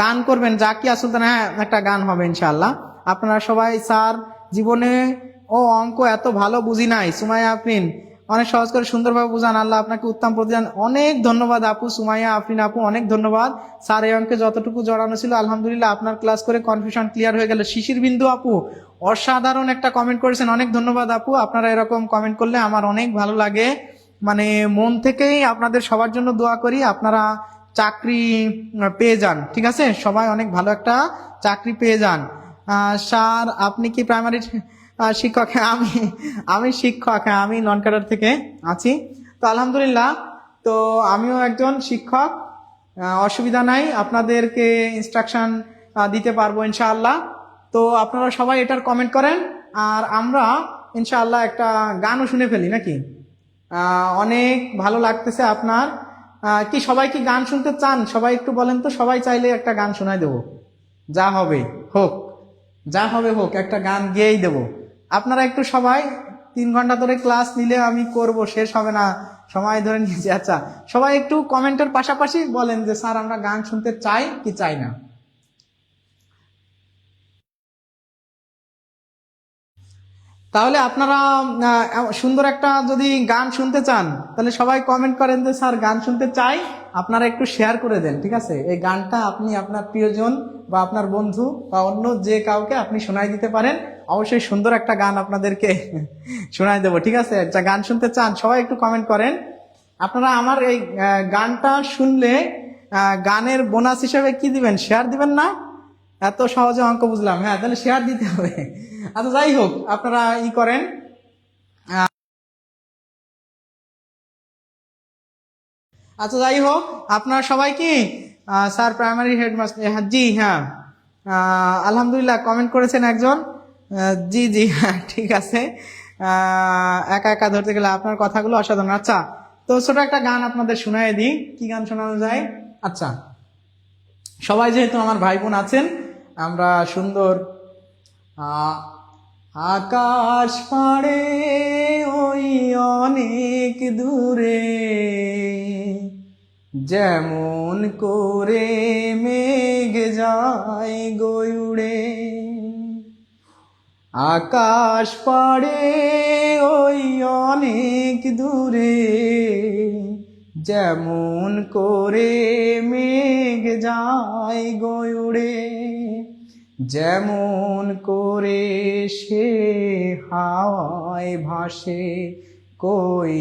গান করবেন, জাকিয়া সুলতানা, হ্যাঁ একটা গান হবে ইনশাআল্লাহ। আপনারা সবাই স্যার জীবনে ও অঙ্ক এত ভালো বুঝি নাই, সুমাইয়া আফরিন অনেক সহজ করে সুন্দরভাবে বুঝান, আল্লাহ আপনাকে উত্তম প্রতিদান। অনেক ধন্যবাদ আপু, সুমাইয়া আফরিন আপু অনেক ধন্যবাদ। স্যার এই অঙ্কে যতটুকু জড়ানো ছিল আলহামদুলিল্লাহ আপনার ক্লাস করে কনফিউশন ক্লিয়ার হয়ে গেল। শিশির বিন্দু আপু অসাধারণ একটা কমেন্ট করেছেন, অনেক ধন্যবাদ আপু। আপনারা এরকম কমেন্ট করলে আমার অনেক ভালো লাগে, মানে মন থেকেই আপনাদের সবার জন্য দোয়া করি আপনারা চাকরি পেয়ে যান। ঠিক আছে, সবাই অনেক ভালো একটা চাকরি পেয়ে যান। স্যার আপনি কি প্রাইমারি শিক্ষক? হ্যাঁ আমি শিক্ষক, হ্যাঁ আমি নন ক্যাডার থেকে আছি। তো আলহামদুলিল্লাহ, তো আমিও একজন শিক্ষক, অসুবিধা নাই, আপনাদেরকে ইনস্ট্রাকশন দিতে পারবো ইনশাআল্লাহ। তো আপনারা সবাই এটার কমেন্ট করেন, আর আমরা ইনশাআল্লাহ একটা গানও শুনে ফেলি নাকি? অনেক ভালো লাগতেছে আপনার। কি সবাই কি গান শুনতে চান? সবাই একটু বলেন তো, সবাই চাইলে একটা গান শোনাই দেবো, যা হবে হোক, যা হবে হোক, একটা গান গেয়েই দেবো। আপনারা একটু সবাই 3 ঘন্টা ধরে ক্লাস নিলে আমি করব, শেষ হবে না, সময় ধরে নিয়েছি। আচ্ছা সবাই একটু কমেন্টের পাশাপাশি বলেন যে স্যার আমরা গান শুনতে চাই কি চাই না। তাহলে আপনারা সুন্দর একটা যদি গান শুনতে চান তাহলে সবাই কমেন্ট করেন যে স্যার গান শুনতে চাই। আপনারা একটু শেয়ার করে দেন, ঠিক আছে? এই গানটা আপনি আপনার প্রিয়জন বা আপনার বন্ধু বা অন্য যে কাউকে আপনি শোনাই দিতে পারেন। অবশ্যই সুন্দর একটা গান আপনাদেরকে শোনাই দেবো, ঠিক আছে? যা গান শুনতে চান সবাই একটু কমেন্ট করেন। আপনারা আমার এই গানটা শুনলে গানের বোনাস হিসেবে কি দিবেন? শেয়ার দিবেন না? এত সহজে অঙ্ক বুঝলাম, হ্যাঁ তাহলে শেয়ার দিতে হবে। আচ্ছা যাই হোক, আপনারা করেন। আচ্ছা যাই হোক, আপনারা সবাই কি স্যার প্রাইমারি হেডমাস্টার? জি হ্যাঁ, আলহামদুলিল্লাহ কমেন্ট করেছেন একজন। জি জি হ্যাঁ ঠিক আছে। একা একা ধরতে গেলে আপনার কথাগুলো অসাধারণ। আচ্ছা তো ছোট একটা গান আপনাদের শোনাই দিই, কি গান শোনানো যায়? আচ্ছা সবাই যেহেতু আমার ভাই বোন আছেন, আমরা সুন্দর আকাশ পাড়ে ওই অনেক দূরে যেমন করে মেঘ যায় গয়ুড়ে, আকাশ পাড়ে ওই অনেক দূরে যেমন করে মেঘ যায় গয়ুড়ে, যেমন করে সে হাওয়ায় ভাসে কই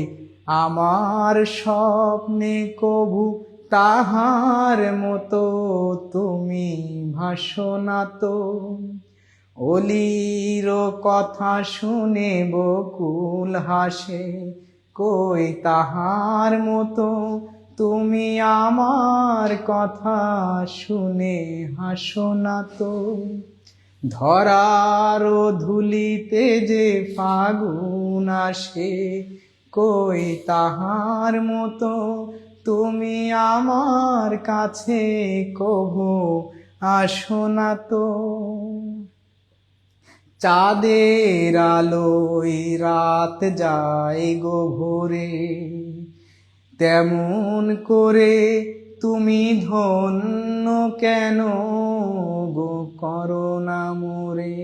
আমার স্বপ্নে কবু তাহার মতো তুমি ভাসো না তো, অলির কথা শুনে বকুল হাসে কই তাহার মতো তুমি আমার কথা শুনে হাসো না তো, ধরার ধুলিতে যে ফাগুন আসে কই তাহার মতো তুমি আমার কাছে কভু আসো না তো, চাঁদের আলোয় রাত যায় গো ভোরে তেমন করে তুমি ধন্য কেন গো করোনা মোরে,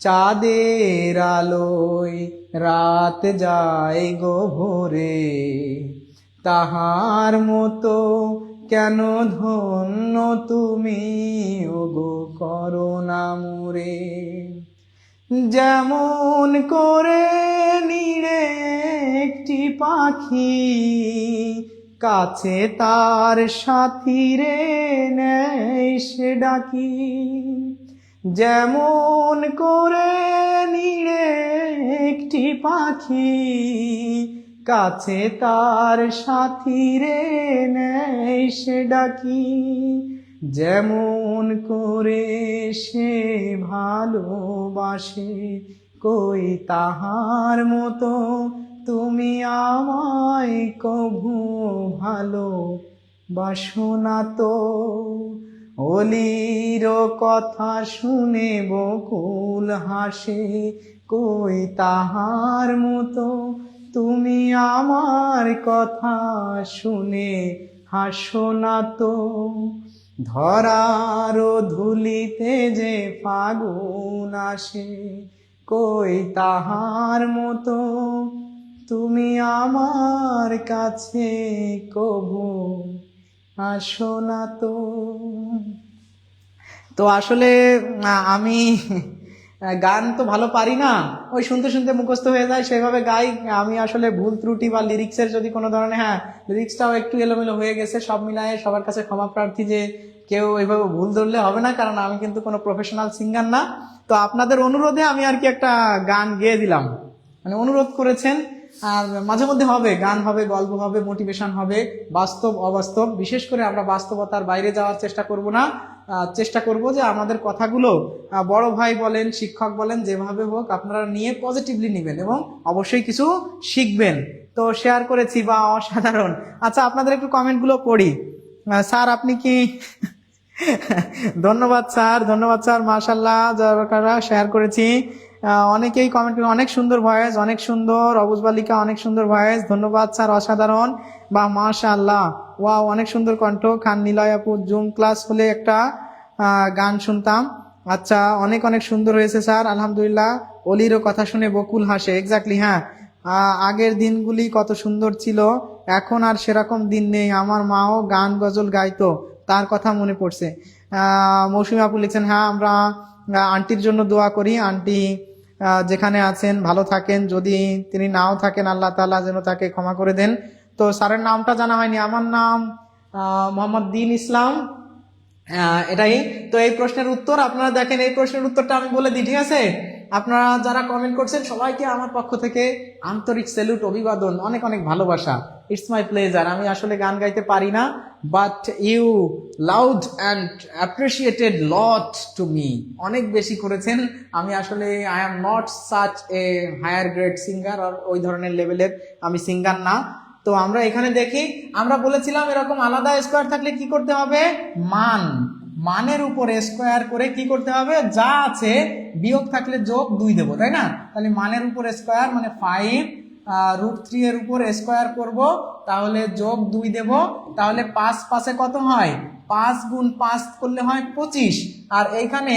চাঁদের আলোয় রাত যায় গো ভোরে তাহার মতো কেন ধন্য তুমি ওগো করোনা মোরে, যেমন করে নিড়ে একটি পাখি কাছে তার সাথী রে নেয় সে ডাকি, যেমন করে নিড়ে একটি পাখি কাছে তার সাথী রে নেই সে ডাকি, যেমন করে সে ভালোবাসে, কই তাহার মতো তুমি আমায় কভু ভালো বাসো না তো। অলির কথা শুনে বকুল হাসে, কই তাহার মতো তুমি আমার কথা শুনে হাসো না তো। ধরার ধুলিতে যে ফাগুন আসে, কই তাহার মতো তুমি আমার কাছে কভু আসো না তো। তো আসলে আমি গান তো ভালো পারি না, ওই শুনতে শুনতে মুখস্থ হয়ে যায় সেভাবে গাই। আমি আসলে ভুল ত্রুটি বা লিরিক্সের যদি কোনো ধরনের, হ্যাঁ লিরিক্সটাও একটু এলোমেলো হয়ে গেছে, সব মিলায়ে সবার কাছে ক্ষমা প্রার্থী যে কেউ এইভাবে ভুল ধরলে হবে না, কারণ আমি কিন্তু কোনো প্রফেশনাল সিঙ্গার না। তো আপনাদের অনুরোধে আমি আর কি একটা গান গেয়ে দিলাম, মানে অনুরোধ করেছেন। আর মাঝে মধ্যে হবে গান, হবে গল্প, হবে মোটিভেশন, হবে বাস্তব অবাস্তব। বিশেষ করে আমরা বাস্তবতার বাইরে যাওয়ার চেষ্টা করব না, চেষ্টা করব যে আমাদের কথাগুলো বড় ভাই বলেন, শিক্ষক বলেন, যেভাবে হোক আপনারা নিয়ে পজিটিভলি নেবেন এবং অবশ্যই কিছু শিখবেন। তো শেয়ার করেছি বা অসাধারণ। আচ্ছা, আপনাদের একটু কমেন্টগুলো পড়ি। স্যার আপনি কি ধন্যবাদ স্যার, ধন্যবাদ স্যার, মাশাআল্লাহ যারা শেয়ার করেছি অনেকেই কমেন্ট, অনেক সুন্দর ভয়েস, অনেক সুন্দর। অবুজ বালিকা অনেক সুন্দর ভয়েস, ধন্যবাদ স্যার, অসাধারণ বা মাশাআল্লাহ, ওয়াও অনেক সুন্দর কণ্ঠ। খান নিলয় আপু, জুম ক্লাস হলে একটা গান শুনতাম। আচ্ছা, অনেক অনেক সুন্দর হয়েছে স্যার, আলহামদুলিল্লাহ। অলিরও কথা শুনে বকুল হাসে, এক্স্যাক্টলি, হ্যাঁ আগের দিনগুলি কত সুন্দর ছিল, এখন আর সেরকম দিন নেই। আমার মাও গান গজল গাইতো, তার কথা মনে পড়ছে। মৌসুমী আপু লিখছেন, হ্যাঁ আমরা আন্টির জন্য দোয়া করি, আন্টি যেখানে আছেন ভালো থাকেন, যদি তিনি নাও থাকেন আল্লাহ তাআলা যেন তাকে ক্ষমা করে দেন। তো স্যারের নামটা জানা হয়নি, আমার নাম মোহাম্মদ দিন ইসলাম, এটাই। তো এই প্রশ্নের উত্তর আপনারা দেখেন, এই প্রশ্নের উত্তরটা আমি বলে দিই, ঠিক আছে? আপনারা যারা কমেন্ট করছেন সবাইকে আমার পক্ষ থেকে আন্তরিক স্যালুট, অভিবাদন, অনেক অনেক ভালোবাসা। It's my pleasure. আমি আসলে গান গাইতে পারি না, but you loud and appreciated lot to me, অনেক বেশি করেছেন। আমি আসলে I am not such a higher grade singer, আর ওই ধরনের লেভেলের আমি সিঙ্গার না। তো আমরা এখানে দেখি, আমরা বলেছিলাম এরকম আলাদা স্কোয়ার থাকলে কি করতে হবে, মানের উপর স্কোয়ার করে কি করতে হবে, যা আছে বিয়োগ থাকলে যোগ 2 দেবো, তাই না? তাহলে মানের উপর স্কোয়ার মানে 5 √3 এর উপর স্কোয়ার করব, তাহলে যোগ 2 দেব, তাহলে 5 5 কত হয়, 5 গুণ 5 করলে হয় 25। আর এইখানে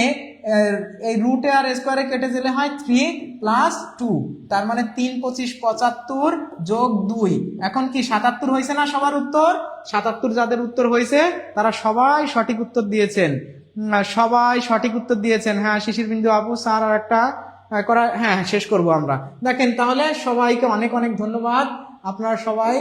এই রুটে আর স্কোয়ারে কেটে দিলে হয় 3 + 2, তার মানে 3 25 75 যোগ 2, এখন কি 77 হয়েছে না সবার উত্তর? 77 যাদের উত্তর হয়েছে তারা সবাই সঠিক উত্তর দিয়েছেন, সবাই সঠিক উত্তর দিয়েছেন। হ্যাঁ শিশির বিন্দু আপু, স্যার আর একটা করা, হ্যাঁ শেষ করব আমরা। দেখেন তাহলে সবাইকে অনেক অনেক ধন্যবাদ। আপনারা সবাই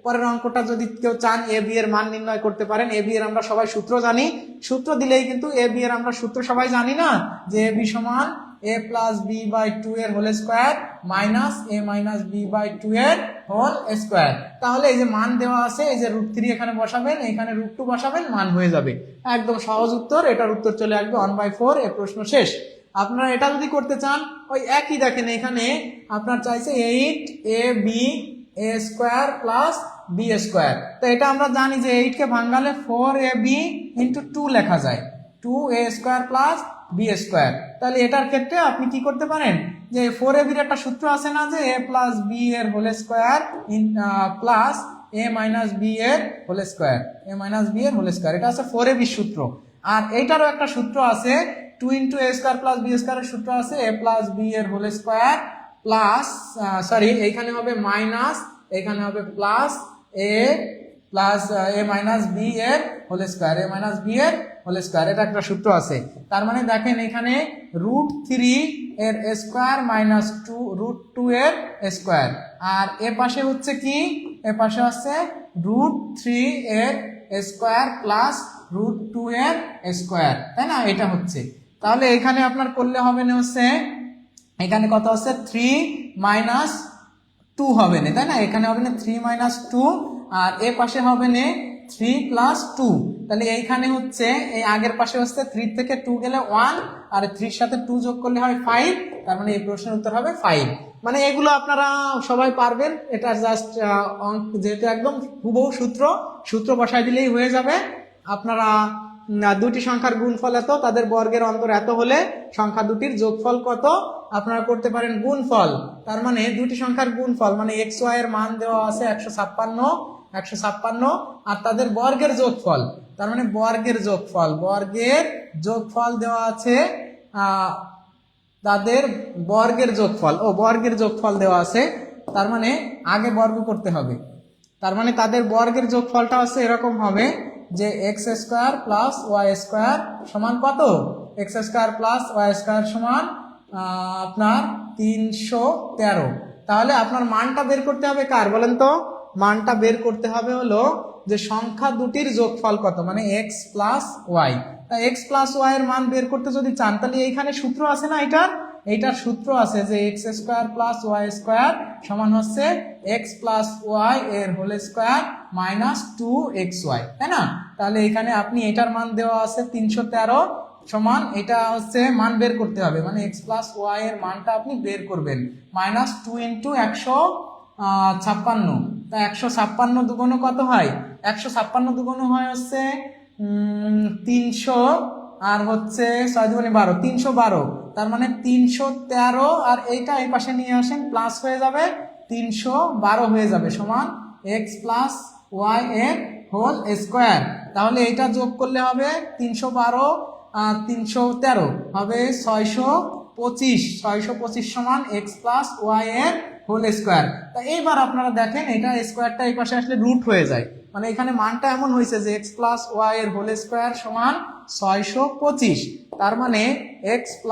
পরের অঙ্কটা যদি কেউ চান এ বি এর মান নির্ণয় করতে পারেন। এ বি এর আমরা সবাই সূত্র জানি, সূত্র দিলেই কিন্তু এ বি এর আমরা সূত্র সবাই জানি না, যে এ বি সমান a + b/2 এর whole square minus a - b/2 এর হোল স্কোয়ার। তাহলে এই যে মান দেওয়া আছে, এই যে √3 এখানে বসাবেন, এখানে √2 বসাবেন, মান হয়ে যাবে। একদম সহজ উত্তর, এটার উত্তর চলে আসবে 1/4। এ প্রশ্ন শেষ। আপনারা এটা যদি করতে চান ওই একই, দেখেন এখানে আপনার চাইছে 8ab a² + b²। তো এটা আমরা জানি যে 8 কে ভাঙালে 4ab × 2 লেখা যায়, 2a² + b²। তাহলে এটার ক্ষেত্রে আপনি কি করতে পারেন, যে 4ab এর একটা সূত্র আছে না, যে a + b এর whole square plus a - b এর হোল স্কোয়ার, a - b এর হোল স্কোয়ার, এটা আছে 4ab সূত্র। আর এইটারও একটা সূত্র আছে, 2 × a² + b² এর সূত্র আছে a + b এর হোল স্কোয়ার প্লাস, সরি এইখানে হবে মাইনাস, এখানে হবে প্লাস a - b এর হোল স্কোয়ার, a - b এর হোল স্কোয়ার, এটা একটা সূত্র আছে। তার মানে দেখেন এখানে √3 এর স্কোয়ার মাইনাস 2 এর স্কোয়ার, আর এ পাশে হচ্ছে কি, এ পাশে হচ্ছে √3 এর স্কোয়ার প্লাস √2 এর স্কোয়ার, তাই না? এটা হচ্ছে, তাহলে এখানে আপনার করলে হবে না, হচ্ছে এখানে কত হচ্ছে 3 - 2 হবে না, তাই না? এখানে হবে না 3 - 2, আর এ পাশে হবে না 3 + 2। তাহলে এইখানে হচ্ছে এই আগের পাশে হচ্ছে 3 থেকে 2 গেলে 1, আর 3 এর সাথে 2 যোগ করলে হয় 5। তার মানে এই প্রশ্নের উত্তর হবে 5। মানে এগুলো আপনারা সবাই পারবেন, এটা জাস্ট অঙ্ক, যেহেতু একদম হুবহু সূত্র বসাই দিলেই হয়ে যাবে। আপনারা দুটি সংখ্যার গুণফল এত, তাদের বর্গের অন্তর এত হলে সংখ্যা দুটির যোগফল কত আপনারা করতে পারেন গুণফল। তার মানে দুটি সংখ্যার গুণফল মানে এক্স ওয়াই এর মান দেওয়া আছে 156, আর তাদের বর্গের যোগফল, তার মানে বর্গের যোগফল দেওয়া আছে, তাদের বর্গের যোগফল দেওয়া আছে। তার মানে আগে বর্গ করতে হবে, তার মানে তাদের বর্গের যোগফলটা হচ্ছে এরকম হবে যে x² + y² সমান কত? x² + y² সমান আপনার 313। তাহলে আপনার মানটা বের করতে হবে কার বলেন তো? মানটা বের করতে হবে হলো যে সংখ্যা দুটির যোগফল কত, মানে x + y। তা x + y এর মান বের করতে যদি চান তাহলে এইখানে সূত্র আছে না, এইটার সূত্র আছে যে x² + y² সমান হচ্ছে x + y এর হোল স্কয়ার মাইনাস 2xy, তাই না? তাহলে এখানে আপনি এটার মান দেওয়া আছে 313 সমান, এটা হচ্ছে মান বের করতে হবে, মানে x + y এর মানটা আপনি বের করবেন, মাইনাস 2 × 156। তা 156 দুগুণ কত হয়? 156 দুগুণ হয় হচ্ছে 300, আর হচ্ছে 6 × 2 = 12, 312। তার মানে 313, আর এইটা এই পাশে নিয়ে আসেন, প্লাস হয়ে যাবে 312 হয়ে যাবে সমান x + y এর হোল স্কয়ার। তাহলে এইটা যোগ করলে হবে 312 আর 313 হবে 625 সমান x + y এর হোল স্কয়ার। তা এইবার আপনারা দেখেন এটা স্কয়ারটা এই পাশে আসলে রুট হয়ে যায়, মানে এখানে মানটা এমন হয়েছে যে x + y এর হোল স্কয়ার সমান 625। তার মানে x +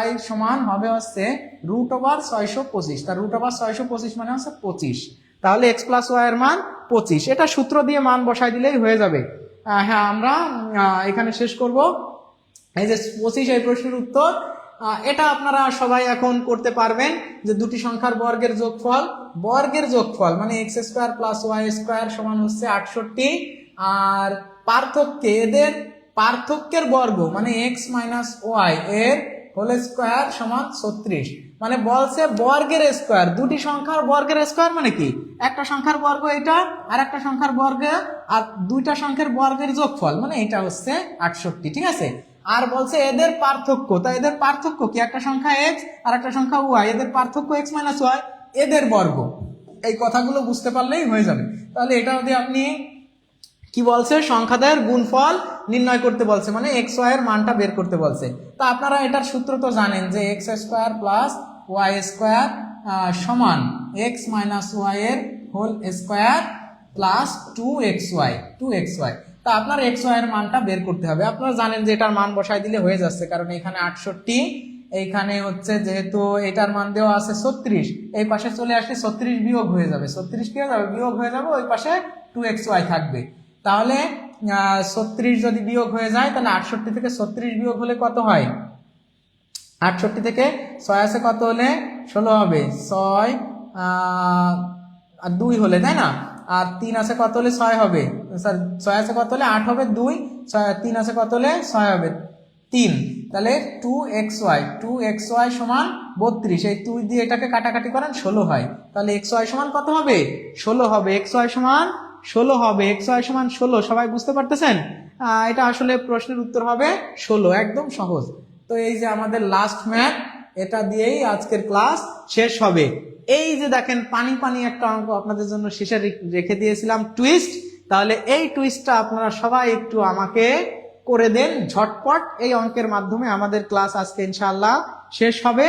y সমান হবে হচ্ছে √625। তার √625 মানে হচ্ছে 25। তাহলে x + y এর মান 25। এটা সূত্র দিয়ে মান বসাই দিলেই হয়ে যাবে। হ্যাঁ, আমরা এখানে শেষ করব। এই যে 25 এই প্রশ্নের উত্তর। এটা আপনারা সবাই এখন করতে পারবেন যে দুটি সংখ্যার বর্গের যোগফল মানে x² + y² সমান হচ্ছে 68, আর এদের পার্থক্যের বর্গ মানে x - y এর হোল স্কয়ার সমান 36। মানে বলছে বর্গের স্কয়ার, দুটি সংখ্যার বর্গের স্কয়ার মানে কি? একটা সংখ্যার বর্গ এটা, আর একটা সংখ্যার বর্গ, আর দুইটা সংখ্যার বর্গের যোগফল মানে এটা হচ্ছে 68, ঠিক আছে? আর বলছে এদের পার্থক্য, তাই এদের পার্থক্য কি? একটা সংখ্যা x আর একটা সংখ্যা y, এদের পার্থক্য x - y, এদের বর্গ। এই কথাগুলো বুঝতে পারলেই হয়ে যাবে। তাহলে এটা যদি আপনি কি বলছে, সংখ্যাদের গুণফল নির্ণয় করতে বলছে, মানে x y এর মানটা বের করতে বলছে। তা আপনারা এটার সূত্র তো জানেন যে x² + y² সমান x - y এর হোল স্কয়ার প্লাস 2xy। তা আপনার x y এর মানটা বের করতে হবে। আপনারা জানেন যে এটার মান বসাই দিলে হয়ে যাচ্ছে, কারণ এখানে 68, এইখানে হচ্ছে যেহেতু এটার মান দেওয়া আছে 36, এই পাশে চলে আসলে 36 বিয়োগ হয়ে যাবে, 36 কি হয়ে যাবে? বিয়োগ হয়ে যাবে, ওই পাশে 2xy থাকবে। তাহলে 36 যদি বিয়োগ হয়ে যায় তাহলে 68 থেকে 36 বিয়োগ হলে কত হয়? 68 থেকে 6 আছে কত হলে 16 হবে, 6 আর 2 হলে, তাই না? আর 3 আছে কত হলে 6 হবে, স্যার 6 আছে কত হলে 8 হবে, 2 3 আছে কত হলে 6 হবে 3। তাহলে 2xy সমান 32। এই 2 দিয়ে এটাকে কাটাকাটি করেন 16 হয়। তাহলে xy সমান কত হবে? 16 হবে। xy সমান 16 হবে। xy সমান 16। সবাই বুঝতে পারতেছেন? এটা আসলে প্রশ্নের উত্তর হবে 16, একদম সহজ। তো এই যে আমাদের লাস্ট ম্যাথ, এটা দিয়েই আজকের ক্লাস শেষ হবে। এই যে দেখেন পানি একটা অঙ্ক আপনাদের জন্য শেষে রেখে দিয়েছিলাম, টুইস্ট। তাহলে এই টুইস্টটা আপনারা সবাই একটু আমাকে করে দেন ঝটপট। এই অঙ্কের মাধ্যমে আমাদের ক্লাস আজকে ইনশাআল্লাহ শেষ হবে।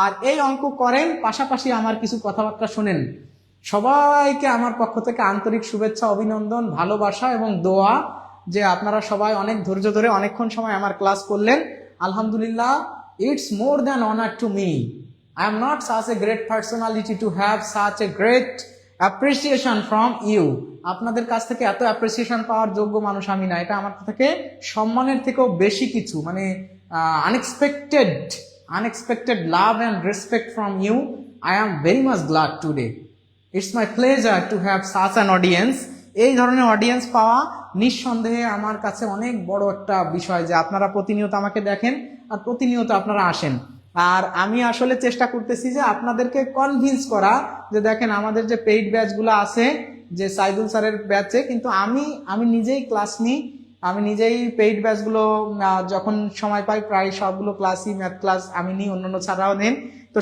আর এই অঙ্ক করেন, পাশাপাশি আমার কিছু কথাবার্তা শুনেন। সবাইকে আমার পক্ষ থেকে আন্তরিক শুভেচ্ছা, অভিনন্দন, ভালোবাসা এবং দোয়া যে আপনারা সবাই অনেক ধৈর্য ধরে অনেকক্ষণ সময় আমার ক্লাস করলেন। আলহামদুলিল্লাহ, it's more than honor to me. I am not such a great personality to have such a great appreciation from you. আপনাদের কাছ থেকে এত অ্যাপ্রিসিয়েশন পাওয়ার যোগ্য মানুষ আমি না। এটা আমার থেকে সম্মানের থেকেও বেশি কিছু, মানে unexpected love and respect from you. I am very much glad today. It's my pleasure to have such an audience. এই ধরনের অডিয়েন্স পাওয়া নিঃসন্দেহে আমার কাছে অনেক বড় একটা বিষয়, যে আপনারা প্রতিনিয়ত আমাকে দেখেন আর প্রতিনিয়ত আপনারা আসেন। আর আমি আসলে চেষ্টা করতেছি যে আপনাদেরকে কনভিন্স করা, যে দেখেন আমাদের যে পেইড ব্যাচগুলো আছে, যে সাইদুল স্যারের ব্যাচে কিন্তু আমি নিজেই ক্লাস নিই, আমি নিজেই পেইড ব্যাচগুলো যখন সময় পাই প্রায় সবগুলো ক্লাসই ম্যাথ ক্লাস আমি নিই, অন্যান্য ছাড়াও নেন। তো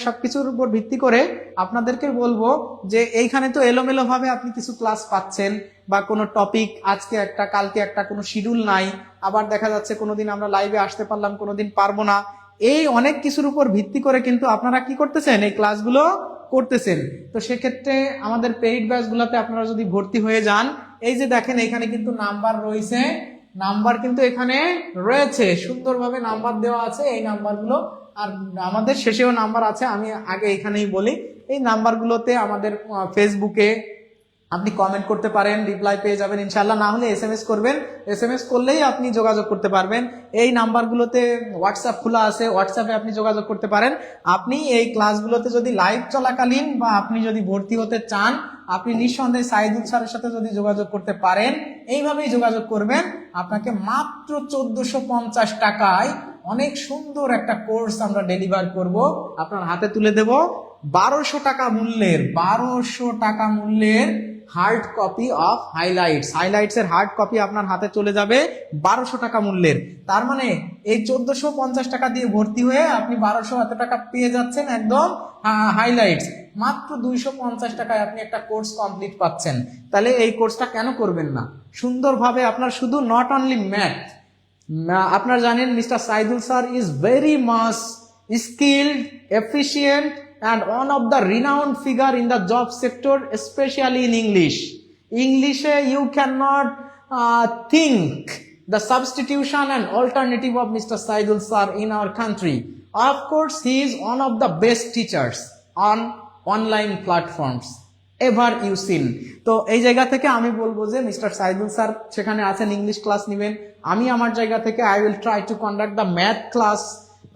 সব কিছুর উপর ভিত্তি করে আপনাদেরকে বলবো যে এইখানে তো এলোমেলো ভাবে আপনি কিছু ক্লাস পাচ্ছেন, বা কোনো টপিক আজকে একটা কালকে একটা কোনো শিডিউল নাই, আবার দেখা যাচ্ছে কোনোদিন আমরা লাইভে আসতে পারলাম কোনোদিন পারবো না, এই অনেক কিছুর উপর ভিত্তি করে কিন্তু আপনারা কি করতেছেন, এই ক্লাসগুলো করতেছেন। তো সেক্ষেত্রে আমাদের পেইড ব্যাচগুলোতে আপনারা যদি ভর্তি হয়ে যান, এই যে দেখেন এখানে কিন্তু নাম্বার রয়েছে, নাম্বার কিন্তু এখানে রয়েছে, সুন্দরভাবে নাম্বার দেওয়া আছে এই নাম্বারগুলো, আর আমাদের শেষেও নাম্বার আছে। আমি আগে এখানেই বলি, এই নাম্বারগুলোতে আমাদের ফেসবুকে আপনি কমেন্ট করতে পারেন, রিপ্লাই পেয়ে যাবেন ইনশাল্লাহ, না হলে এসএমএস করবেন, এসএমএস করলেই আপনি যোগাযোগ করতে পারবেন। এই নাম্বারগুলোতে হোয়াটসঅ্যাপ খোলা আছে, হোয়াটসঅ্যাপে আপনি যোগাযোগ করতে পারেন। আপনি এই ক্লাসগুলোতে যদি লাইভ চলাকালীন বা আপনি যদি ভর্তি হতে চান, আপনি নিঃসন্দেহে সাইদুল স্যারের সাথে যদি যোগাযোগ করতে পারেন, এইভাবেই যোগাযোগ করবেন। আপনাকে মাত্র 1450 টাকায় অনেক সুন্দর একটা কোর্স আমরা ডেলিভার করব, আপনার হাতে তুলে দেব। 1200 টাকা মূল্যের, 1200 টাকা মূল্যের হার্ড কপি অফ হাইলাইটস এর হার্ড কপি আপনার হাতে চলে যাবে 1200 টাকা মূল্যের। তার মানে এই 1450 টাকা দিয়ে ভর্তি হয়ে আপনি 1200 এত টাকা পেয়ে যাচ্ছেন একদম হাইলাইটস। মাত্র 250 টাকায় আপনি একটা কোর্স কমপ্লিট পাচ্ছেন। তাহলে এই কোর্সটা কেন করবেন না? সুন্দরভাবে আপনার শুধু নট অনলি ম্যাথ, আপনারা জানেন mister Saidul sir is very much skilled, efficient and one of the renowned figure in the job sector, especially in English. English you cannot think the substitution and alternative of Mr. Saidul sir in our country. Of course, he is one of the best teachers on online platforms ever you seen. তো এই জায়গা থেকে আমি বলবো যে মিস্টার সাইদুল স্যার সেখানে আছেন, ইংলিশ ক্লাস নেবেন, আমি আমার জায়গা থেকে I will try to conduct the math class.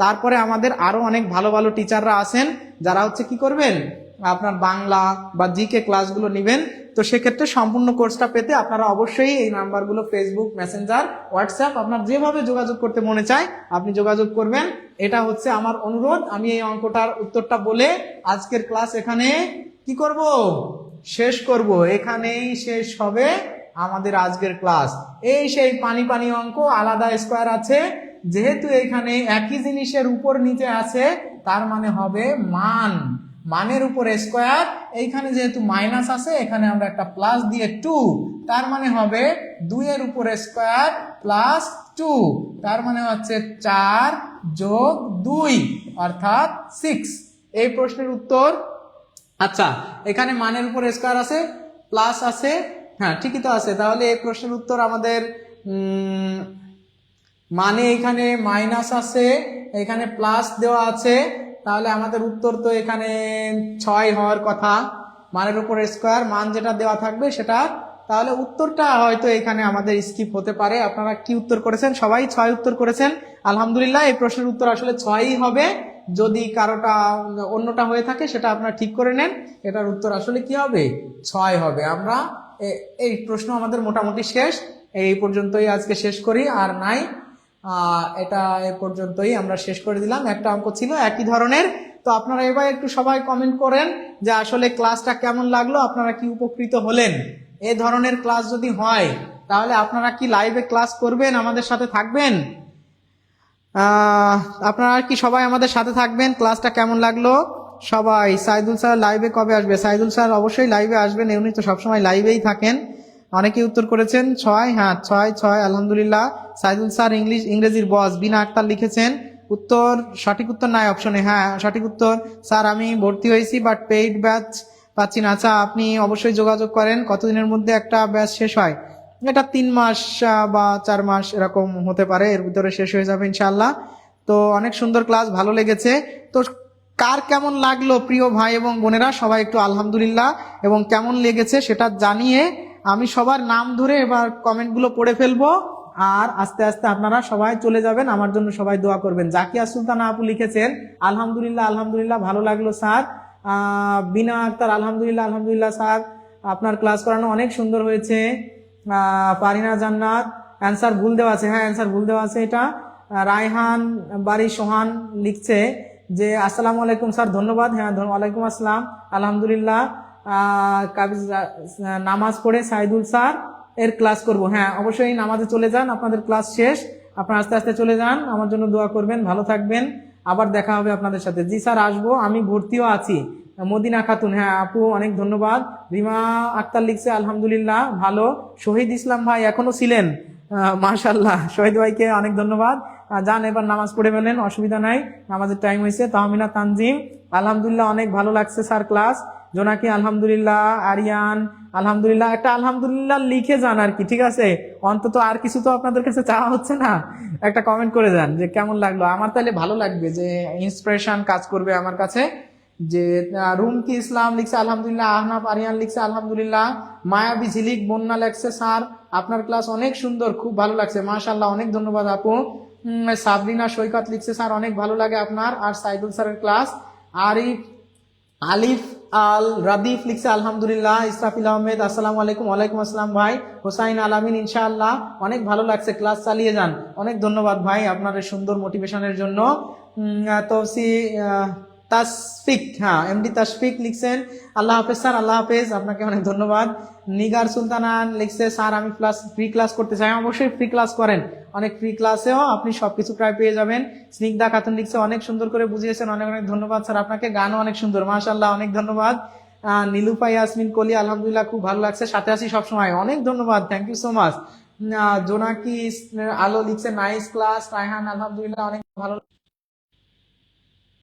তারপরে আমাদের আরো অনেক ভালো ভালো টিচাররা আছেন যারা হচ্ছে কি করবেন, আপনার বাংলা বা জিকে ক্লাসগুলো নেবেন। তো সেক্ষেত্রে সম্পূর্ণ কোর্সটা পেতে আপনারা অবশ্যই এই নাম্বারগুলো, ফেসবুক, মেসেঞ্জার, হোয়াটসঅ্যাপ, আপনার যেভাবে যোগাযোগ করতে মনে চায় আপনি যোগাযোগ করবেন। এটা হচ্ছে আমার অনুরোধ। আমি এই অঙ্কটার উত্তরটা বলে আজকের ক্লাস এখানে কি করব, শেষ করব। এখানেই শেষ হবে আমাদের আজকের ক্লাস। এই সেই পানি পানি অঙ্ক, আলাদা স্কোয়ার আছে, যেহেতু এখানে একই জিনিসের উপর নিচে আছে তার মানে হবে মান, মানের উপর স্কোয়ার। এইখানে যেহেতু মাইনাস আছে এখানে আমরা একটা প্লাস দিয়ে 2, তার মানে হবে 2 এর উপর স্কোয়ার প্লাস 2, তার মানে হচ্ছে 4 যোগ 2 অর্থাৎ 6। এই প্রশ্নের উত্তর। আচ্ছা, এখানে মানের উপর স্কোয়ার আছে, প্লাস আছে, হ্যাঁ ঠিকই তো আছে। তাহলে এই প্রশ্নের উত্তর আমাদের মানে এখানে মাইনাস আছে, এখানে প্লাস দেওয়া আছে, তাহলে আমাদের উত্তর তো এখানে 6 হওয়ার কথা। মানের উপর স্কোয়ার, মান যেটা দেওয়া থাকবে সেটা, তাহলে উত্তরটা হয়তো এখানে আমাদের স্কিপ হতে পারে। আপনারা কি উত্তর করেছেন? সবাই 6 উত্তর করেছেন, আলহামদুলিল্লাহ। এই প্রশ্নের উত্তর আসলে 6ই হবে। যদি কারোটা অন্যটা হয়ে থাকে সেটা আপনারা ঠিক করে নেন, এটার উত্তর আসলে কি হবে, 6 হবে। আমরা এই প্রশ্ন আমাদের মোটামুটি শেষ, এই পর্যন্তই আজকে শেষ করি, আর নাই। এটা এ পর্যন্তই আমরা শেষ করে দিলাম। একটা অঙ্ক ছিল একই ধরনের। তো আপনারা এবার একটু সবাই কমেন্ট করেন যে আসলে ক্লাসটা কেমন লাগলো, আপনারা কি উপকৃত হলেন। এই ধরনের ক্লাস যদি হয় তাহলে আপনারা কি লাইভে ক্লাস করবেন, আমাদের সাথে থাকবেন? আপনারা কি সবাই আমাদের সাথে থাকবেন? ক্লাসটা কেমন লাগলো সবাই? সাইদুল স্যার লাইভে কবে আসবে? সাইদুল স্যার অবশ্যই লাইভে আসবেন, উনি তো সবসময় লাইভেই থাকেন। অনেকেই উত্তর করেছেন 6, হ্যাঁ 6 আলহামদুলিল্লাহ। সাইদুল স্যার ইংরেজির বস, বিনা আক্তার লিখেছেন। উত্তর, সঠিক উত্তর নাই অপশনে, হ্যাঁ সঠিক উত্তর। স্যার আমি ভর্তি হয়েছি বাট পেইড ব্যাচ পাচ্ছি না। আচ্ছা, আপনি অবশ্যই যোগাযোগ করেন। কতদিনের মধ্যে একটা ব্যাচ শেষ হয়? এটা 3 মাস বা 4 মাস এরকম হতে পারে, এর ভিতরে শেষ হয়ে যাবে ইনশাল্লাহ। তো অনেক সুন্দর ক্লাস, ভালো লেগেছে। তো কার কেমন লাগলো প্রিয় ভাই এবং বোনেরা, সবাই একটু আলহামদুলিল্লাহ এবং কেমন লেগেছে সেটা জানিয়ে আমি সবার নাম ধরে এবার কমেন্টগুলো পড়ে ফেলবো, আর আস্তে আস্তে আপনারা সবাই চলে যাবেন। আমার জন্য সবাই দোয়া করবেন। জাকিয়া সুলতানা আপু লিখেছেন আলহামদুলিল্লাহ, আলহামদুলিল্লাহ ভালো লাগলো স্যার, বিনা আক্তার আলহামদুলিল্লাহ, আলহামদুলিল্লাহ স্যার আপনার ক্লাস করানো অনেক সুন্দর হয়েছে। পারিনা জান্নাত অ্যান্সার ভুল দেওয়া আছে, হ্যাঁ অ্যান্সার ভুল দেওয়া আছে এটা। রায়হান বাড়ি সোহান লিখছে যে আসসালামু আলাইকুম স্যার, ধন্যবাদ। হ্যাঁ ওয়ালাইকুম আসসালাম, আলহামদুলিল্লাহ। নামাজ পড়ে সাইদুল স্যার এর ক্লাস করব, হ্যাঁ অবশ্যই নামাজে চলে যান, আপনাদের ক্লাস শেষ, আপনারা আস্তে আস্তে চলে যান, আমার জন্য দোয়া করবেন, ভালো থাকবেন, আবার দেখা হবে আপনাদের সাথে। জি স্যার আসবো, আমি ভর্তিও আছি। মদিনা খাতুন, হ্যাঁ আপু অনেক ধন্যবাদ। রিমা আক্তার লিখছে আলহামদুলিল্লাহ ভালো। শহীদ ইসলাম ভাই এখনো ছিলেন, মাশাআল্লাহ, শহীদ ভাইকে অনেক ধন্যবাদ। যান এবার নামাজ পড়ে ফেলেন, অসুবিধা নাই, নামাজের টাইম হয়েছে। তাহমিনা তানজিম আলহামদুলিল্লাহ অনেক ভালো লাগছে স্যার ক্লাস। জোনাকি আলহামদুলিল্লাহ, আরিয়ান আলহামদুলিল্লাহ, একটা আলহামদুলিল্লাহ লিখে যান আর কি, ঠিক আছে, অন্তত আর কিছু তো আপনাদের কাছে চাওয়া হচ্ছে না, একটা কমেন্ট করে যান যে কেমন লাগলো। আমার তাহলে ভালো লাগবে যে ইন্সপিরেশন কাজ করবে আমার কাছে। যে রুমকি ইসলাম লিখছে আলহামদুলিল্লাহ, আহনাফ আরিয়ান লিখছে আলহামদুলিল্লাহ, মায়াবী ঝিলিক বন্যা লেখছে স্যার আপনার ক্লাস অনেক সুন্দর, খুব ভালো লাগছে, মাশাআল্লাহ অনেক ধন্যবাদ আপু। সাবরিনা সৈকত লিখছে স্যার অনেক ভালো লাগে আপনার আর সাইদুল স্যারের ক্লাস। আরিফ আলিফ আল রাদিফ লিখছে আলহামদুলিল্লাহ। ইসরাফিল আহমেদ আসসালামু আলাইকুম, ওয়ালাইকুম আসসালাম ভাই। হোসাইন আলামিন ইনশাআল্লাহ অনেক ভালো লাগছে, ক্লাস চালিয়ে যান, অনেক ধন্যবাদ ভাই আপনার এই সুন্দর মোটিভেশনের জন্য। তৌসি তাসফিক, হ্যাঁ এমডি তাসফিক লিখছেন আল্লাহ হাফেজ স্যার, আল্লাহ হাফেজ, আপনাকে অনেক ধন্যবাদ। নিগার সুলতানান লিখছে স্যার আমি ফ্রি ক্লাস করতে চাই, অবশ্যই ফ্রি ক্লাস করেন, অনেক ফ্রি ক্লাসেও আপনি সবকিছু প্রায় পেয়ে যাবেন। স্নিগ্ধা খাতুন লিখছে অনেক সুন্দর করে বুঝিয়েছেন, অনেক অনেক ধন্যবাদ স্যার আপনাকে, গানও অনেক সুন্দর, মাশাআল্লাহ অনেক ধন্যবাদ। নীলুফা ইয়াসমিন কলি আলহামদুলিল্লাহ খুব ভালো লাগছে, সাথে আছি সবসময়, অনেক ধন্যবাদ, থ্যাংক ইউ সো মাচ। জোনাকি আলো লিখছে নাইস ক্লাস। রায়হান আলহামদুলিল্লাহ অনেক ভালো